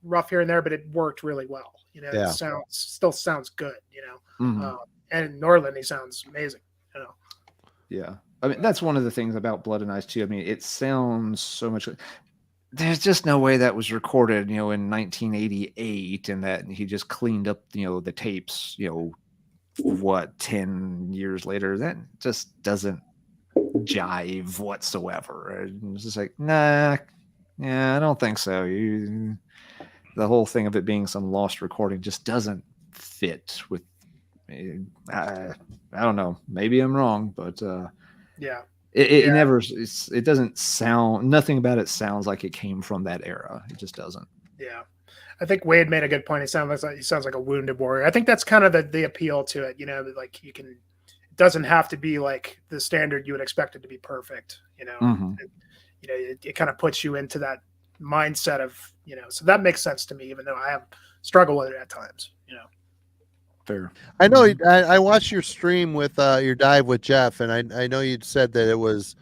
rough here and there, but it worked really well. You know, it still sounds good. You know,
Mm-hmm.
And Norland, he sounds amazing. You know.
Yeah, I mean, that's one of the things about Blood and Ice too. I mean, it sounds so much. There's just no way that was recorded, you know, in 1988, and that he just cleaned up, you know, the tapes, you know, 10 years later. That just doesn't jive whatsoever. It's just like, nah, yeah, I don't think so. The whole thing of it being some lost recording just doesn't fit with. I don't know. Maybe I'm wrong, but
yeah.
It never. It doesn't sound. Nothing about it sounds like it came from that era. It just doesn't.
Yeah, I think Wade made a good point. He sounds like a wounded warrior. I think that's kind of the appeal to it. You know, like you can. It doesn't have to be like the standard you would expect it to be perfect. You know, you know, it kind of puts you into that mindset of, you know. So that makes sense to me, even though I have struggled with it at times. You know.
Fair.
I know. I watched your stream with your dive with Jeff, and I know you'd said that it was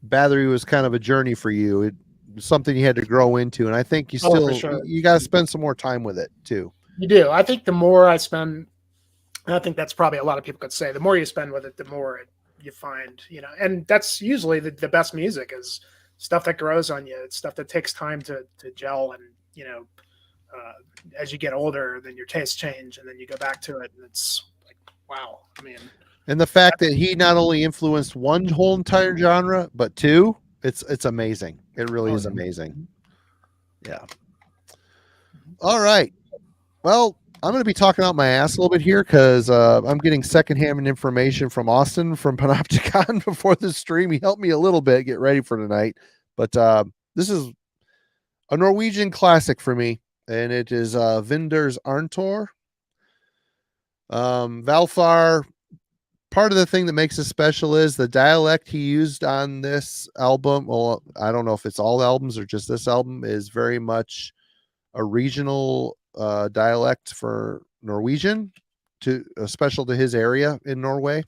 Bathory was kind of a journey for you. It was something you had to grow into, and I think you still you got to spend some more time with it too.
You do. I think the more I spend, and I think that's probably a lot of people could say, the more you spend with it, the more you find. You know, and that's usually the best music is stuff that grows on you. It's stuff that takes time to gel, and you know. As you get older, then your tastes change, and then you go back to it, and it's like, wow. I mean,
and the fact that he not only influenced one whole entire genre, but two, it's amazing. It really is amazing. Yeah. All right. Well, I'm going to be talking out my ass a little bit here because I'm getting secondhand information from Austin from Panopticon before the stream. He helped me a little bit get ready for tonight, but this is a Norwegian classic for me. And it is Windir's Arntor. Valfar, part of the thing that makes it special is the dialect he used on this album. Well, I don't know if it's all albums or just this album, is very much a regional dialect for Norwegian, special to his area in Norway.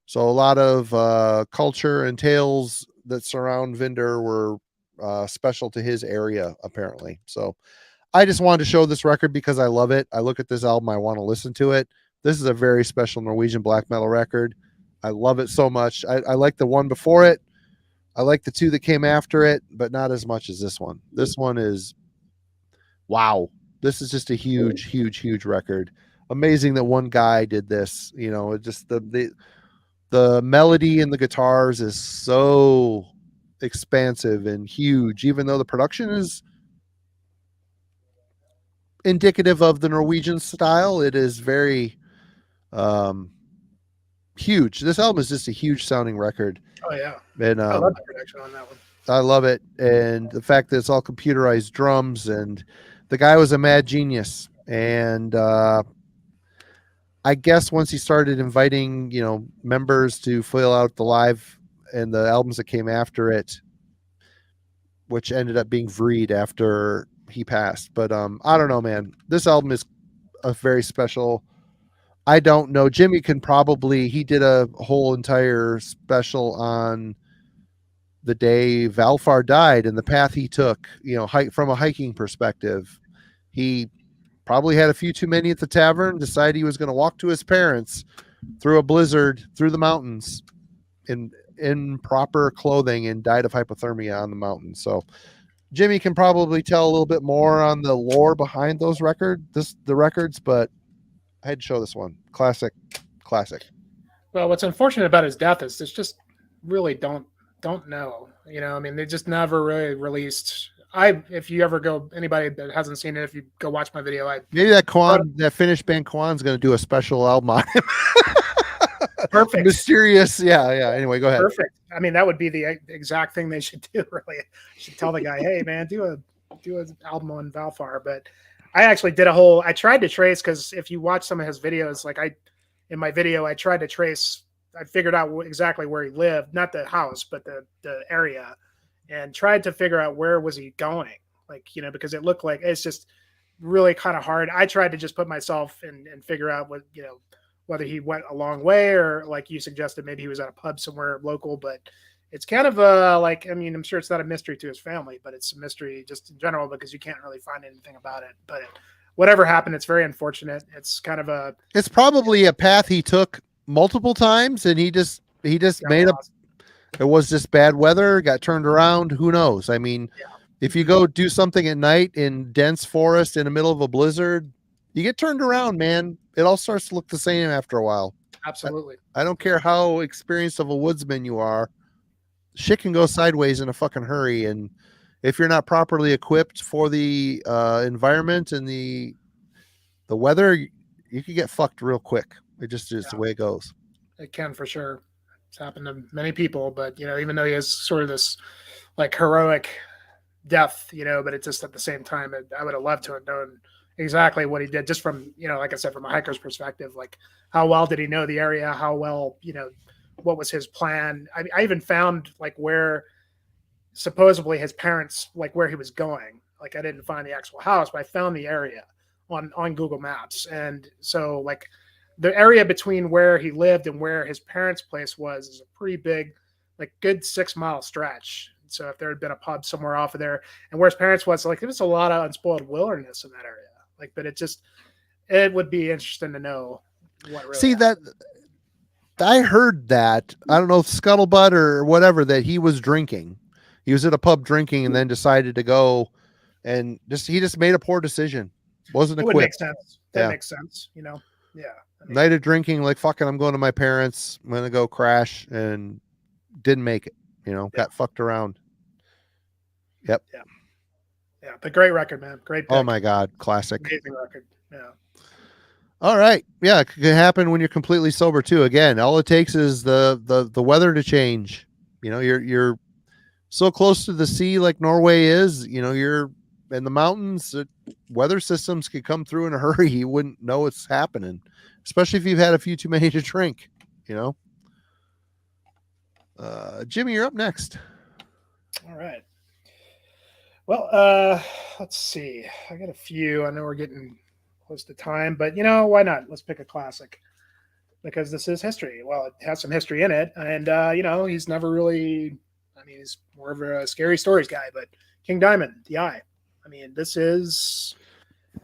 So a lot of culture and tales that surround Windir were special to his area, apparently. So I just wanted to show this record because I love it. I look at this album, I want to listen to it. This is a very special Norwegian black metal record. I love it so much. I like the one before it. I like the two that came after it, but not as much as this one. This one is, wow. This is just a huge, huge, huge record. Amazing that one guy did this. You know, just the melody and the guitars is so expansive and huge, even though the production is indicative of the Norwegian style. It is very huge. This album is just a huge sounding record.
Oh yeah,
and
I love the production on that one.
I love it, and the fact that it's all computerized drums, and the guy was a mad genius. And I guess once he started inviting, you know, members to fill out the live and the albums that came after it, which ended up being Vreed after he passed. But I don't know, man. This album is a very special. I don't know. Jimmy can probably. He did a whole entire special on the day Valfar died and the path he took. You know, from a hiking perspective, he probably had a few too many at the tavern. Decided he was going to walk to his parents through a blizzard through the mountains in proper clothing and died of hypothermia on the mountain. So Jimmy can probably tell a little bit more on the lore behind those the records, but I had to show this one. Classic.
Well, what's unfortunate about his death is it's just really don't know. You know, I mean, they just never really released. If you ever go, anybody that hasn't seen it, if you go watch my video,
maybe that Finnish band Kwan's going to do a special album on him.
Perfect.
Mysterious. Yeah. Anyway, go ahead.
Perfect. I mean, that would be the exact thing they should do. Really, should tell the guy, hey man, do an album on Valfar. But I actually did I tried to trace, because if you watch some of his videos, like in my video, I tried to trace. I figured out exactly where he lived, not the house, but the area, and tried to figure out where was he going. Like, you know, because it looked like it's just really kind of hard. I tried to just put myself and figure out what, you know, whether he went a long way or, like you suggested, maybe he was at a pub somewhere local. But it's kind of like, I mean, I'm sure it's not a mystery to his family, but it's a mystery just in general because you can't really find anything about it. But whatever happened, it's very unfortunate. It's kind of
it's probably a path he took multiple times, and he just made up. It was just bad weather, got turned around. Who knows? I mean, if you go do something at night in dense forest in the middle of a blizzard, you get turned around, man. It all starts to look the same after a while.
Absolutely.
I don't care how experienced of a woodsman you are. Shit can go sideways in a fucking hurry. And if you're not properly equipped for the environment and the weather, you can get fucked real quick. It just is the way it goes.
It can, for sure. It's happened to many people, but, you know, even though he has sort of this like heroic death, you know, but it's just at the same time, I would have loved to have known exactly what he did, just from, you know, like I said, from a hiker's perspective, like how well did he know the area? How well, you know, what was his plan? I even found like where supposedly his parents, like where he was going. Like I didn't find the actual house, but I found the area on Google Maps. And so like the area between where he lived and where his parents' place was is a pretty big, like good 6 mile stretch. So if there had been a pub somewhere off of there, and where his parents was, like there was a lot of unspoiled wilderness in that area. Like, but it would be interesting to know what really happened.
That I heard that, I don't know if scuttlebutt or whatever, that he was drinking. He was at a pub drinking and then decided to go, and he just made a poor decision. Wasn't equipped.
It would make sense. That makes sense, you know? Yeah.
I mean, night of drinking, like, fucking, I'm going to my parents. I'm going to go crash, and didn't make it, you know, got fucked around. Yep.
Yeah. But great record, man. Great pick.
Oh my God. Classic.
Amazing record. Yeah.
All right. Yeah. It can happen when you're completely sober too. Again, all it takes is the weather to change. You know, you're so close to the sea, like Norway is, you know, you're in the mountains, weather systems could come through in a hurry. You wouldn't know it's happening, especially if you've had a few too many to drink, you know? Jimmy, you're up next.
All right. Well, let's see. I got a few. I know we're getting close to time, but you know, why not? Let's pick a classic because this is history. Well, it has some history in it, and you know, he's never really. I mean, he's more of a scary stories guy, but King Diamond, the Eye. I mean, this is,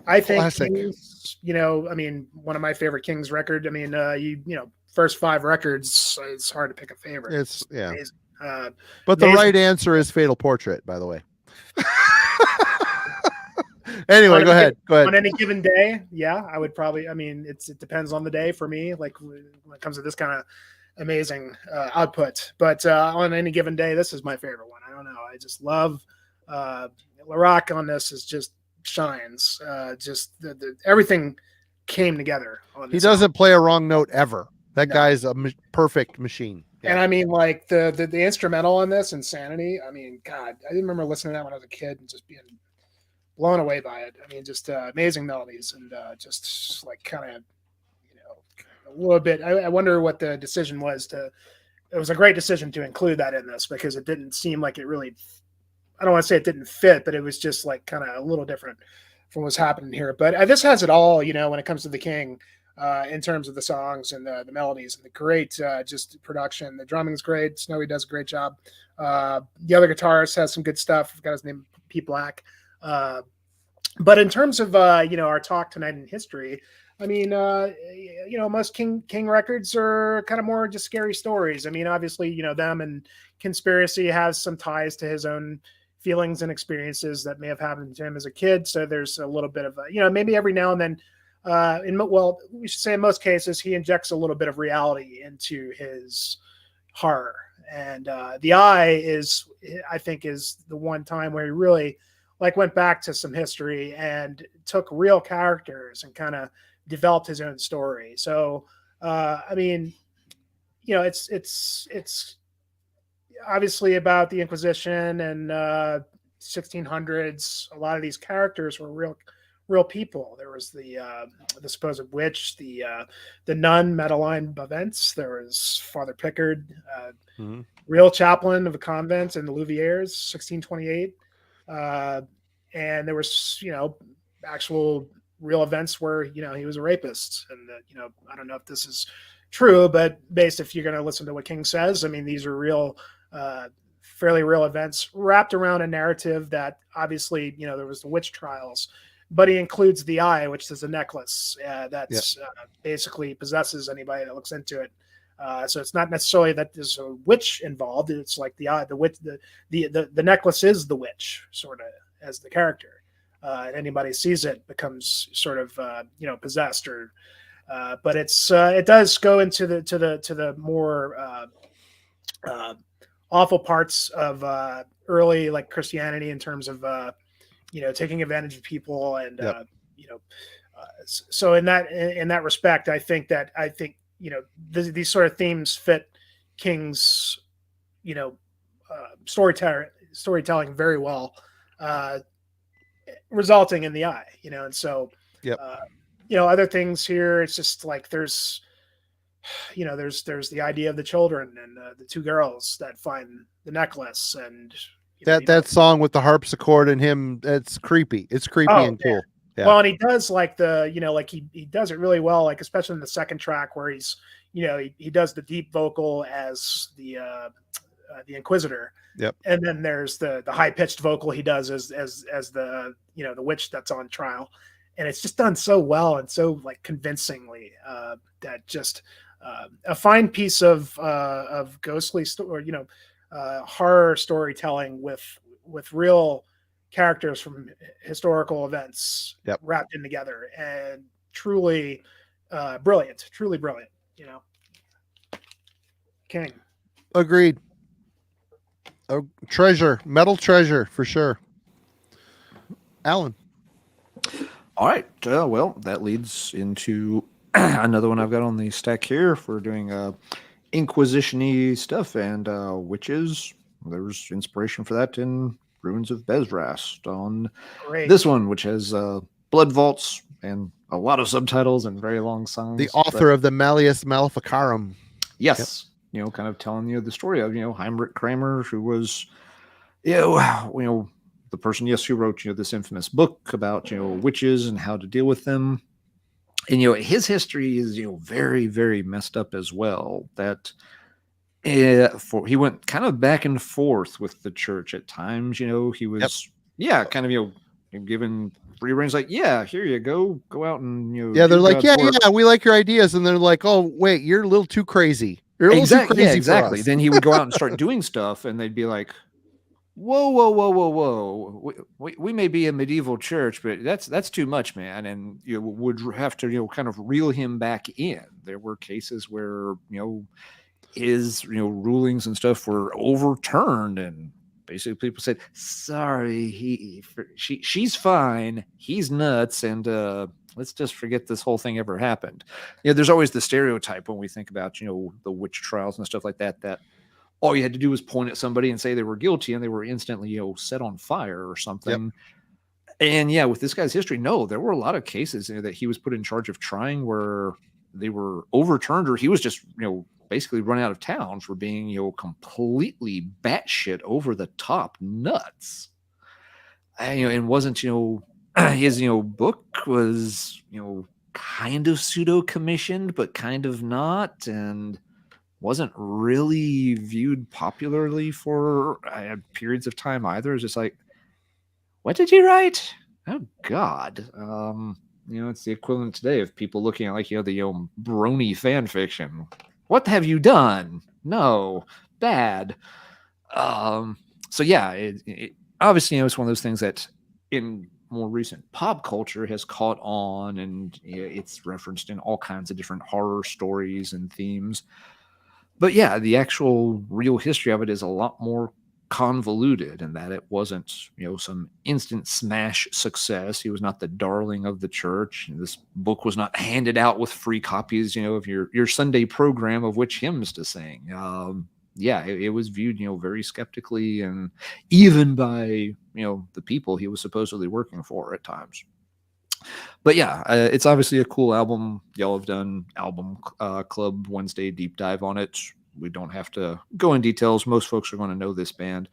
I think, King's, you know, I mean, one of my favorite King's record. I mean, you know, first 5 records. It's hard to pick a favorite.
It's but the right answer is Fatal Portrait, by the way. Anyway, go ahead.
On any given day, yeah, I would probably. I mean, it depends on the day for me. Like when it comes to this kind of amazing output, but on any given day, this is my favorite one. I don't know. I just love Larock on this. Is just shines. Just the everything came together. On this
he doesn't play a wrong note ever. That guy's a perfect machine.
Yeah. And I mean, like the instrumental on this, Insanity. I mean, God, I remember listening to that when I was a kid and just being blown away by it. I mean, just amazing melodies and just like kind of, you know, a little bit. I wonder what the decision was it was a great decision to include that in this because it didn't seem like it really, I don't want to say it didn't fit, but it was just like kind of a little different. what's happening here. But this has it all, when it comes to the King, in terms of the songs and the melodies and the great just production. The drumming's great. Snowy does a great job. The other guitarist has some good stuff. I've got his name, Pete Black. But in terms of our talk tonight in history, I mean, most King records are kind of more just scary stories. I mean, obviously, them and Conspiracy has some ties to his own feelings and experiences that may have happened to him as a kid. So there's a little bit of, maybe every now and then, we should say in most cases, he injects a little bit of reality into his horror. And The Eye I think is the one time where he really went back to some history and took real characters and kind of developed his own story. So, I mean, it's obviously about the Inquisition and 1600s. A lot of these characters were real people. There was the supposed witch, the nun Madeline Bavence. There was Father Pickard, real chaplain of a convent in the Louviers, 1628. And there was, actual real events where, he was a rapist. And, I don't know if this is true, but if you're going to listen to what King says, I mean, these are real, fairly real events wrapped around a narrative that obviously, there was the witch trials, but he includes the eye, which is a necklace that's basically possesses anybody that looks into it. So it's not necessarily that there's a witch involved. It's like the eye, the witch, the necklace is the witch, sort of, as the character. And anybody sees it becomes sort of possessed, or but it does go into the more awful parts of early Christianity in terms of taking advantage of people, and so in that respect, I think these sort of themes fit King's storytelling very well, resulting in The Eye, and so other things here, it's just there's the idea of the children and the two girls that find the necklace, and
that song with the harpsichord and him, it's creepy. It's creepy and cool. Yeah.
Well, and he does he does it really well, especially in the second track where he's he does the deep vocal as the Inquisitor.
Yep. And
then there's the high pitched vocal he does as the the witch that's on trial, and it's just done so well and so convincingly that just a fine piece of ghostly story, horror storytelling with real characters from historical events wrapped in together, and truly brilliant. King.
Agreed. A treasure, metal treasure for sure. Alan.
All right. Well, that leads into another one I've got on the stack here for doing Inquisition-y stuff and witches. There's inspiration for that in Ruins of Bezrast on this one, which has blood vaults and a lot of subtitles and very long songs.
The author of the Malleus Maleficarum.
Yes. Kind of telling you the story of, Heinrich Kramer, who was, the person, who wrote, this infamous book about, witches and how to deal with them. And, his history is, very, very messed up as well. That he went kind of back and forth with the church at times. He was, kind of, given free range, here you go out and,
they're like, we like your ideas. And they're like, oh, wait, you're a little too crazy.
Exactly. Then he would go out and start doing stuff, and they'd be like, whoa. We may be a medieval church, but that's too much, man. And you would have to, kind of reel him back in. There were cases where, his, rulings and stuff were overturned, and basically people said, sorry, she's fine. He's nuts. And, let's just forget this whole thing ever happened. There's always the stereotype when we think about, the witch trials and stuff like that, that all you had to do was point at somebody and say they were guilty and they were instantly, set on fire or something. Yep. And with this guy's history, no, there were a lot of cases that he was put in charge of trying where they were overturned, or he was just, basically run out of town for being, completely batshit over the top nuts. And wasn't, his book was kind of pseudo commissioned, but kind of not, and wasn't really viewed popularly for periods of time either. It's just like, what did you write? Oh God. It's the equivalent today of people looking at like the brony fan fiction. What have you done? No, bad. So yeah, it obviously it's one of those things that in more recent pop culture has caught on, and it's referenced in all kinds of different horror stories and themes. But yeah, the actual real history of it is a lot more convoluted in that it wasn't, some instant smash success. He was not the darling of the church. This book was not handed out with free copies, of your Sunday program of which hymns to sing. It was viewed, very skeptically, and even by, the people he was supposedly working for at times. But yeah, it's obviously a cool album. Y'all have done album club Wednesday deep dive on it. We don't have to go in details. Most folks are going to know this band.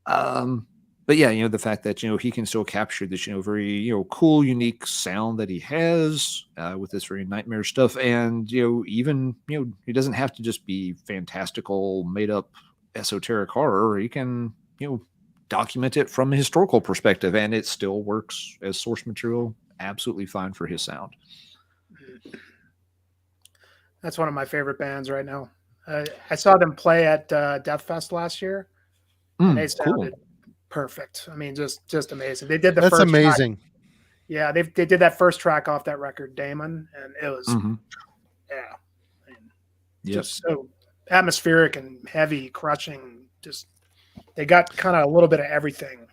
But yeah, the fact that, he can still capture this, very, cool, unique sound that he has with this very nightmare stuff. And, even, he doesn't have to just be fantastical, made up, esoteric horror. He can, document it from a historical perspective, and it still works as source material absolutely fine for his sound.
That's one of my favorite bands right now. I saw them play at Death Fest last year, and they sounded perfect. I mean, just amazing. They did the
That's
first
amazing.
Track. Yeah, they did that first track off that record, Damon, and it was just so atmospheric and heavy, crushing. Just they got kind of a little bit of everything,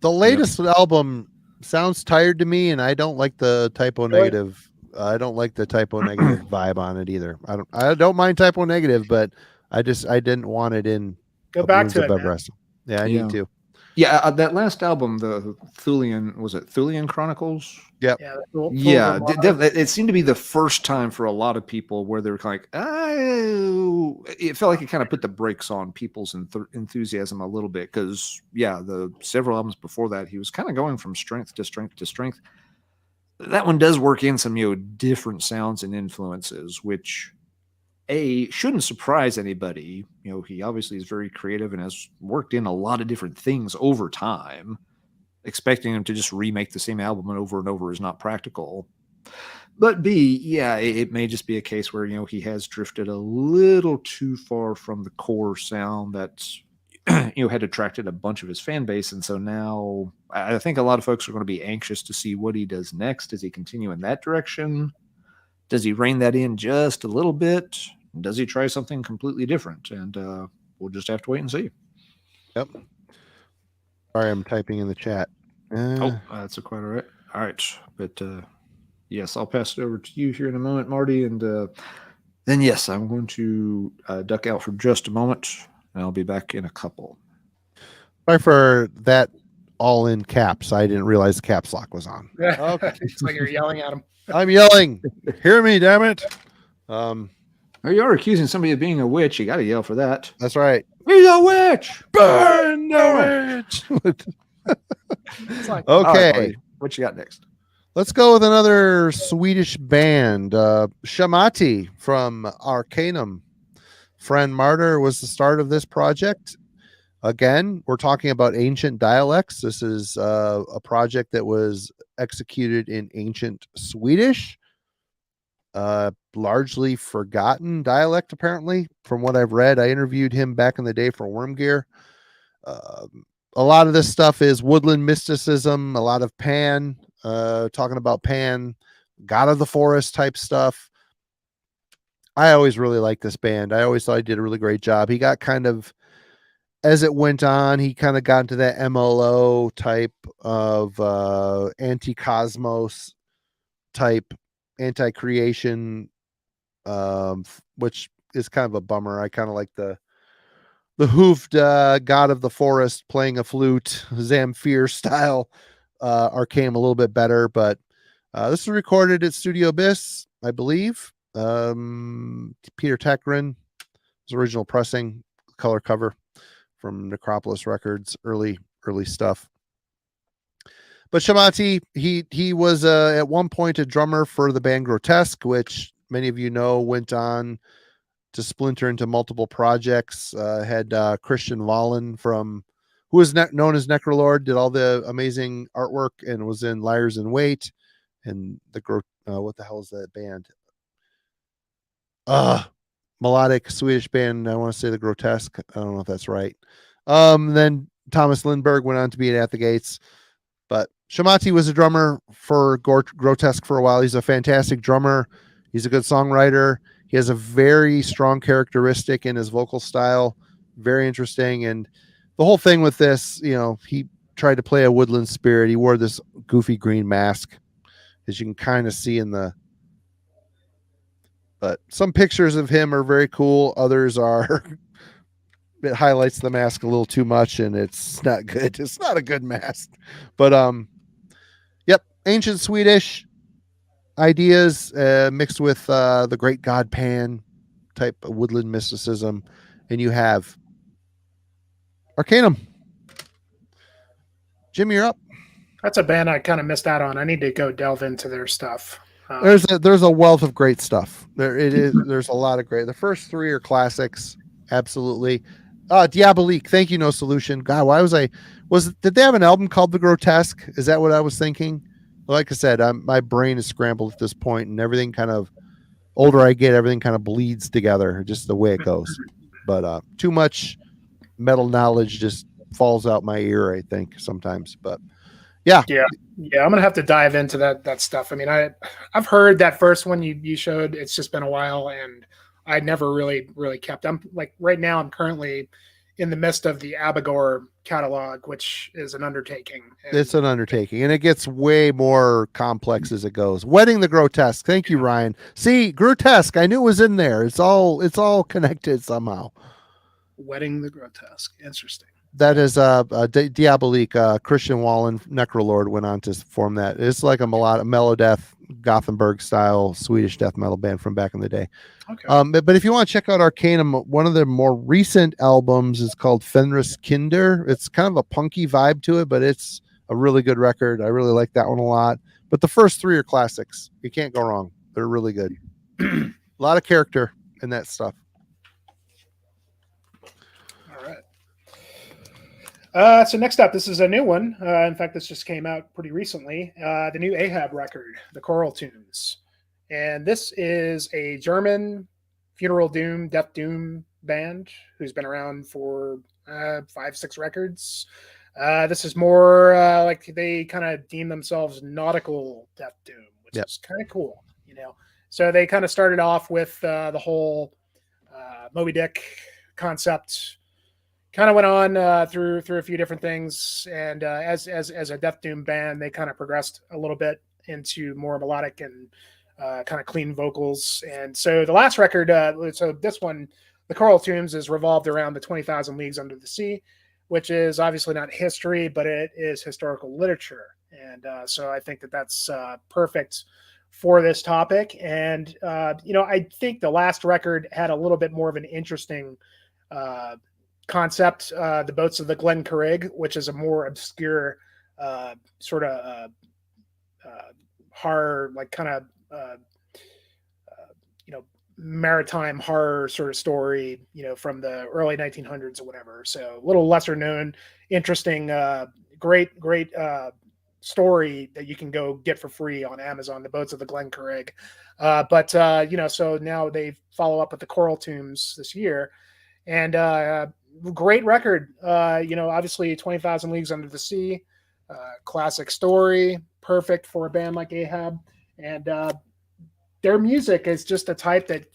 The latest album sounds tired to me, and I don't like the typo negative. I don't like the typo negative vibe on it either. I don't mind typo negative, but I didn't want it in.
Go back to it, man.
Yeah, I need to.
Yeah, that last album, the Thulian, was it Thulian Chronicles?
Yep.
Yeah, it seemed to be the first time for a lot of people where they were like, oh, it felt like it kind of put the brakes on people's enthusiasm a little bit, because the several albums before that, he was kind of going from strength to strength to strength. That one does work in some different sounds and influences, which shouldn't surprise anybody. He obviously is very creative and has worked in a lot of different things over time. Expecting him to just remake the same album and over is not practical. But B, it may just be a case where he has drifted a little too far from the core sound that had attracted a bunch of his fan base, and so now I think a lot of folks are going to be anxious to see what he does next. Does he continue in that direction? Does he rein that in just a little bit? Does he try something completely different? And we'll just have to wait and see.
Yep. Sorry, I'm typing in the chat.
That's quite all right. All right. But yes, I'll pass it over to you here in a moment, Marty. And then, yes, I'm going to duck out for just a moment, and I'll be back in a couple.
Sorry for that all in caps. I didn't realize caps lock was on.
Okay. It's like you're yelling at him.
I'm yelling. Hear me, damn it.
You are accusing somebody of being a witch. You got to yell for that.
That's right.
He's a witch.
Burn the witch.
Okay.
Right,
what you got next?
Let's go with another Swedish band. Shamati from Arcanum. Friend Martyr was the start of this project. Again, we're talking about ancient dialects. This is a project that was executed in ancient Swedish. Largely forgotten dialect, apparently, from what I've read. I interviewed him back in the day for Worm Gear. A lot of this stuff is woodland mysticism, a lot of Pan, talking about Pan, god of the forest type stuff. I always really liked this band. I always thought he did a really great job. He got kind of, as it went on, he kind of got into that MLO type of anti-cosmos type, anti-creation, which is kind of a bummer. I kind of like the hoofed god of the forest playing a flute, Zamfir style Arcanum a little bit better, but this was recorded at Studio Abyss, I believe. Peter Tekgren, his original pressing, color cover from Necropolis Records, early stuff. But Shamati, he was at one point a drummer for the band Grotesque, which many of you know went on to splinter into multiple projects. Had Christian Wallen who was known as Necrolord, did all the amazing artwork and was in Liars in Wait and what the hell is that band? Melodic Swedish band. I want to say the Grotesque. I don't know if that's right. Then Thomas Lindberg went on to be At the Gates. But Shamati was a drummer for Grotesque for a while. He's a fantastic drummer. He's a good songwriter. He has a very strong characteristic in his vocal style. Very interesting. And the whole thing with this, he tried to play a woodland spirit. He wore this goofy green mask, as you can kind of see but some pictures of him are very cool. Others are, it highlights the mask a little too much and it's not good. It's not a good mask, but, yep. Ancient Swedish ideas, mixed with, the great god Pan type of woodland mysticism. And you have Arcanum. Jim, you're up.
That's a band I kind of missed out on. I need to go delve into their stuff.
There's a wealth of great stuff. There's a lot of great. The first three are classics, absolutely. Diabolique, thank you, No Solution. God, did they have an album called The Grotesque? Is that what I was thinking? Like I said, my brain is scrambled at this point, and everything kind of, older I get, everything kind of bleeds together, just the way it goes. But too much metal knowledge just falls out my ear, I think, sometimes. But yeah, I'm gonna have to dive into that stuff. I mean, I've heard that first one you showed. It's just been a while, and I never really kept. I'm like right now. I'm currently in the midst of the Abigor catalog, which is an undertaking. It's an undertaking, and it gets way more complex as it goes. Wedding the Grotesque. Thank you, Ryan. See, Grotesque. I knew it was in there. It's all connected somehow.
Wedding the Grotesque. Interesting.
That is Diabolique. Christian Wallen, Necrolord, went on to form that. It's like a mellow death, Gothenburg style Swedish death metal band from back in the day.
Okay.
But if you want to check out Arcanum, one of their more recent albums is called Fenris Kinder. It's kind of a punky vibe to it, but it's a really good record. I really like that one a lot. But the first three are classics. You can't go wrong. They're really good. A lot of character in that stuff.
So next up, this is a new one. In fact, this just came out pretty recently. The new Ahab record, The Choral Tunes. And this is a German funeral doom, death doom band who's been around for 5-6 records. This is more like they kind of deem themselves nautical death doom, which is kind of cool, So they kind of started off with the whole Moby Dick concept. Kind of went on through a few different things, and as a death doom band, they kind of progressed a little bit into more melodic and kind of clean vocals. And so the last record, so this one, The Choral Tunes, is revolved around the 20,000 Leagues Under the Sea, which is obviously not history, but it is historical literature. And so I think that's perfect for this topic. And I think the last record had a little bit more of an interesting concept, The Boats of the Glen Carrig, which is a more obscure sort of horror, like kind of maritime horror sort of story, from the early 1900s or whatever. So a little lesser known, interesting, great story that you can go get for free on Amazon, The Boats of the Glen Carrig. So now they follow up with The Choral Tunes this year, and great record. Obviously 20,000 Leagues Under the Sea, classic story, perfect for a band like Ahab. And their music is just a type that,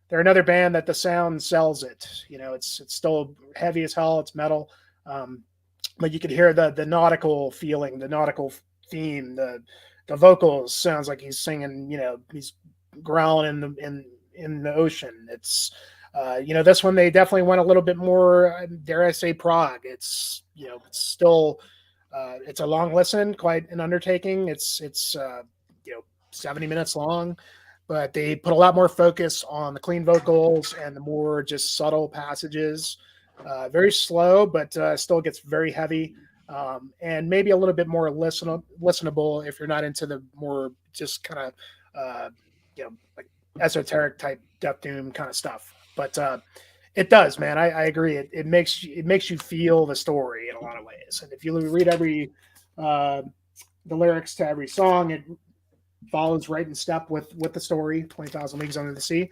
they're another band that the sound sells it. It's still heavy as hell. It's metal. But you could hear the nautical feeling, the nautical theme, the vocals sounds like he's singing, he's growling in the ocean. It's, this one, they definitely went a little bit more, dare I say, prog. It's, it's still, it's a long listen, quite an undertaking. It's 70 minutes long, but they put a lot more focus on the clean vocals and the more just subtle passages. Very slow, but still gets very heavy. and maybe a little bit more listenable if you're not into the more just kind of like esoteric type death doom kind of stuff. But it does, man. I agree. It makes you feel the story in a lot of ways. And if you read the lyrics to every song, it follows right in step with the story, 20,000 Leagues Under the Sea,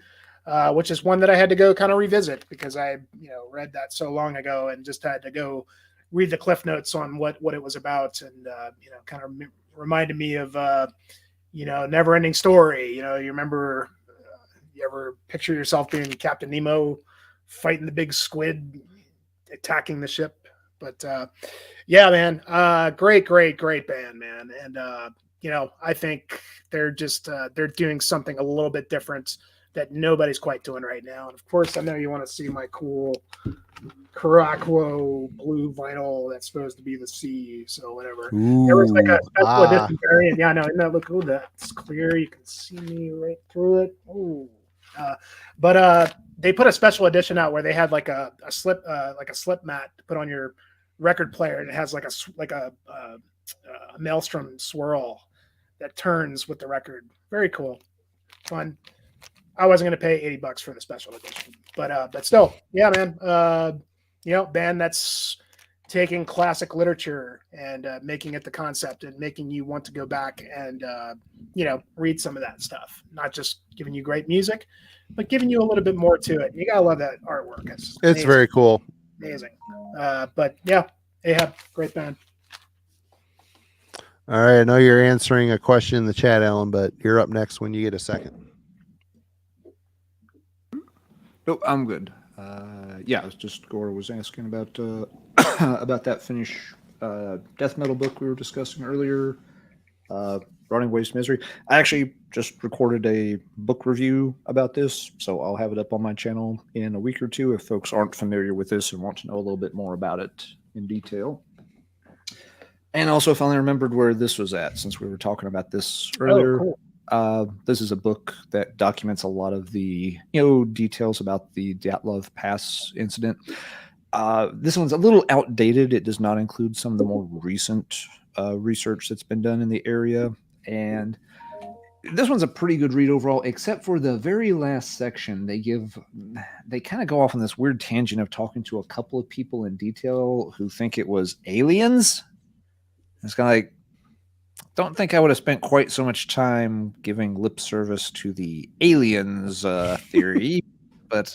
which is one that I had to go kind of revisit because I read that so long ago and just had to go read the cliff notes on what it was about, and kind of reminded me of Never Ending Story. You remember, you ever picture yourself being Captain Nemo fighting the big squid attacking the ship? But yeah, man, great band, man. And I think they're just they're doing something a little bit different that nobody's quite doing right now. And of course, I know you want to see my cool Caraquo blue vinyl that's supposed to be the sea. So whatever.
Ooh,
there was like a special edition variant. Yeah, no, isn't that look cool? That's clear. You can see me right through it. Ooh. But they put a special edition out where they had like a slip mat to put on your record player, and it has like a maelstrom swirl that turns with the record. Very cool, fun. I wasn't going to pay $80 for the special edition, but still, yeah, man. Band that's taking classic literature and making it the concept and making you want to go back and read some of that stuff. Not just giving you great music, but giving you a little bit more to it. You gotta love that artwork.
It's very cool.
Amazing. But yeah, Ahab, great band.
All right, I know you're answering a question in the chat, Alan, but you're up next when you get a second.
No, I'm good. Yeah, it was just Gore was asking about about that Finnish death metal book we were discussing earlier, Running Waste Misery. I actually just recorded a book review about this, so I'll have it up on my channel in a week or two if folks aren't familiar with this and want to know a little bit more about it in detail. And also finally remembered where this was at, since we were talking about this earlier.
Oh, cool.
This is a book that documents a lot of the details about the Dyatlov Pass incident. This one's a little outdated. It does not include some of the more recent research that's been done in the area, and this one's a pretty good read overall, except for the very last section. They kind of go off on this weird tangent of talking to a couple of people in detail who think it was aliens. It's kind of like, don't think I would have spent quite so much time giving lip service to the aliens theory, but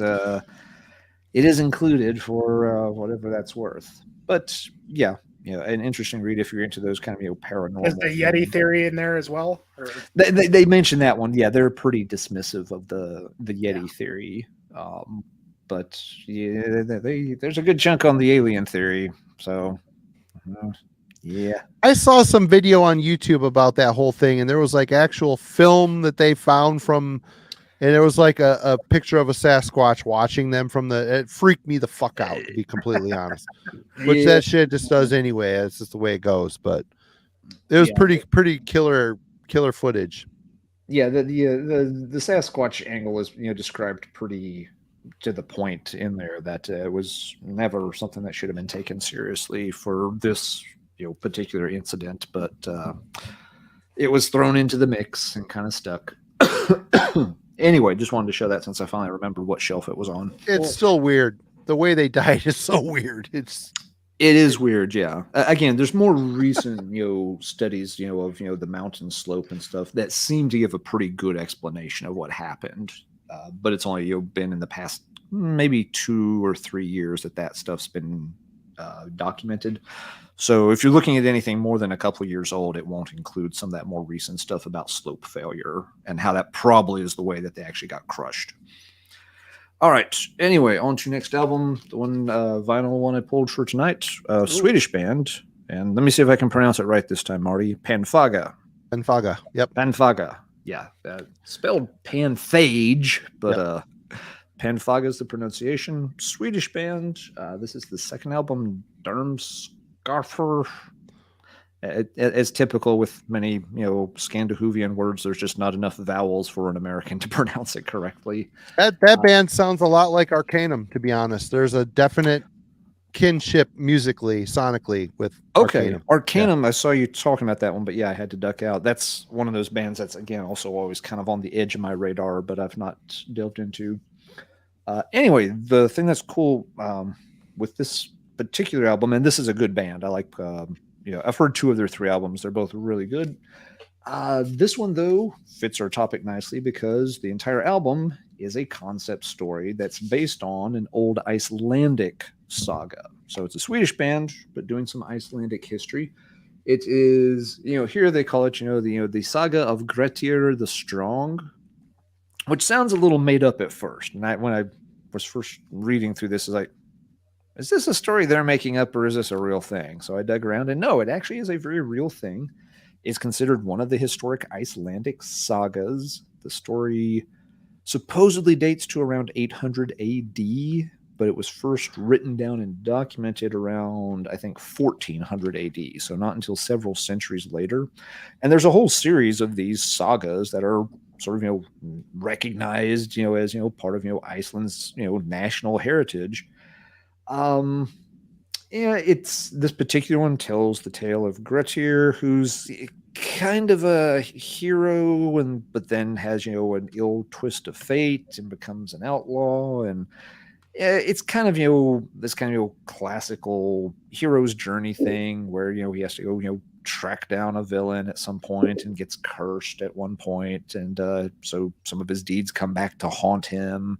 it is included for whatever that's worth. But yeah, an interesting read if you're into those kind of paranormal.
Is the Yeti theory in there as well? Or?
They mentioned that one. Yeah, they're pretty dismissive of the Yeti theory, but yeah, there's a good chunk on the alien theory. So. Yeah,
I saw some video on YouTube about that whole thing, and there was like actual film that they found from, and there was like a picture of a Sasquatch watching them from it freaked me the fuck out, to be completely honest. Which that shit just does anyway. It's just the way it goes. But it was pretty killer footage.
Yeah, the Sasquatch angle is described pretty to the point in there that it was never something that should have been taken seriously for this particular incident, but it was thrown into the mix and kind of stuck. Anyway, just wanted to show that since I finally remembered what shelf it was on.
It's still weird. The way they died is so weird. It
is weird, yeah. Again, there's more recent studies of the mountain slope and stuff that seem to give a pretty good explanation of what happened, but it's only been in the past maybe 2 or 3 years that stuff's been documented. So if you're looking at anything more than a couple of years old, it won't include some of that more recent stuff about slope failure and how that probably is the way that they actually got crushed. All right. Anyway, on to next album, the one vinyl one I pulled for tonight, Swedish band. And let me see if I can pronounce it right this time, Marty. Panfaga.
Yep.
Panfaga. Yeah. Spelled panphage, but Panfaga is the pronunciation. Swedish band. This is the second album, Durmskarfer. As typical with many, Scandinavian words, there's just not enough vowels for an American to pronounce it correctly.
That band sounds a lot like Arcanum, to be honest. There's a definite kinship musically, sonically with
Okay,
Arcanum.
Arcanum. I saw you talking about that one, but yeah, I had to duck out. That's one of those bands that's again also always kind of on the edge of my radar, but I've not delved into. Anyway, the thing that's cool with this particular album, and this is a good band. I like, I've heard 2 of their 3 albums. They're both really good. This one though fits our topic nicely because the entire album is a concept story that's based on an old Icelandic saga. So it's a Swedish band, but doing some Icelandic history. It is, here they call it, the saga of Grettir the Strong, which sounds a little made up at first. And when I was first reading through this, I was like, is this a story they're making up or is this a real thing? So I dug around and no, it actually is a very real thing. It's considered one of the historic Icelandic sagas. The story supposedly dates to around 800 AD, but it was first written down and documented around, I think, 1400 AD. So not until several centuries later. And there's a whole series of these sagas that are sort of, recognized, as, part of, Iceland's, national heritage. It's this particular one tells the tale of Grettir, who's kind of a hero, but then has an ill twist of fate and becomes an outlaw, and it's kind of this kind of classical hero's journey thing where he has to go track down a villain at some point and gets cursed at one point, and so some of his deeds come back to haunt him.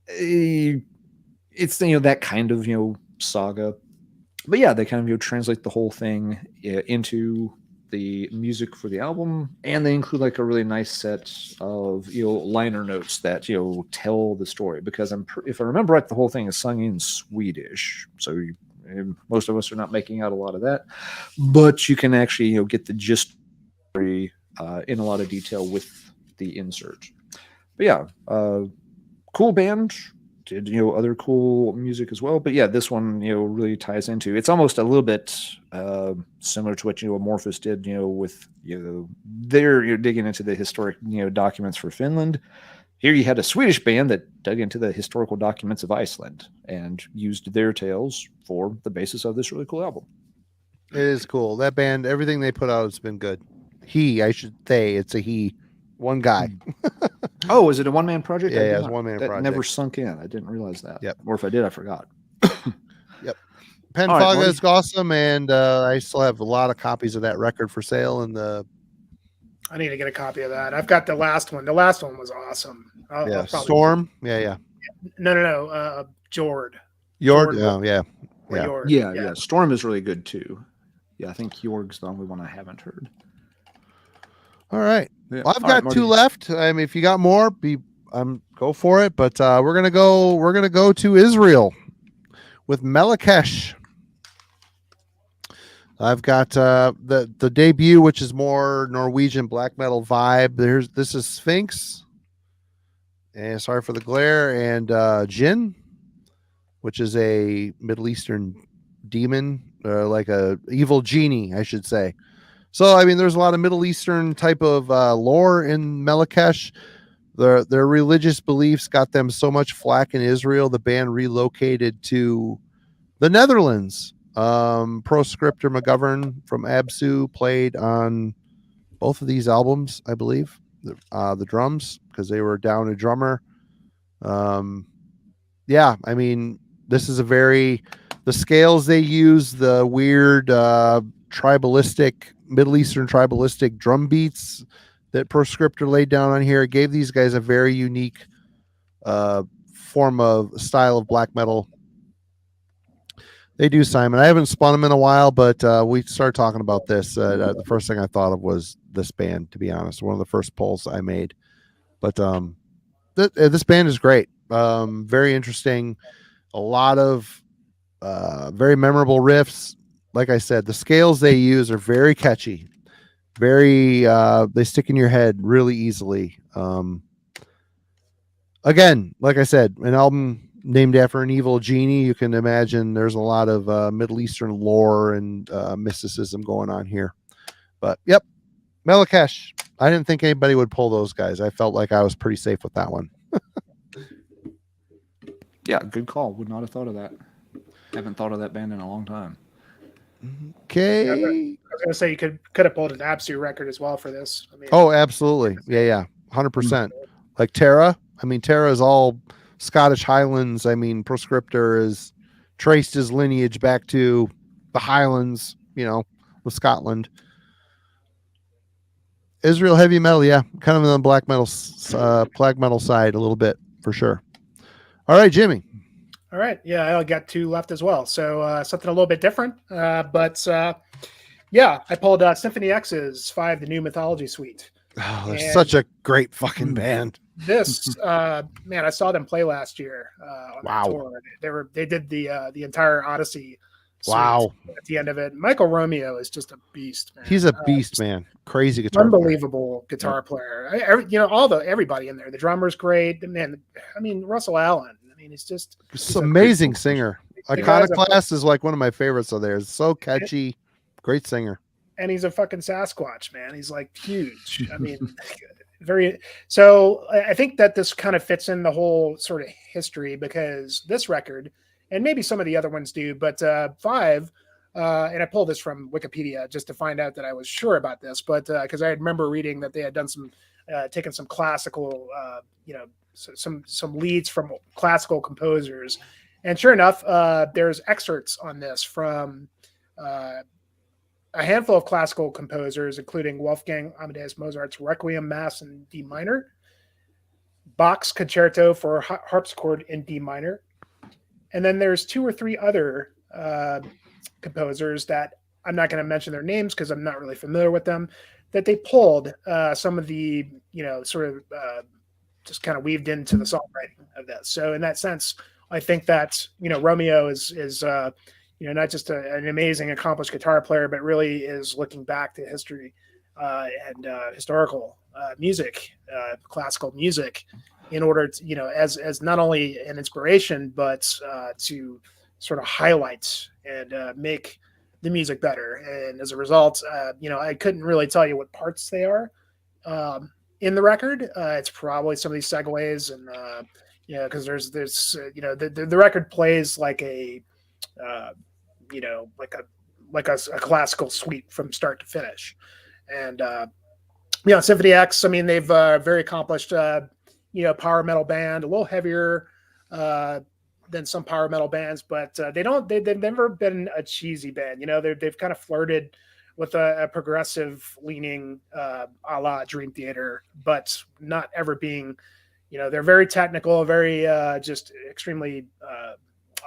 It's that kind of saga, but yeah, they kind of translate the whole thing into the music for the album, and they include like a really nice set of liner notes that tell the story, because if I remember right, the whole thing is sung in Swedish, so most of us are not making out a lot of that, but you can actually get the gist in a lot of detail with the insert. But yeah, cool band. Did other cool music as well, but yeah, this one really ties into. It's almost a little bit similar to what Amorphous did with there you're digging into the historic documents for Finland. Here you had a Swedish band that dug into the historical documents of Iceland and used their tales for the basis of this really cool album.
It is cool. That band, everything they put out has been good. I should say it's a he. One guy.
Oh, is it a one-man project?
Yeah, it's a one-man project.
Never sunk in. I didn't realize that.
Yep.
Or if I did, I forgot.
Yep. Penfaga is awesome, and I still have a lot of copies of that record for sale.
I need to get a copy of that. I've got the last one. The last one was awesome.
I'll Storm. Yeah.
No. Jord.
Jord. Oh, yeah.
Yeah. Storm is really good too. Yeah, I think Jorg's the only one I haven't heard.
All right. Yeah. Well, I've got 2 left. I mean, if you got more, go for it. But we're gonna go to Israel with Melakesh. I've got the debut, which is more Norwegian black metal vibe. This is Sphinx, and sorry for the glare, and Jinn, which is a Middle Eastern demon, like a evil genie, I should say. So, I mean, there's a lot of Middle Eastern type of lore in Melakesh. Their religious beliefs got them so much flack in Israel. The band relocated to the Netherlands. Proscriptor McGovern from Absu played on both of these albums, I believe. The drums, because they were down a drummer. Yeah, I mean, this is the scales they use, the weird Middle Eastern tribalistic drum beats that Proscriptor laid down on here gave these guys a very unique style of black metal. They do, Simon. I haven't spun them in a while, but we started talking about this. The first thing I thought of was this band, to be honest. One of the first polls I made. But this band is great. Very interesting. A lot of very memorable riffs. Like I said, the scales they use are very catchy. They stick in your head really easily. Again, like I said, an album named after an evil genie. You can imagine there's a lot of Middle Eastern lore and mysticism going on here. But yep, Melakesh. I didn't think anybody would pull those guys. I felt like I was pretty safe with that one.
Yeah, good call. Would not have thought of that. Haven't thought of that band in a long time.
Okay.
I was gonna say you could have pulled an Absu record as well for this. I mean,
Oh, absolutely. Yeah. 100%. Like Tara. I mean, Tara is all Scottish Highlands. I mean, Proscriptor is traced his lineage back to the Highlands, with Scotland. Israel heavy metal, yeah, kind of on the black metal side a little bit for sure. All right, Jimmy.
All right, yeah, I got 2 left as well. So something a little bit different, but yeah, I pulled Symphony X's 5, the new Mythology suite.
Oh, they're such a great fucking band.
This man, I saw them play last year on
Wow.
tour. They did the entire Odyssey.
Wow.
At the end of it, Michael Romeo is just a beast, man.
He's a beast, man. Crazy guitar
unbelievable player. Guitar player. Everybody in there. The drummer's great. Man, I mean Russell Allen. I mean, he's
amazing singer. Iconoclast is like one of my favorites of theirs. So catchy, great singer.
And he's a fucking Sasquatch, man. He's like huge. I mean, very. So I think that this kind of fits in the whole sort of history, because this record, and maybe some of the other ones do, but 5, and I pulled this from Wikipedia just to find out that I was sure about this, but because I remember reading that they had done taken some classical, some leads from classical composers, and sure enough, there's excerpts on this from a handful of classical composers, including Wolfgang Amadeus Mozart's Requiem Mass in D minor, Bach's Concerto for harpsichord in D minor. And then there's 2 or 3 other composers that I'm not going to mention their names because I'm not really familiar with them, that they pulled some of the, just kind of weaved into the songwriting of this. So in that sense, I think that, Romeo is not just an amazing, accomplished guitar player, but really is looking back to history and historical music, classical music, in order to, as not only an inspiration, but to sort of highlight and make the music better. And as a result, I couldn't really tell you what parts they are in the record. It's probably some of these segues and, because there's the record plays like a, like a classical suite from start to finish. And, Symphony X, I mean, they've very accomplished, power metal band, a little heavier than some power metal bands, but they've never been a cheesy band. They've kind of flirted with a progressive leaning a la Dream Theater, but not ever being, they're very technical, very just extremely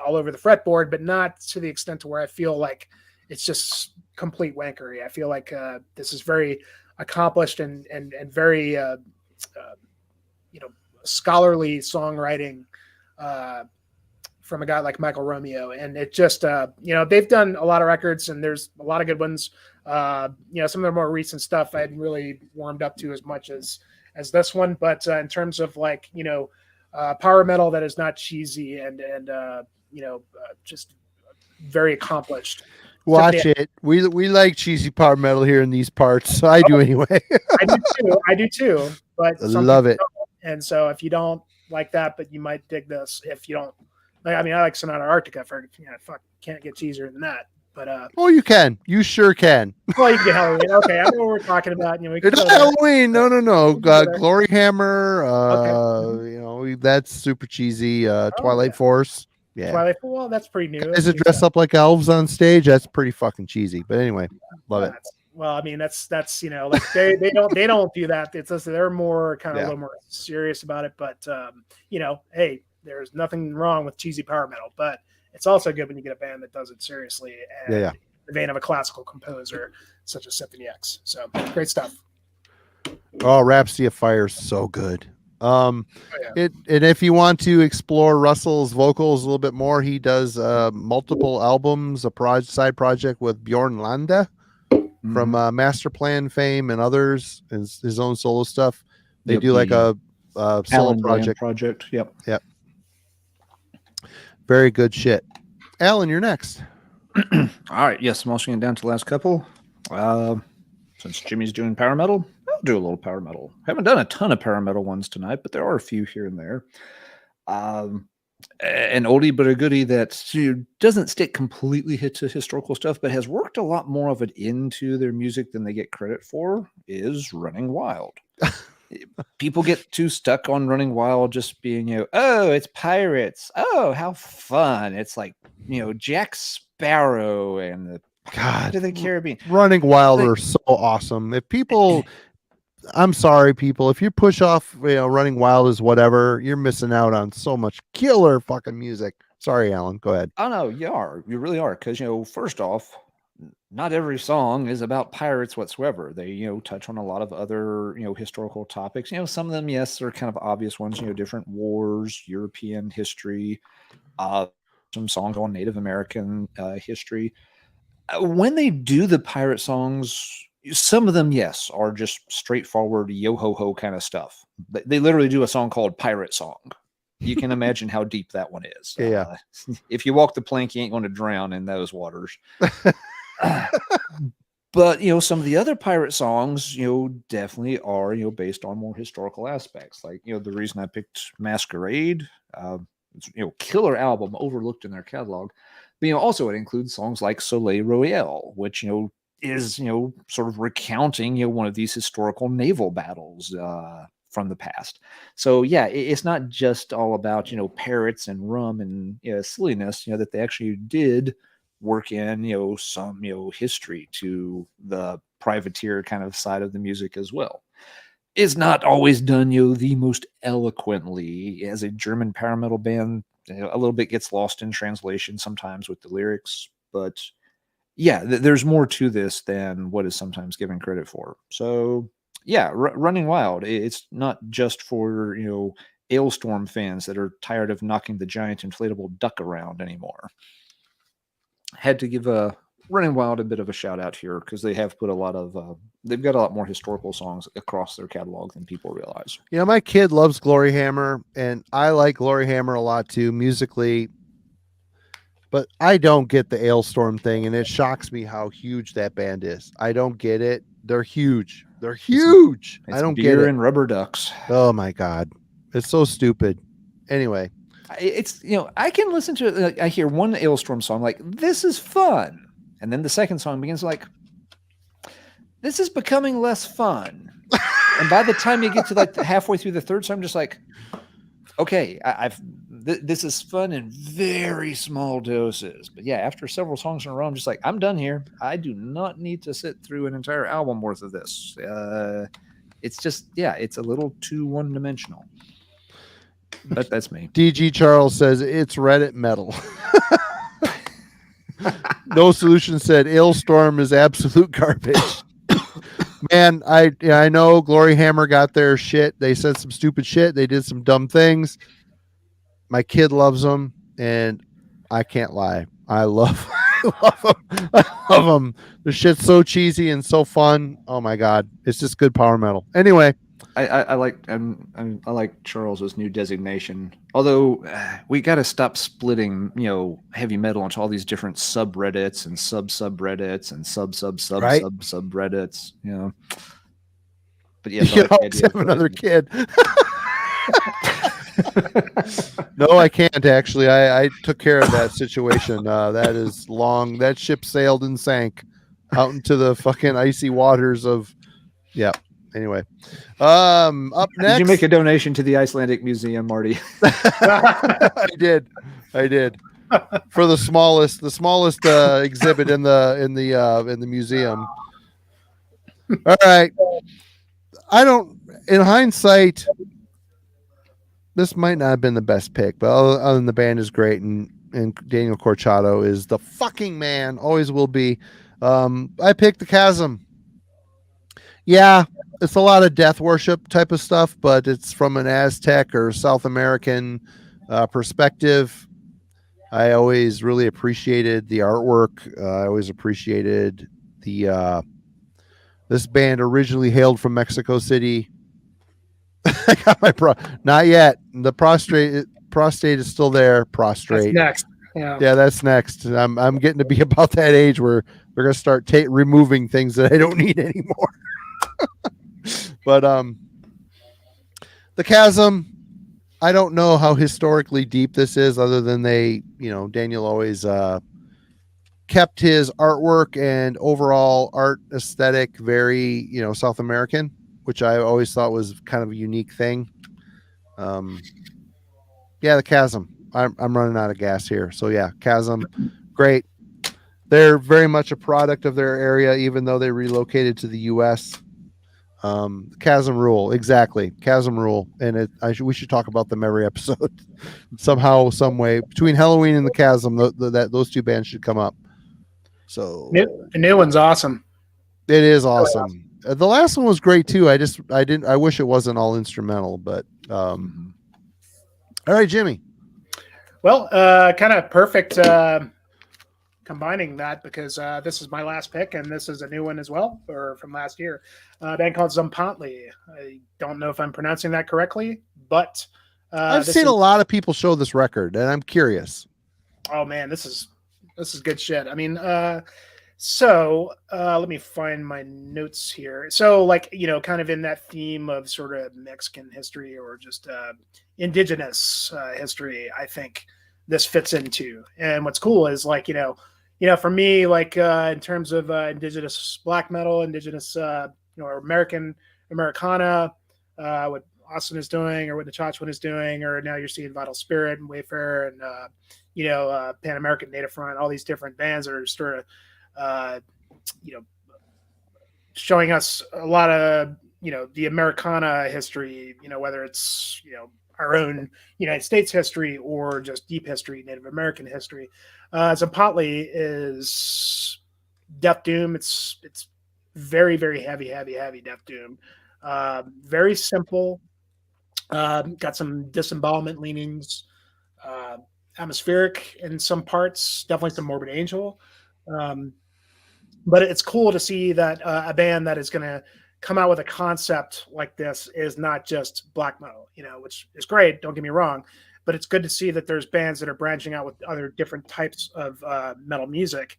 all over the fretboard, but not to the extent to where I feel like it's just complete wankery. I feel like this is very accomplished and very scholarly songwriting from a guy like Michael Romeo. And it just they've done a lot of records, and there's a lot of good ones. Some of their more recent stuff I hadn't really warmed up to as much as this one, but in terms of power metal that is not cheesy and just very accomplished.
Watch it. We like cheesy power metal here in these parts. So I do anyway.
I do too. But
I love it.
And so if you don't like that, but you might dig this. If you don't, I like Sonata Arctica for can't get cheesier than that. But
oh, you can. You sure can.
Well, you can get Halloween. Okay, I know what we're talking about.
It's not Halloween. No. Glory Hammer. Okay. That's super cheesy. Twilight Force. Yeah.
Twilight. Well, that's pretty new.
Is it dress up like elves on stage? That's pretty fucking cheesy. But anyway, love it.
Well, I mean, that's they don't do that. It's just, they're more kind of a little more serious about it. But hey, there's nothing wrong with cheesy power metal, but it's also good when you get a band that does it seriously and in the vein of a classical composer such as Symphony X. So great stuff.
Oh, Rhapsody of Fire is so good. And if you want to explore Russell's vocals a little bit more, he does multiple albums, side project with Bjorn Lande from Master Plan fame and others, and his own solo stuff. They do like a solo project. Yep. Very good shit. Alan, you're next.
All right. Yes, motioning it down to the last couple. Since Jimmy's doing power metal, I'll do a little power metal. Haven't done a ton of power metal ones tonight, but there are a few here and there. an oldie but a goodie that doesn't stick completely to historical stuff, but has worked a lot more of it into their music than they get credit for, is Running Wild. People get too stuck on Running Wild just being, oh, it's pirates. Oh, how fun. It's like, Jack Sparrow and the
God,
of the Caribbean.
Running Wild are so awesome. If people, I'm sorry, people, if you push off, Running Wild is whatever, you're missing out on so much killer fucking music. Sorry, Alan, go ahead.
Oh no, you really are. Because, first off, not every song is about pirates whatsoever. They, touch on a lot of other, historical topics. Some of them, yes, are kind of obvious ones, different wars, European history, some songs on Native American history. When they do the pirate songs, some of them, yes, are just straightforward yo-ho-ho kind of stuff. They literally do a song called Pirate Song. You can imagine how deep that one is.
Yeah.
If you walk the plank, you ain't going to drown in those waters. But, some of the other pirate songs, definitely are, based on more historical aspects. Like, the reason I picked Masquerade, it's, killer album overlooked in their catalog. But, also it includes songs like Soleil Royale, which, is, sort of recounting, one of these historical naval battles from the past. So, yeah, it's not just all about, parrots and rum and silliness, that they actually did work in, some, history to the privateer kind of side of the music as well. It's not always done, the most eloquently. As a German power metal band, a little bit gets lost in translation sometimes with the lyrics, but yeah, there's more to this than what is sometimes given credit for. So yeah, Running Wild, it's not just for, Ailstorm fans that are tired of knocking the giant inflatable duck around anymore. Had to give Running Wild a bit of a shout out here because they have put a lot of, they've got a lot more historical songs across their catalog than people realize.
My kid loves Glory Hammer, and I like Glory Hammer a lot too, musically. But I don't get the Ailstorm thing, and it shocks me how huge that band is. I don't get it. They're huge. They're huge.
It's
I don't
beer
get it.
And rubber ducks.
Oh my God. It's so stupid. Anyway.
It's, I can listen to it. Like, I hear one Ailstorm song, like, this is fun. And then the second song begins like, this is becoming less fun. And by the time you get to like halfway through the third song, I'm just like, okay, this is fun in very small doses. But yeah, after several songs in a row, I'm just like, I'm done here. I do not need to sit through an entire album worth of this. It's just, yeah, it's a little too one-dimensional. But that's me.
DG Charles says it's Reddit metal. No Solution said Ailstorm is absolute garbage. Man, I know Glory Hammer got their shit. They said some stupid shit. They did some dumb things. My kid loves them, and I can't lie. I love them. I love them. The shit's so cheesy and so fun. Oh my God, it's just good power metal. Anyway.
I like Charles's new designation. Although we got to stop splitting, heavy metal into all these different subreddits and subreddits and subreddits. But yeah,
you always have another kid. No, I can't actually. I took care of that situation. That is long. That ship sailed and sank out into the fucking icy waters of. Yeah. Anyway, up next.
Did you make a donation to the Icelandic Museum, Marty?
I did. For the smallest exhibit in the museum. All right. In hindsight, this might not have been the best pick, but other than the band is great, and Daniel Corchado is the fucking man, always will be. I picked The Chasm. Yeah, it's a lot of death worship type of stuff, but it's from an Aztec or South American perspective. I always really appreciated the artwork. I always appreciated the this band originally hailed from Mexico City. I got my not yet. The prostate is still there. Prostrate.
That's next.
Yeah, that's next. I'm getting to be about that age where we're gonna start removing things that I don't need anymore. But The Chasm, I don't know how historically deep this is, other than Daniel always kept his artwork and overall art aesthetic very, South American, which I always thought was kind of a unique thing. Yeah, the Chasm. I'm running out of gas here. So yeah, Chasm, great. They're very much a product of their area, even though they relocated to the U.S. Chasm rule, exactly. Chasm rule, and we should talk about them every episode somehow, some way. Between Halloween and the Chasm, those two bands should come up. So
the new one's awesome.
It is awesome. The last one was great too. I wish it wasn't all instrumental, but all right, Jimmy.
Well, kind of perfect combining that, because this is my last pick, and this is a new one as well, or from last year. A band called Zompantli. I don't know if I'm pronouncing that correctly, but
I've seen a lot of people show this record, and I'm curious.
Oh man, this is good shit. I mean, so let me find my notes here. So, like, kind of in that theme of sort of Mexican history or just indigenous history, I think this fits into. And what's cool is, like, for me, like, in terms of indigenous black metal, indigenous, or Americana, what Austin is doing, or what Nachachwan is doing, or now you're seeing Vital Spirit and Wayfarer and Pan American Native Front, all these different bands that are sort of showing us a lot of the Americana history, whether it's our own United States history or just deep history, Native American history. Zompantli is death doom. It's very, very heavy death doom. Very simple. Got some disembowelment leanings. Atmospheric in some parts, definitely some Morbid Angel. But it's cool to see that a band that is going to come out with a concept like this is not just black metal, which is great. Don't get me wrong, but it's good to see that there's bands that are branching out with other different types of metal music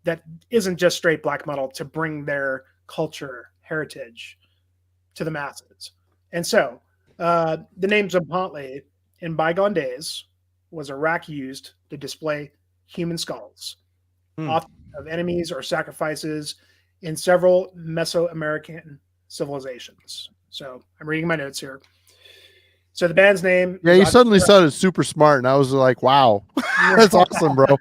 that isn't just straight black metal, to bring their culture heritage to the masses. And so the name Zompantli in bygone days was a rack used to display human skulls, often of enemies or sacrifices in several Mesoamerican civilizations. So I'm reading my notes here. So the band's name.
Yeah, you suddenly sounded super smart, and I was like, "Wow, that's awesome, bro."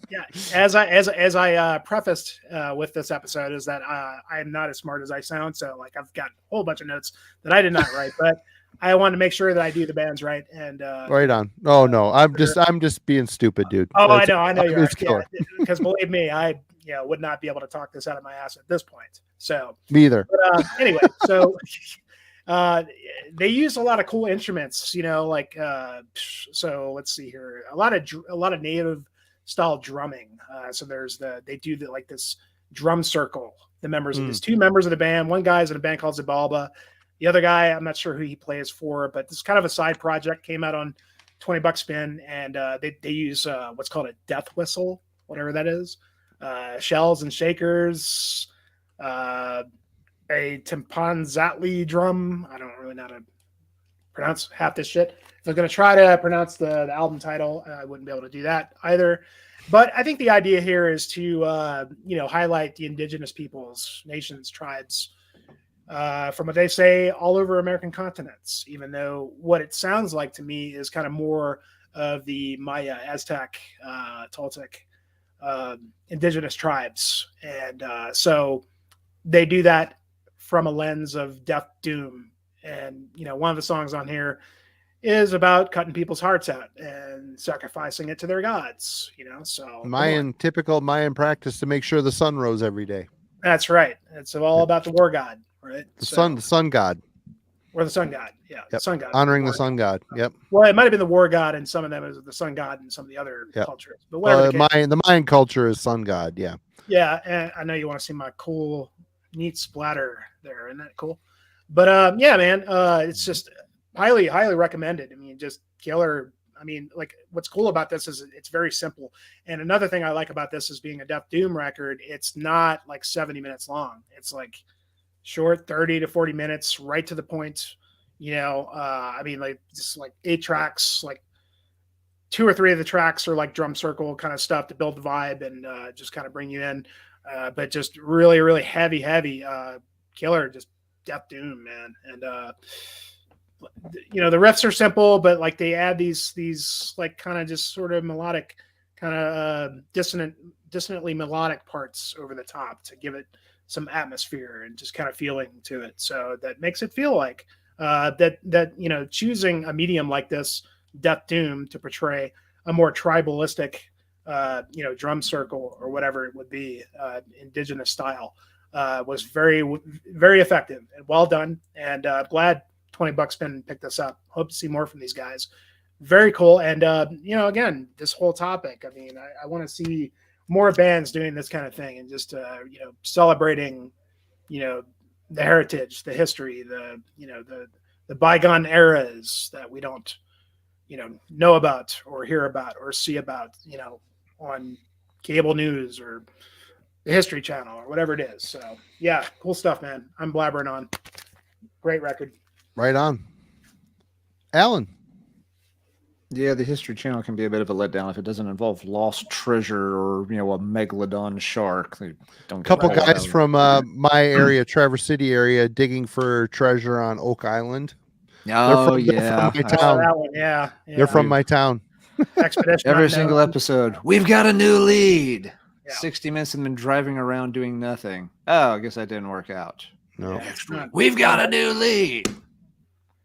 Yeah. As I prefaced with this episode, is that I am not as smart as I sound. So, like, I've got a whole bunch of notes that I did not write, but I want to make sure that I do the bands right. And
right on. Oh no, I'm just being stupid, dude.
Oh, I know you are. Because believe me, I would not be able to talk this out of my ass at this point. So
me either.
But anyway, so they use a lot of cool instruments. So let's see here, a lot of native style drumming. So they do this drum circle. The members of there's two members of the band. One guy's in a band called Zabalba. The other guy, I'm not sure who he plays for, but this is kind of a side project, came out on $20 spin, and they use what's called a death whistle, whatever that is, shells and shakers, a timpanzatli drum. I don't really know how to pronounce half this shit. If I'm going to try to pronounce the album title, I wouldn't be able to do that either. But I think the idea here is to highlight the indigenous peoples, nations, tribes, from what they say, all over American continents, even though what it sounds like to me is kind of more of the Maya, Aztec, Toltec, indigenous tribes. And so they do that from a lens of death doom. And, one of the songs on here is about cutting people's hearts out and sacrificing it to their gods, so
typical Mayan practice to make sure the sun rose every day.
That's right. It's all about the war god. Right,
the sun god,
or the sun god, the sun god,
honoring the sun god. Yep.
Well, it might have been the war god, and some of them is the sun god, and some of the other cultures. But whatever.
The Mayan culture is sun god. Yeah.
Yeah, and I know you want to see my cool, neat splatter there. Isn't that cool? But yeah, man, it's just highly recommended. I mean, just killer. I mean, like, what's cool about this is it's very simple. And another thing I like about this is being a death doom record. It's not like 70 minutes long. It's like short, 30 to 40 minutes, right to the point, I mean, like just like 8 tracks, like 2 or 3 of the tracks are like drum circle kind of stuff to build the vibe and just kind of bring you in. But just really, really heavy killer, just death doom, man. And the riffs are simple, but like they add these like kind of just sort of melodic, kind of dissonantly melodic parts over the top to give it some atmosphere and just kind of feeling to it. So that makes it feel like that choosing a medium like this, death doom, to portray a more tribalistic drum circle or whatever it would be, indigenous style, was very, very effective and well done. And glad $20 spin picked this up. Hope to see more from these guys. Very cool. And again, this whole topic, I mean, I want to see more bands doing this kind of thing and just celebrating the heritage, the history, the bygone eras that we don't know about or hear about or see about on cable news or the History Channel or whatever it is. So yeah, cool stuff, man. I'm blabbering on. Great record.
Right on. Alan.
Yeah, the History Channel can be a bit of a letdown if it doesn't involve lost treasure or a megalodon shark. They don't.
Couple guys from my area, Traverse City area, digging for treasure on Oak Island.
Oh,
they're from my town.
That one, yeah.
They're from my town.
Expedition.
Every single episode, we've got a new lead.
Yeah.
60 minutes and been driving around doing nothing. Oh, I guess that didn't work out.
No.
We've got a new lead.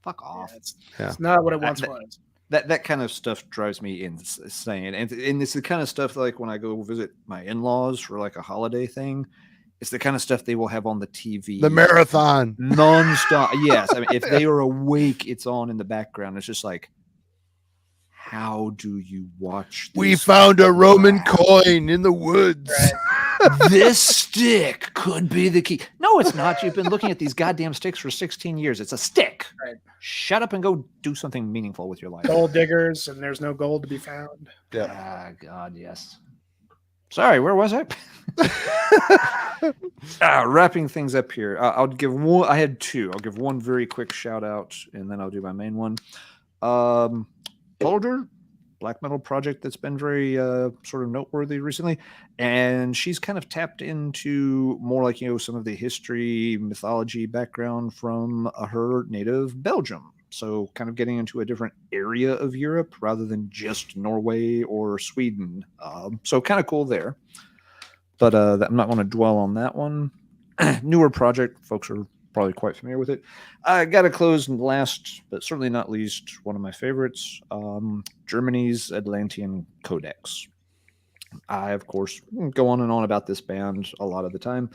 Fuck off.
It's not what it once was.
That kind of stuff drives me insane. And it's the kind of stuff like when I go visit my in-laws for like a holiday thing, it's the kind of stuff they will have on the TV.
The marathon.
Nonstop. Yes. I mean, if they are awake, it's on in the background. It's just like, how do you watch this?
We found a Roman coin in the woods.
Right.
This stick could be the key. No, it's not. You've been looking at these goddamn sticks for 16 years. It's a stick.
Right.
Shut up and go do something meaningful with your life.
Gold diggers, and there's no gold to be found.
Yeah.
Ah, God, yes. Sorry, where was I? Wrapping things up here. I'll give one. I had 2. I'll give one very quick shout out, and then I'll do my main one. Boulder, black metal project that's been very sort of noteworthy recently, and she's kind of tapped into more like some of the history, mythology background from her native Belgium. So kind of getting into a different area of Europe rather than just Norway or Sweden. So kind of cool there. But I'm not going to dwell on that one. Newer project, folks are probably quite familiar with it. I got to close last, but certainly not least, one of my favorites, Germany's Atlantean Codex. I, of course, go on and on about this band a lot of the time.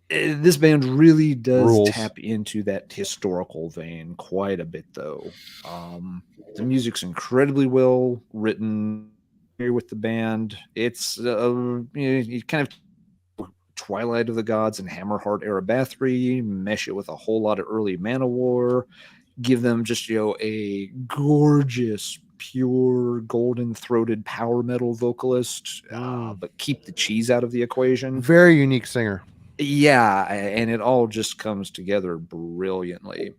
This band really does tap into that historical vein quite a bit, though. The music's incredibly well written here with the band. It's you kind of Twilight of the Gods and Hammerheart era Bathory, mesh it with a whole lot of early Manowar, give them just a gorgeous, pure, golden-throated power metal vocalist, but keep the cheese out of the equation.
Very unique singer.
Yeah, and it all just comes together brilliantly.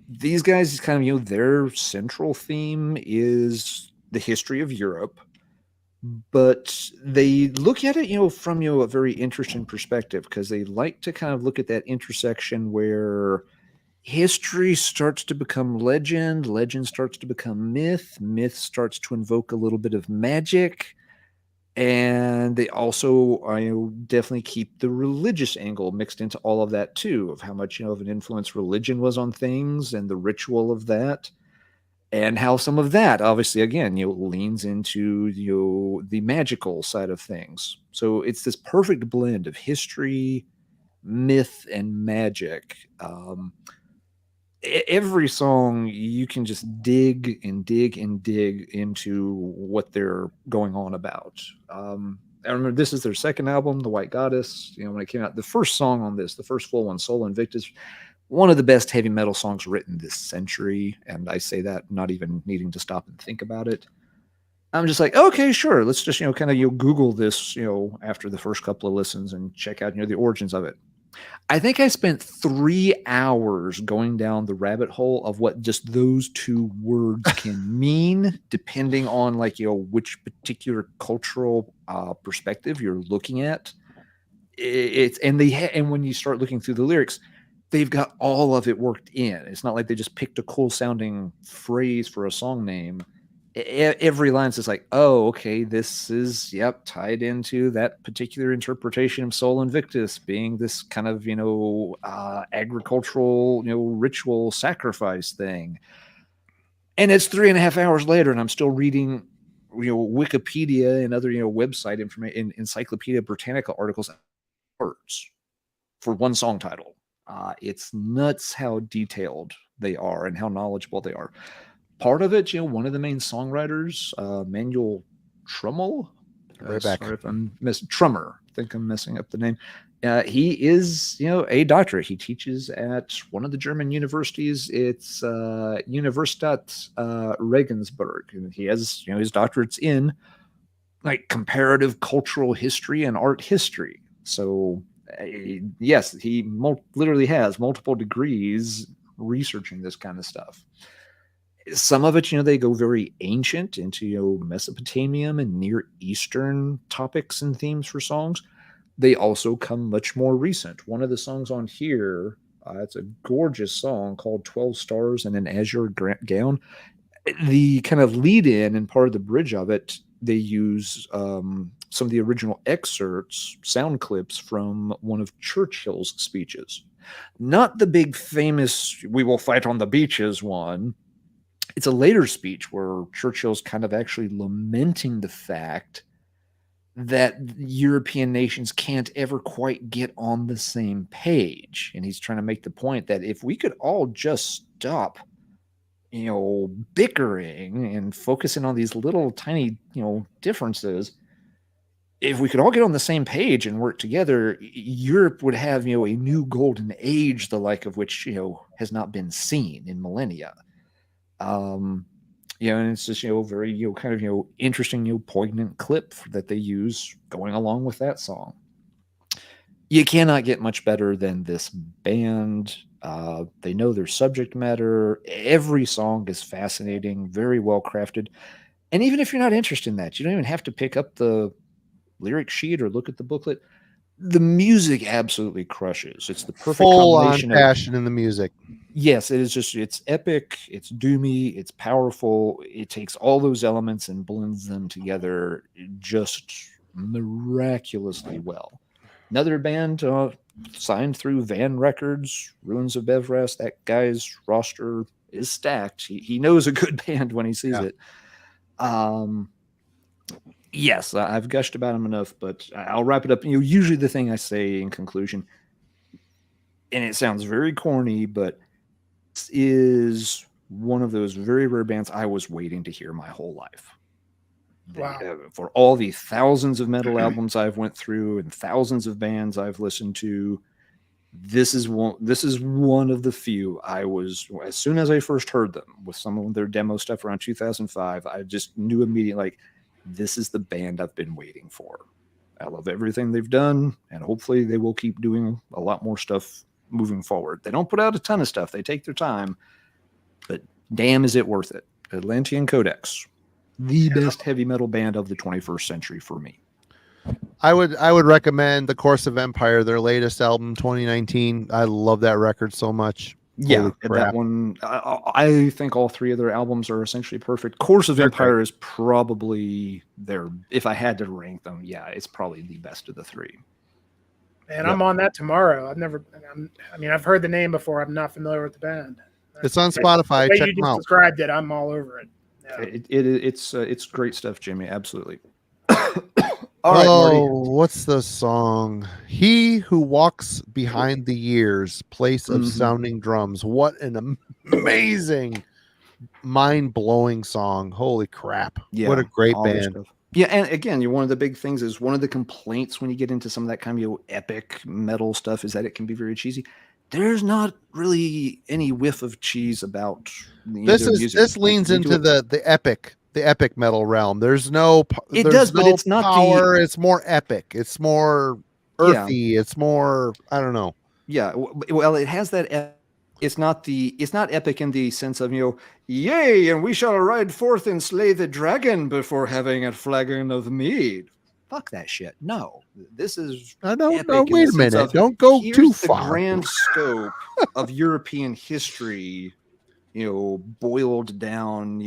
These guys kind of, their central theme is the history of Europe, but they look at it, from, a very interesting perspective, because they like to kind of look at that intersection where history starts to become legend, legend starts to become myth, myth starts to invoke a little bit of magic. And they also definitely keep the religious angle mixed into all of that too, of how much of an influence religion was on things and the ritual of that, and how some of that obviously again leans into the magical side of things. So it's this perfect blend of history, myth, and magic. Every song you can just dig and dig and dig into what they're going on about. I remember this is their second album, The White Goddess. When it came out, the first song on this, the first full one, Sol Invictus, one of the best heavy metal songs written this century. And I say that not even needing to stop and think about it. I'm just like, okay, sure. Let's just, kind of Google this, after the first couple of listens and check out, the origins of it. I think I spent 3 hours going down the rabbit hole of what just those two words can mean, depending on like, which particular cultural perspective you're looking at. And when you start looking through the lyrics, they've got all of it worked in. It's not like they just picked a cool sounding phrase for a song name. Every line is like, oh, okay, this is tied into that particular interpretation of Sol Invictus being this kind of agricultural ritual sacrifice thing. And it's 3.5 hours later, and I'm still reading Wikipedia and other website information, Encyclopedia Britannica articles, words for one song title. It's nuts how detailed they are and how knowledgeable they are. Part of it, one of the main songwriters, Manuel Trummel, sorry if I'm Trummer, I think I'm messing up the name. He is, a doctor. He teaches at one of the German universities. It's Universität Regensburg, and he has, his doctorates in like comparative cultural history and art history. So, yes, he literally has multiple degrees researching this kind of stuff. Some of it, they go very ancient into, Mesopotamian and Near Eastern topics and themes for songs. They also come much more recent. One of the songs on here, it's a gorgeous song called 12 Stars and an Azure Gown. The kind of lead in and part of the bridge of it, they use some of the original excerpts, sound clips from one of Churchill's speeches. Not the big famous, we will fight on the beaches one. It's a later speech where Churchill's kind of actually lamenting the fact that European nations can't ever quite get on the same page. And he's trying to make the point that if we could all just stop, bickering and focusing on these little tiny, differences, if we could all get on the same page and work together, Europe would have, a new golden age, the like of which, has not been seen in millennia. And it's just, very, kind of, interesting, poignant clip that they use going along with that song. You cannot get much better than this band. They know their subject matter. Every song is fascinating, very well crafted. And even if you're not interested in that, you don't even have to pick up the lyric sheet or look at the booklet. The music absolutely crushes. It's the perfect combination
of passion in the music.
Yes, it is it's epic, it's doomy, it's powerful. It takes all those elements and blends them together just miraculously well. Another band signed through Van Records, Ruins of Bevrast. That guy's roster is stacked. He knows a good band when he sees it. Yes, I've gushed about him enough, but I'll wrap it up. Usually the thing I say in conclusion, and it sounds very corny, but this is one of those very rare bands I was waiting to hear my whole life.
Wow.
For all the thousands of metal albums I've went through and thousands of bands I've listened to, this is one of the few I was, as soon as I first heard them with some of their demo stuff around 2005, I just knew immediately, like, this is the band I've been waiting for. I love everything they've done, and hopefully they will keep doing a lot more stuff moving forward. They don't put out a ton of stuff. They take their time, but damn, is it worth it. Atlantean Codex, the best heavy metal band of the 21st century for me.
I would recommend The Course of Empire, their latest album, 2019. I love that record so much.
Yeah, that one. I think all three of their albums are essentially perfect. Course of Empire is probably their, if I had to rank them, it's probably the best of the three.
And I'm on that tomorrow. I've heard the name before. I'm not familiar with the band.
It's on Spotify. Check them out.
Described it. I'm all over it. Yeah.
It's great stuff, Jimmy. Absolutely.
All right, Marty. What's the song? He Who Walks Behind the Years, Place of Sounding Drums. What an amazing, mind-blowing song. Holy crap.
Yeah,
what a great band.
Yeah, and again, one of the big things is one of the complaints when you get into some of that kind of epic metal stuff is that it can be very cheesy. There's not really any whiff of cheese about music. This
leans into the epic metal realm. There's no
but it's not
power. It's more epic. It's more earthy. It's more, I don't know.
Yeah, well, it has that. It's not epic in the sense of, yay, and we shall ride forth and slay the dragon before having a flagon of mead. Fuck that shit. No, this is
No,
epic
wait a minute. Don't go too far.
The grand scope of European history, boiled down,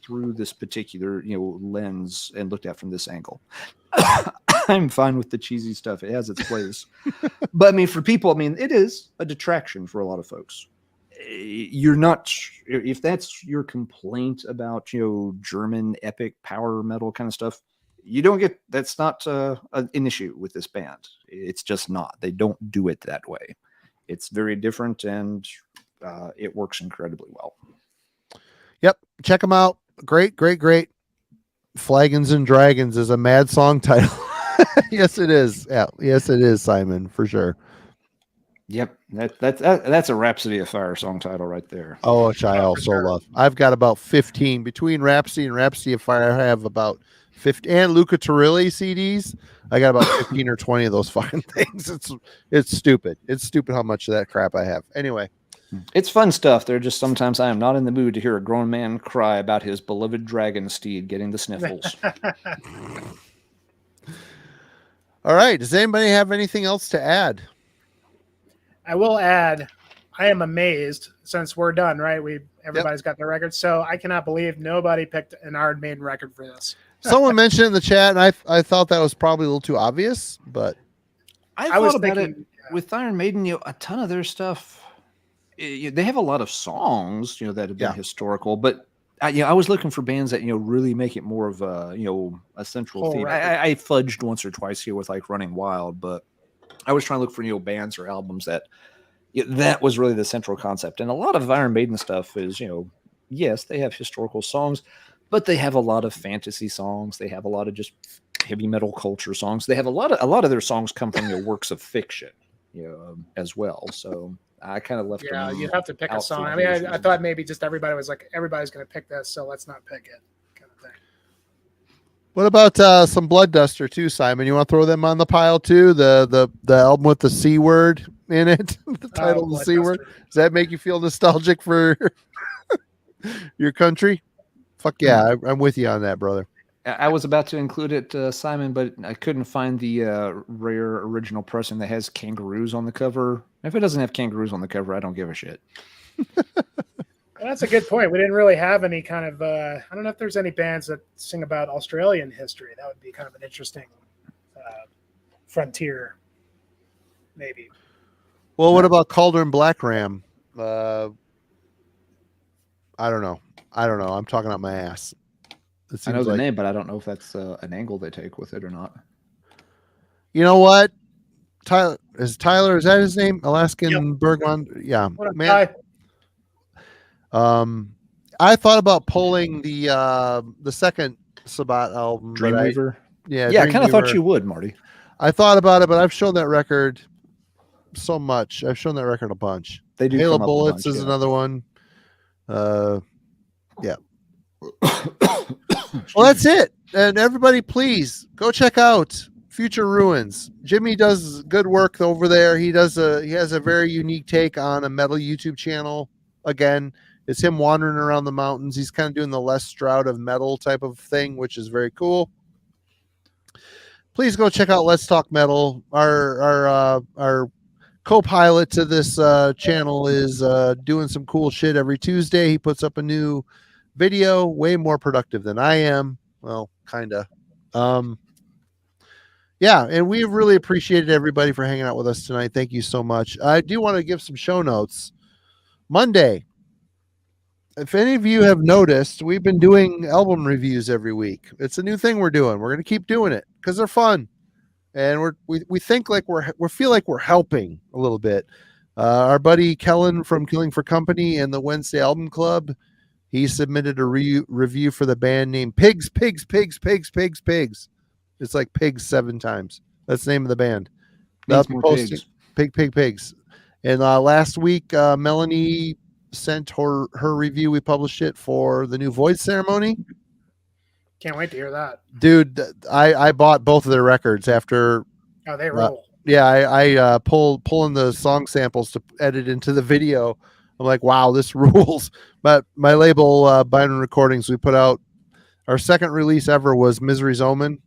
through this particular, lens and looked at from this angle. I'm fine with the cheesy stuff. It has its place. But I mean, for people, it is a detraction for a lot of folks. You're not, if that's your complaint about, German epic power metal kind of stuff, that's not an issue with this band. It's just not. They don't do it that way. It's very different, and it works incredibly well.
Yep. Check them out. Great. Flagons and Dragons is a mad song title. Yes, it is. Yeah. Yes, it is, Simon, for sure.
Yep. That's a Rhapsody of Fire song title right there.
Oh, which I also love. I've got about 15 between Rhapsody and Rhapsody of Fire. I have about 50, and Luca Turilli CDs. I got about 15 or 20 of those fucking things. It's stupid. It's stupid how much of that crap I have. Anyway.
It's fun stuff. There just sometimes I am not in the mood to hear a grown man cry about his beloved dragon steed getting the sniffles.
All right. Does anybody have anything else to add?
I will add, I am amazed since we're done, right? Everybody's got their records. So I cannot believe nobody picked an Iron Maiden record for this.
Someone mentioned in the chat, and I thought that was probably a little too obvious, but
I was thinking with Iron Maiden, a ton of their stuff. They have a lot of songs, that have been historical, but I was looking for bands that really make it more of a a central theme. I fudged once or twice here with like Running Wild, but I was trying to look for bands or albums that that was really the central concept. And a lot of Iron Maiden stuff is yes, they have historical songs, but they have a lot of fantasy songs. They have a lot of just heavy metal culture songs. They have a lot of their songs come from works of fiction, as well. So I kind of left.
Yeah, you have to pick a song. I thought maybe just everybody was like, everybody's going to pick this, so let's not pick it, kind of thing.
What about some Blood Duster too, Simon? You want to throw them on the pile too? The album with the C word in it, the title of the C word. Does that make you feel nostalgic for your country? Fuck yeah, I'm with you on that, brother.
I was about to include it, Simon, but I couldn't find the rare original pressing that has kangaroos on the cover. If it doesn't have kangaroos on the cover, I don't give a shit.
That's a good point. We didn't really have any kind of, I don't know if there's any bands that sing about Australian history. That would be kind of an interesting frontier, maybe.
Well, what about Cauldron Black Ram? I don't know. I'm talking out my ass.
I know the name, but I don't know if that's an angle they take with it or not.
You know what? Tyler, is that his name? Alaskan Bergman? Yeah. Man. I thought about pulling the second Sabat album.
Dreamweaver?
Yeah,
I kind of thought you would, Marty.
I thought about it, but I've shown that record so much. I've shown that record a bunch.
They do.
Hail of Bullets is another one. Yeah. Well, that's it. And everybody, please go check out Future Ruins. Jimmy does good work over there. He has a very unique take on a metal YouTube channel. Again, it's him wandering around the mountains. He's kind of doing the Les Stroud of metal type of thing, which is very cool. Please go check out Let's Talk Metal. Our co-pilot to this channel is doing some cool shit every Tuesday. He puts up a new video, way more productive than I am. Well, kind of. Yeah, and we really appreciated everybody for hanging out with us tonight. Thank you so much. I do want to give some show notes. Monday, if any of you have noticed, we've been doing album reviews every week. It's a new thing we're doing. We're going to keep doing it because they're fun, and we think like we feel like we're helping a little bit. Our buddy Kellen from Killing for Company and the Wednesday Album Club, he submitted a review for the band named Pigs. It's like pigs 7 times. That's the name of the band. Pigs. And last week, Melanie sent her review. We published it for the new Void Ceremony.
Can't wait to hear that.
Dude, I bought both of their records after.
Oh, they roll.
Yeah, I pulling the song samples to edit into the video. I'm like, wow, this rules. But my label, Byron Recordings, we put out our second release ever was Misery's Omen.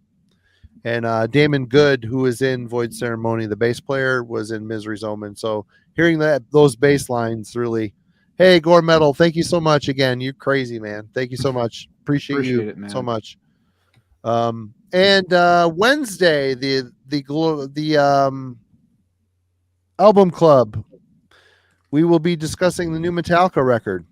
And Damon Good, who is in Void Ceremony, the bass player, was in Misery's Omen. So hearing those bass lines really, hey, Gore Metal, thank you so much again. You're crazy, man. Thank you so much. Appreciate you
it, man.
so much. And Wednesday, the album club, we will be discussing the new Metallica record.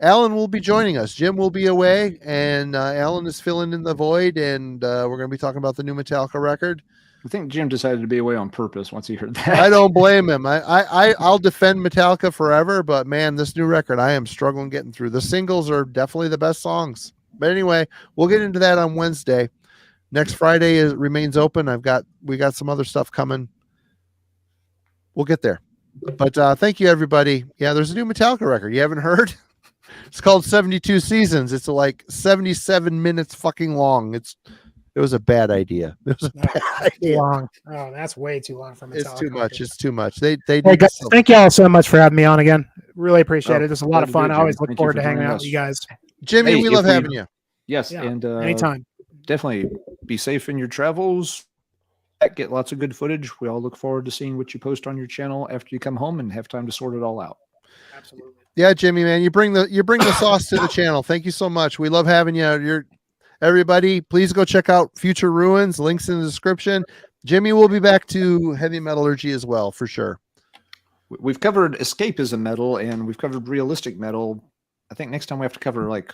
Alan will be joining us. Jim will be away, and Alan is filling in the void, and we're going to be talking about the new Metallica record.
I think Jim decided to be away on purpose once he heard that.
I don't blame him. I'll defend Metallica forever, but man, this new record, I am struggling getting through. The singles are definitely the best songs. But anyway, we'll get into that on Wednesday. Next Friday remains open. We got some other stuff coming. We'll get there. But thank you, everybody. Yeah, there's a new Metallica record. You haven't heard? It's called 72 Seasons. It's like 77 minutes fucking long. It was a bad idea. It was a bad idea.
Long. Oh, that's way too long for Metallica.
It's too much. It's too much. They
Hey guys, thank you all so much for having me on again. Really appreciate it. It's a lot of fun. I always look forward to hanging out with you guys.
Jimmy, we love having you.
Yes,
Yeah,
and
anytime.
Definitely be safe in your travels. Get lots of good footage. We all look forward to seeing what you post on your channel after you come home and have time to sort it all out.
Absolutely.
Yeah, Jimmy, man, you bring the sauce to the channel. Thank you so much. We love having you. Everybody, please go check out Future Ruins. Links in the description. Jimmy will be back to heavy metallurgy as well, for sure.
We've covered escapism metal and we've covered realistic metal. I think next time we have to cover like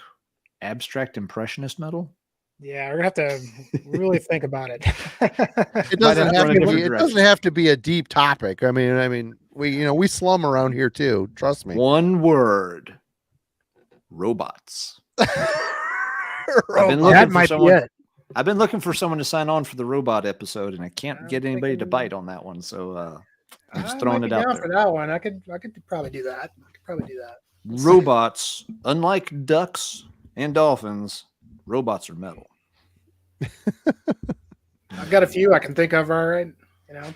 abstract impressionist metal.
Yeah, we're gonna have to really think about it.
It doesn't have to be a deep topic. I mean, we slum around here too. Trust me.
One word: robots.
I've
been looking for someone to sign on for the robot episode, and I can't get anybody to bite on that one. So I'm just throwing it out there.
For that one, I could probably do that.
Robots, unlike ducks and dolphins, robots are metal.
I've got a few I can think of. All right,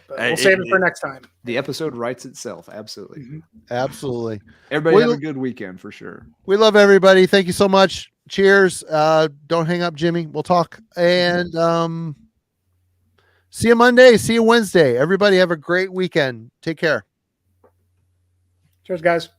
but we'll save it for next time.
The episode writes itself. Absolutely.
Mm-hmm.
Absolutely.
Everybody have a good weekend for sure.
We love everybody. Thank you so much. Cheers. Don't hang up, Jimmy. We'll talk. And see you Monday. See you Wednesday. Everybody have a great weekend. Take care.
Cheers, guys.